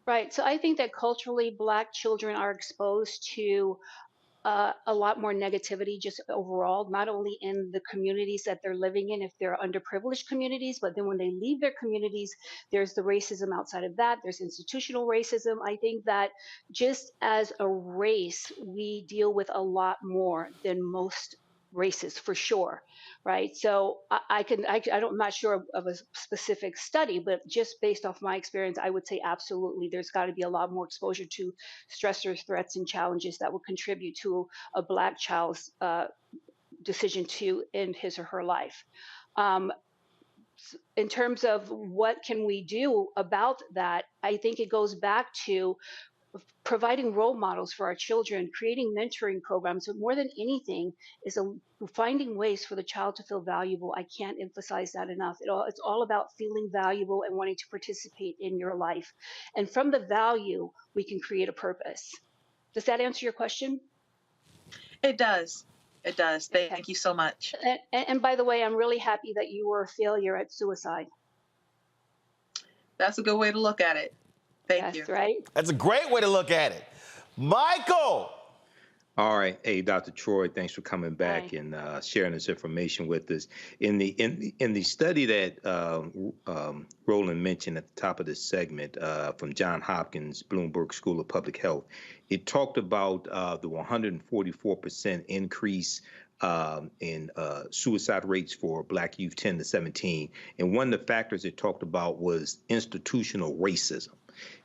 Speaker 15: Right. So I think that culturally, Black children are exposed to a lot more negativity just overall, not only in the communities that they're living in, if they're underprivileged communities, but then when they leave their communities, there's the racism outside of that. There's institutional racism. I think that just as a race, we deal with a lot more than most races for sure, right? So I'm not sure of a specific study, but just based off my experience, I would say absolutely there's got to be a lot more exposure to stressors, threats, and challenges that would contribute to a Black child's decision to end his or her life. Um, in terms of what can we do about that, I think it goes back to providing role models for our children, creating mentoring programs, but more than anything is finding ways for the child to feel valuable. I can't emphasize that enough. It's all about feeling valuable and wanting to participate in your life. And from the value, we can create a purpose. Does that answer your question?
Speaker 17: It does. It does.
Speaker 15: Okay.
Speaker 17: Thank you so much.
Speaker 15: And by the way, I'm really happy that you were a failure at suicide.
Speaker 17: That's a good way to look at it. Thank you.
Speaker 15: That's right.
Speaker 1: That's a great way to look at it. Michael!
Speaker 3: All right. Hey, Dr. Troy, thanks for coming back and sharing this information with us. In the study that Roland mentioned at the top of this segment from Johns Hopkins Bloomberg School of Public Health, it talked about the 144% increase in suicide rates for Black youth 10 to 17. And one of the factors it talked about was institutional racism.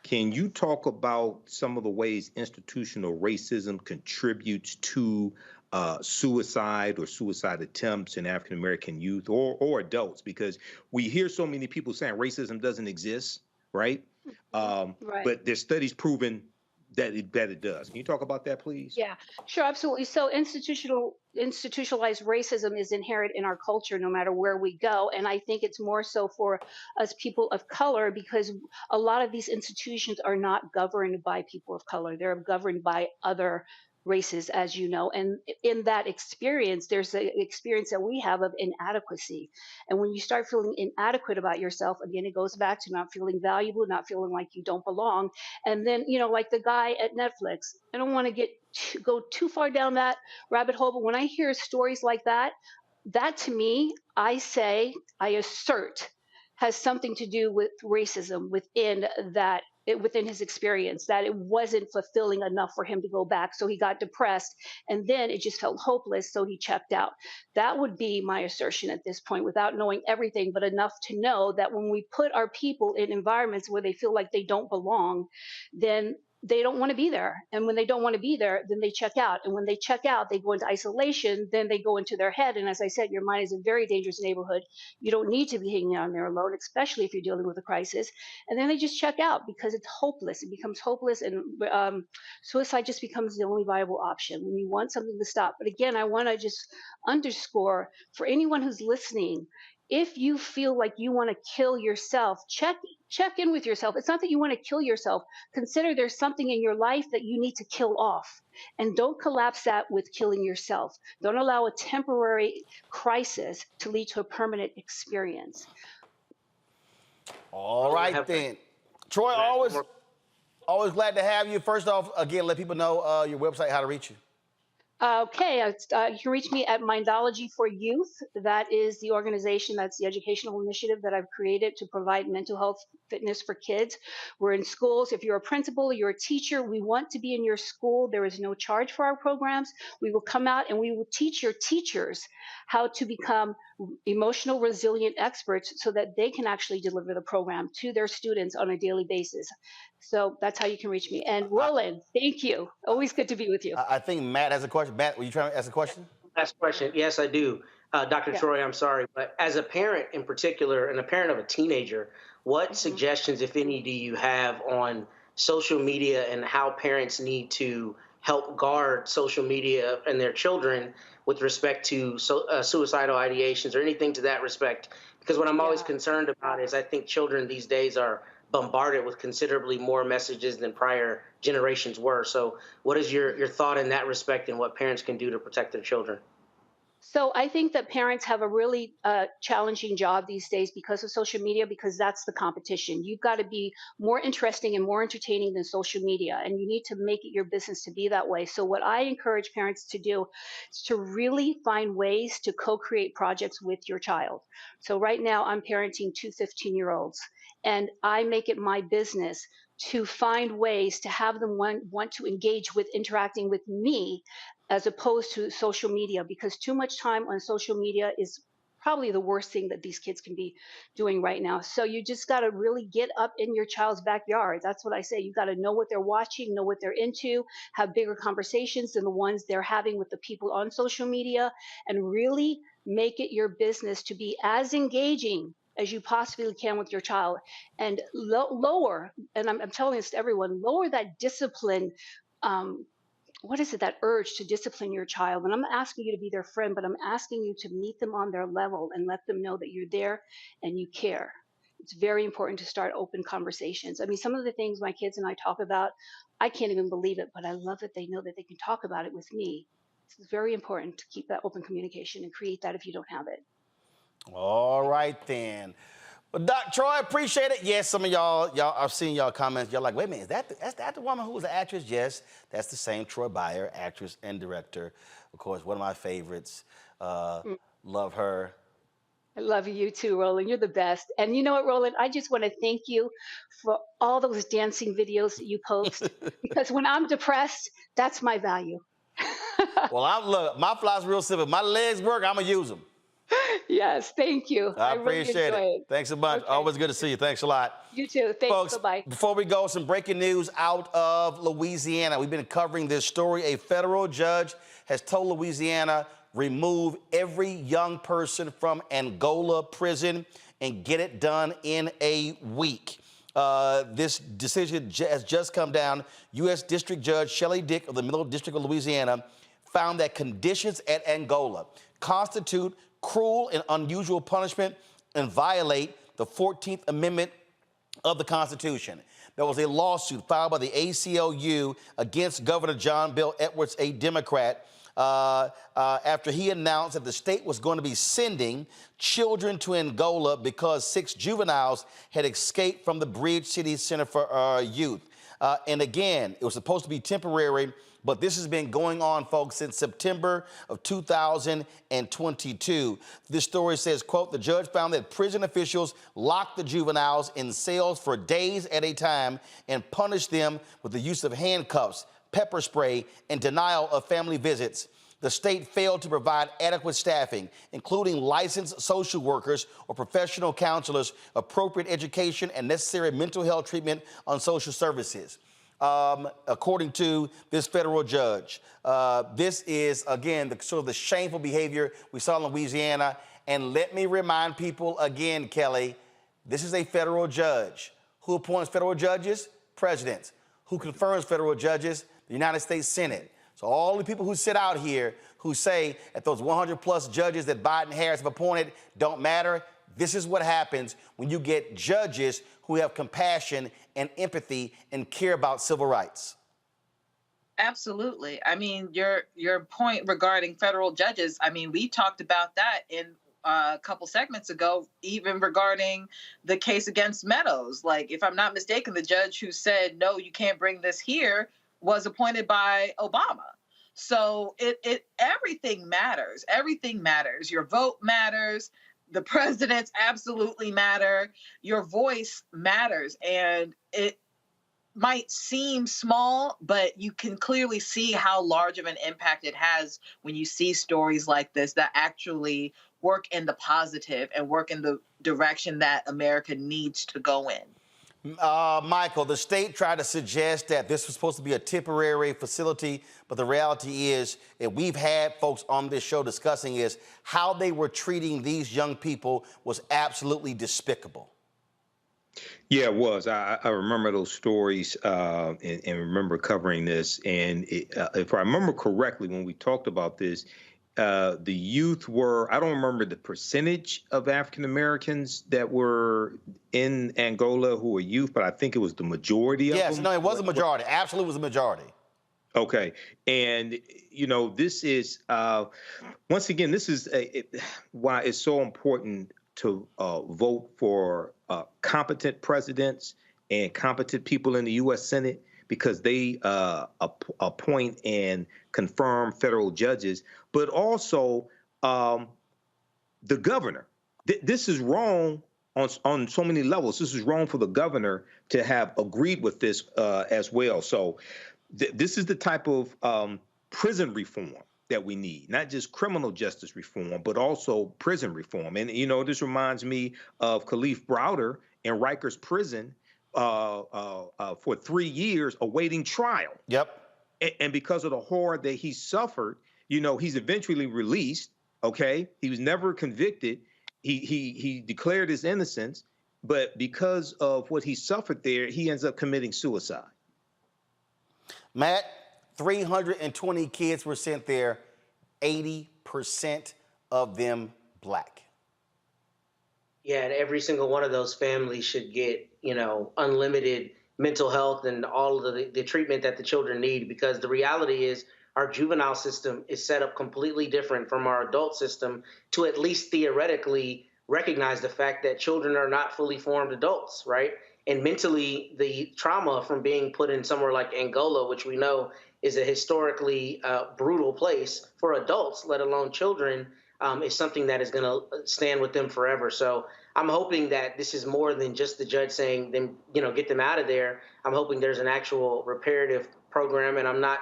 Speaker 3: Can you talk about some of the ways institutional racism contributes to suicide or suicide attempts in African American youth or adults? Because we hear so many people saying racism doesn't exist, right?
Speaker 15: Right.
Speaker 3: But there's studies proving that it does. Can you talk about that, please?
Speaker 15: Yeah, sure, absolutely. So institutionalized racism is inherent in our culture no matter where we go. And I think it's more so for us people of color because a lot of these institutions are not governed by people of color. They're governed by other races, as you know. And in that experience, there's an experience that we have of inadequacy. And when you start feeling inadequate about yourself, again, it goes back to not feeling valuable, not feeling like you don't belong. And then, like the guy at Netflix, I don't want to go too far down that rabbit hole, but when I hear stories like that, that to me, I assert, has something to do with racism within his experience, that it wasn't fulfilling enough for him to go back. So he got depressed and then it just felt hopeless. So he checked out. That would be my assertion at this point without knowing everything, but enough to know that when we put our people in environments where they feel like they don't belong, then they don't want to be there. And when they don't want to be there, then they check out. And when they check out, they go into isolation, then they go into their head. And as I said, your mind is a very dangerous neighborhood. You don't need to be hanging out there alone, especially if you're dealing with a crisis. And then they just check out because it's hopeless. It becomes hopeless, and suicide just becomes the only viable option when you want something to stop. But again, I want to just underscore for anyone who's listening, if you feel like you want to kill yourself, check in with yourself. It's not that you want to kill yourself. Consider there's something in your life that you need to kill off. And don't collapse that with killing yourself. Don't allow a temporary crisis to lead to a permanent experience.
Speaker 1: All right, then. Troy, always glad to have you. First off, again, let people know your website, how to reach you.
Speaker 15: Okay, you can reach me at Mindology for Youth. That is the organization, that's the educational initiative that I've created to provide mental health fitness for kids. We're in schools. If you're a principal, you're a teacher, we want to be in your school. There is no charge for our programs. We will come out and we will teach your teachers how to become emotional resilient experts so that they can actually deliver the program to their students on a daily basis. So that's how you can reach me. And Roland, thank you. Always good to be with you.
Speaker 1: I think Matt has a question. Matt, were you trying to ask a question?
Speaker 16: Last question. Yes, I do. Dr. Troy, I'm sorry, but as a parent in particular, and a parent of a teenager, what suggestions, if any, do you have on social media and how parents need to help guard social media and their children with respect to suicidal ideations or anything to that respect? Because what I'm always concerned about is I think children these days are bombarded with considerably more messages than prior generations were. So what is your thought in that respect and what parents can do to protect their children?
Speaker 15: So I think that parents have a really challenging job these days because of social media, because that's the competition. You've got to be more interesting and more entertaining than social media, and you need to make it your business to be that way. So what I encourage parents to do is to really find ways to co-create projects with your child. So right now I'm parenting two 15-year-olds, and I make it my business to find ways to have them want to engage with interacting with me as opposed to social media, because too much time on social media is probably the worst thing that these kids can be doing right now. So you just got to really get up in your child's backyard. That's what I say. You got to know what they're watching, know what they're into, have bigger conversations than the ones they're having with the people on social media, and really make it your business to be as engaging as you possibly can with your child, and lower, and I'm telling this to everyone, lower that discipline, what is it, that urge to discipline your child. And I'm not asking you to be their friend, but I'm asking you to meet them on their level and let them know that you're there and you care. It's very important to start open conversations. I mean, some of the things my kids and I talk about, I can't even believe it, but I love that they know that they can talk about it with me. It's very important to keep that open communication and create that if you don't have it.
Speaker 1: All right, then. Well, Doc Troy, appreciate it. Yes, some of y'all, I've seen y'all comments. Y'all like, wait a minute, is that the woman who was an actress? Yes, that's the same Troy Byer, actress and director. Of course, one of my favorites. Love her.
Speaker 15: I love you too, Roland. You're the best. And you know what, Roland? I just want to thank you for all those dancing videos that you post, because when I'm depressed, that's my value.
Speaker 1: Well, look, my fly's real simple. My legs work, I'm going to use them.
Speaker 15: Yes, thank you.
Speaker 1: I
Speaker 15: really
Speaker 1: appreciate it. Thanks so much. Okay. Always good to see you. Thanks a lot.
Speaker 15: You too. Thanks.
Speaker 1: Folks,
Speaker 15: bye-bye.
Speaker 1: Before we go, some breaking news out of Louisiana. We've been covering this story. A federal judge has told Louisiana, remove every young person from Angola prison and get it done in a week. This decision has just come down. U.S. District Judge Shelley Dick of the Middle District of Louisiana found that conditions at Angola constitute cruel and unusual punishment and violate the 14th Amendment of the Constitution. There was a lawsuit filed by the ACLU against Governor John Bel Edwards, a Democrat, after he announced that the state was going to be sending children to Angola because 6 juveniles had escaped from the Bridge City Center for Youth. And again, it was supposed to be temporary, but this has been going on, folks, since September of 2022. This story says, quote, the judge found that prison officials locked the juveniles in cells for days at a time and punished them with the use of handcuffs, pepper spray, and denial of family visits. The state failed to provide adequate staffing, including licensed social workers or professional counselors, appropriate education, and necessary mental health treatment on social services. according to this federal judge. This is, again, sort of the shameful behavior we saw in Louisiana. And let me remind people again, Kelly, this is a federal judge. Who appoints federal judges? Presidents. Who confirms federal judges? The United States Senate. So all the people who sit out here who say that those 100+ judges that Biden and Harris have appointed don't matter, this is what happens when you get judges who have compassion and empathy and care about civil rights.
Speaker 17: Absolutely. I mean, your point regarding federal judges, I mean, we talked about that in a couple segments ago, even regarding the case against Meadows. Like, if I'm not mistaken, the judge who said, no, you can't bring this here was appointed by Obama. So everything matters. Everything matters. Your vote matters. The presidents absolutely matter. Your voice matters. And it might seem small, but you can clearly see how large of an impact it has when you see stories like this that actually work in the positive and work in the direction that America needs to go in.
Speaker 1: Michael, the state tried to suggest that this was supposed to be a temporary facility, but the reality is that we've had folks on this show discussing is how they were treating these young people was absolutely despicable.
Speaker 3: Yeah, it was. I remember those stories and remember covering this. And if I remember correctly, when we talked about this, the youth were, I don't remember the percentage of African Americans that were in Angola who were youth, but I think it was the majority of them.
Speaker 1: Yes, no, it was a majority. Absolutely was a majority.
Speaker 3: Okay. And, you know, this is, once again, this is why it's so important to vote for competent presidents and competent people in the U.S. Senate, because they appoint and confirm federal judges, but also the governor. This is wrong on so many levels. This is wrong for the governor to have agreed with this as well. So this is the type of prison reform that we need, not just criminal justice reform, but also prison reform. And, you know, this reminds me of Khalif Browder in Rikers Prison for 3 years awaiting trial.
Speaker 1: Yep.
Speaker 3: And because of the horror that he suffered, you know, he's eventually released. Okay. He was never convicted. He declared his innocence, but because of what he suffered there, he ends up committing suicide.
Speaker 1: Matt, 320 kids were sent there, 80% of them Black.
Speaker 16: Yeah, and every single one of those families should get, you know, unlimited mental health and all of the treatment that the children need, because the reality is our juvenile system is set up completely different from our adult system to at least theoretically recognize the fact that children are not fully formed adults, right? And mentally, the trauma from being put in somewhere like Angola, which we know is a historically brutal place for adults, let alone children, is something that is going to stand with them forever. So I'm hoping that this is more than just the judge saying, them, you know, get them out of there. I'm hoping there's an actual reparative program, and I'm not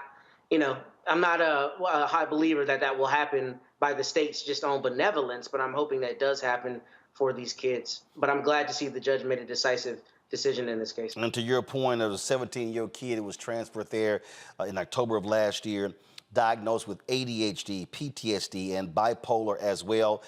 Speaker 16: a high believer that that will happen by the state's just own benevolence, but I'm hoping that does happen for these kids. But I'm glad to see the judge made a decisive decision in this case.
Speaker 1: And to your point, there was a 17-year-old kid who was transferred there in October of last year, diagnosed with ADHD, PTSD, and bipolar as well.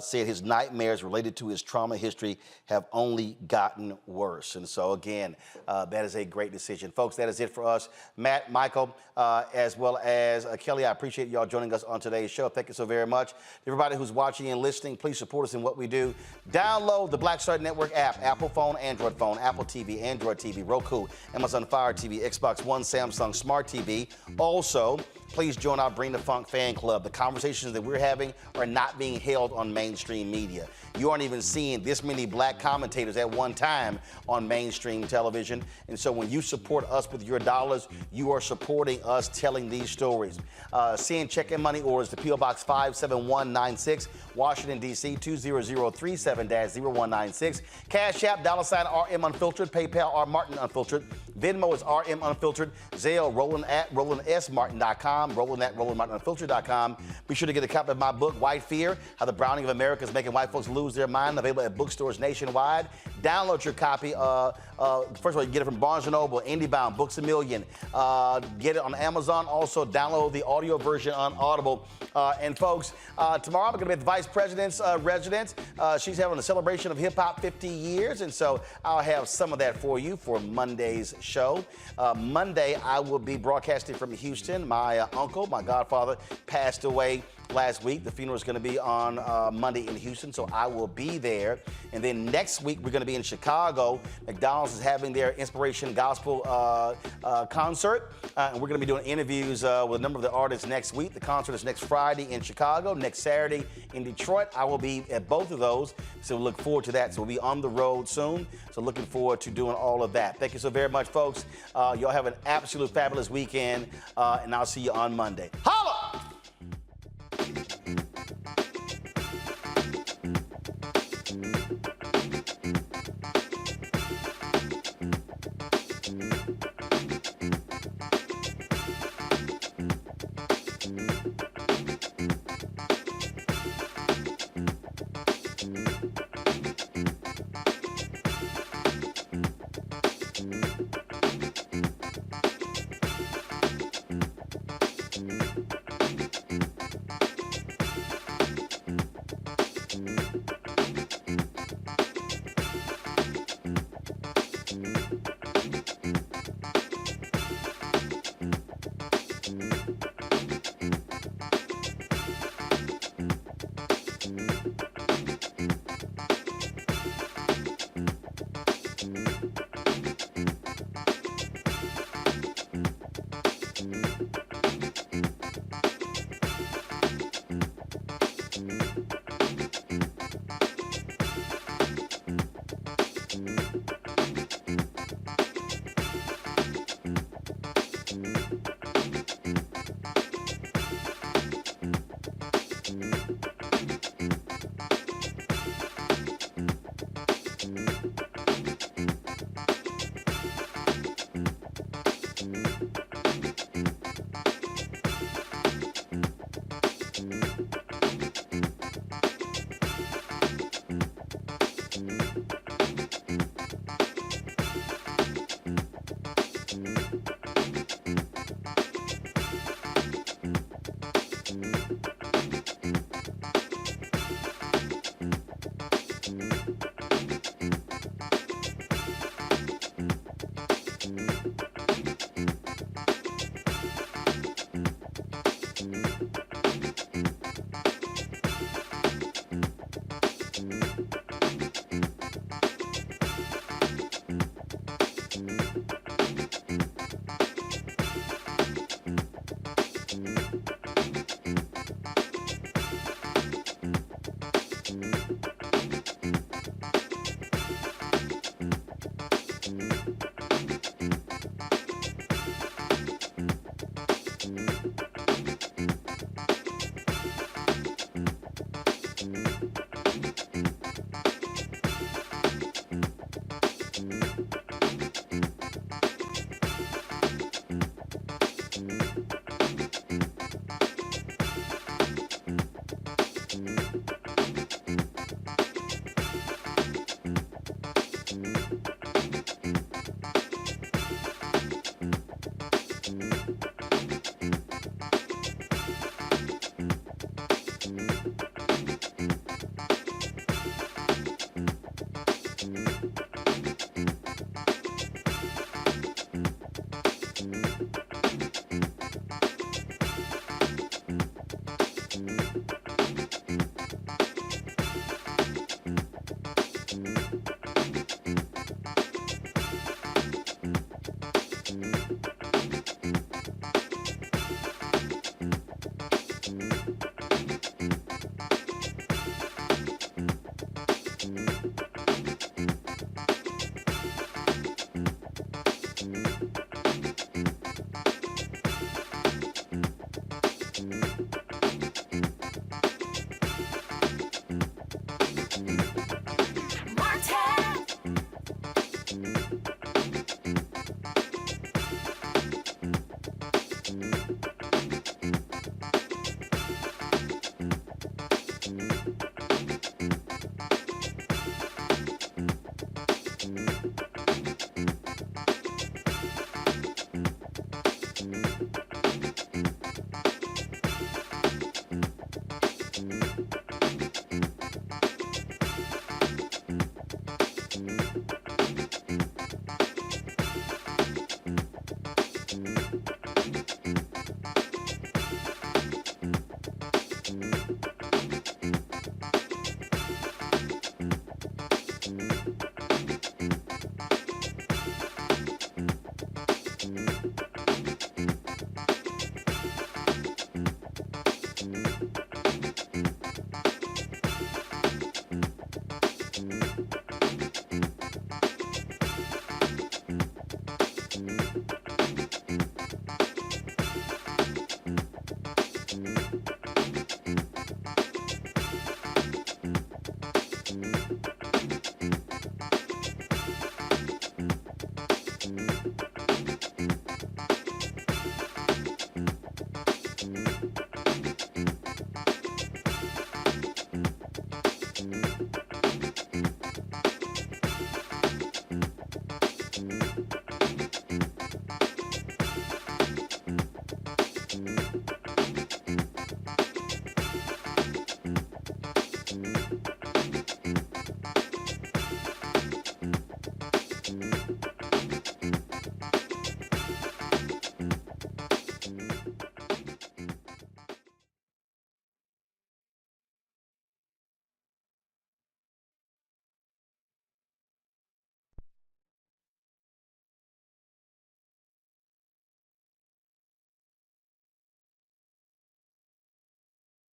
Speaker 1: Said his nightmares related to his trauma history have only gotten worse. And so, again, that is a great decision. Folks, that is it for us. Matt, Michael, as well as Kelly, I appreciate y'all joining us on today's show. Thank you so very much. Everybody who's watching and listening, please support us in what we do. Download the Black Star Network app, Apple phone, Android phone, Apple TV, Android TV, Roku, Amazon Fire TV, Xbox One, Samsung Smart TV. Also, please join our Bring the Funk fan club. The conversations that we're having are not being held on mainstream media. You aren't even seeing this many Black commentators at one time on mainstream television. And so when you support us with your dollars, you are supporting us telling these stories. Send check and money orders to P.O. Box 57196, Washington, D.C. 20037-0196. Cash App, $ RM Unfiltered, PayPal, R Martin Unfiltered. Venmo is RM Unfiltered. Zelle, Roland at RolandSMartin.com. Roland at RolandMartinUnfiltered.com. Be sure to get a copy of my book, White Fear, How the Browning of America is Making White Folks Lose Their Mind, available at bookstores nationwide. Download your copy. First of all, you can get it from Barnes & Noble, IndieBound, Books A Million. Get it on Amazon. Also, download the audio version on Audible. And folks, tomorrow I'm going to be at the Vice President's residence. She's having a celebration of hip-hop 50 years, and so I'll have some of that for you for Monday's show. Monday, I will be broadcasting from Houston. My uncle, my godfather, passed away last week. The funeral is going to be on Monday in Houston, so I will be there. And then next week, we're going to be in Chicago. McDonald's is having their Inspiration Gospel concert, and we're going to be doing interviews with a number of the artists next week. The concert is next Friday in Chicago, next Saturday in Detroit. I will be at both of those, so we look forward to that. So we'll be on the road soon, so looking forward to doing all of that. Thank you so very much, folks. Y'all have an absolute fabulous weekend, and I'll see you on Monday. Holla!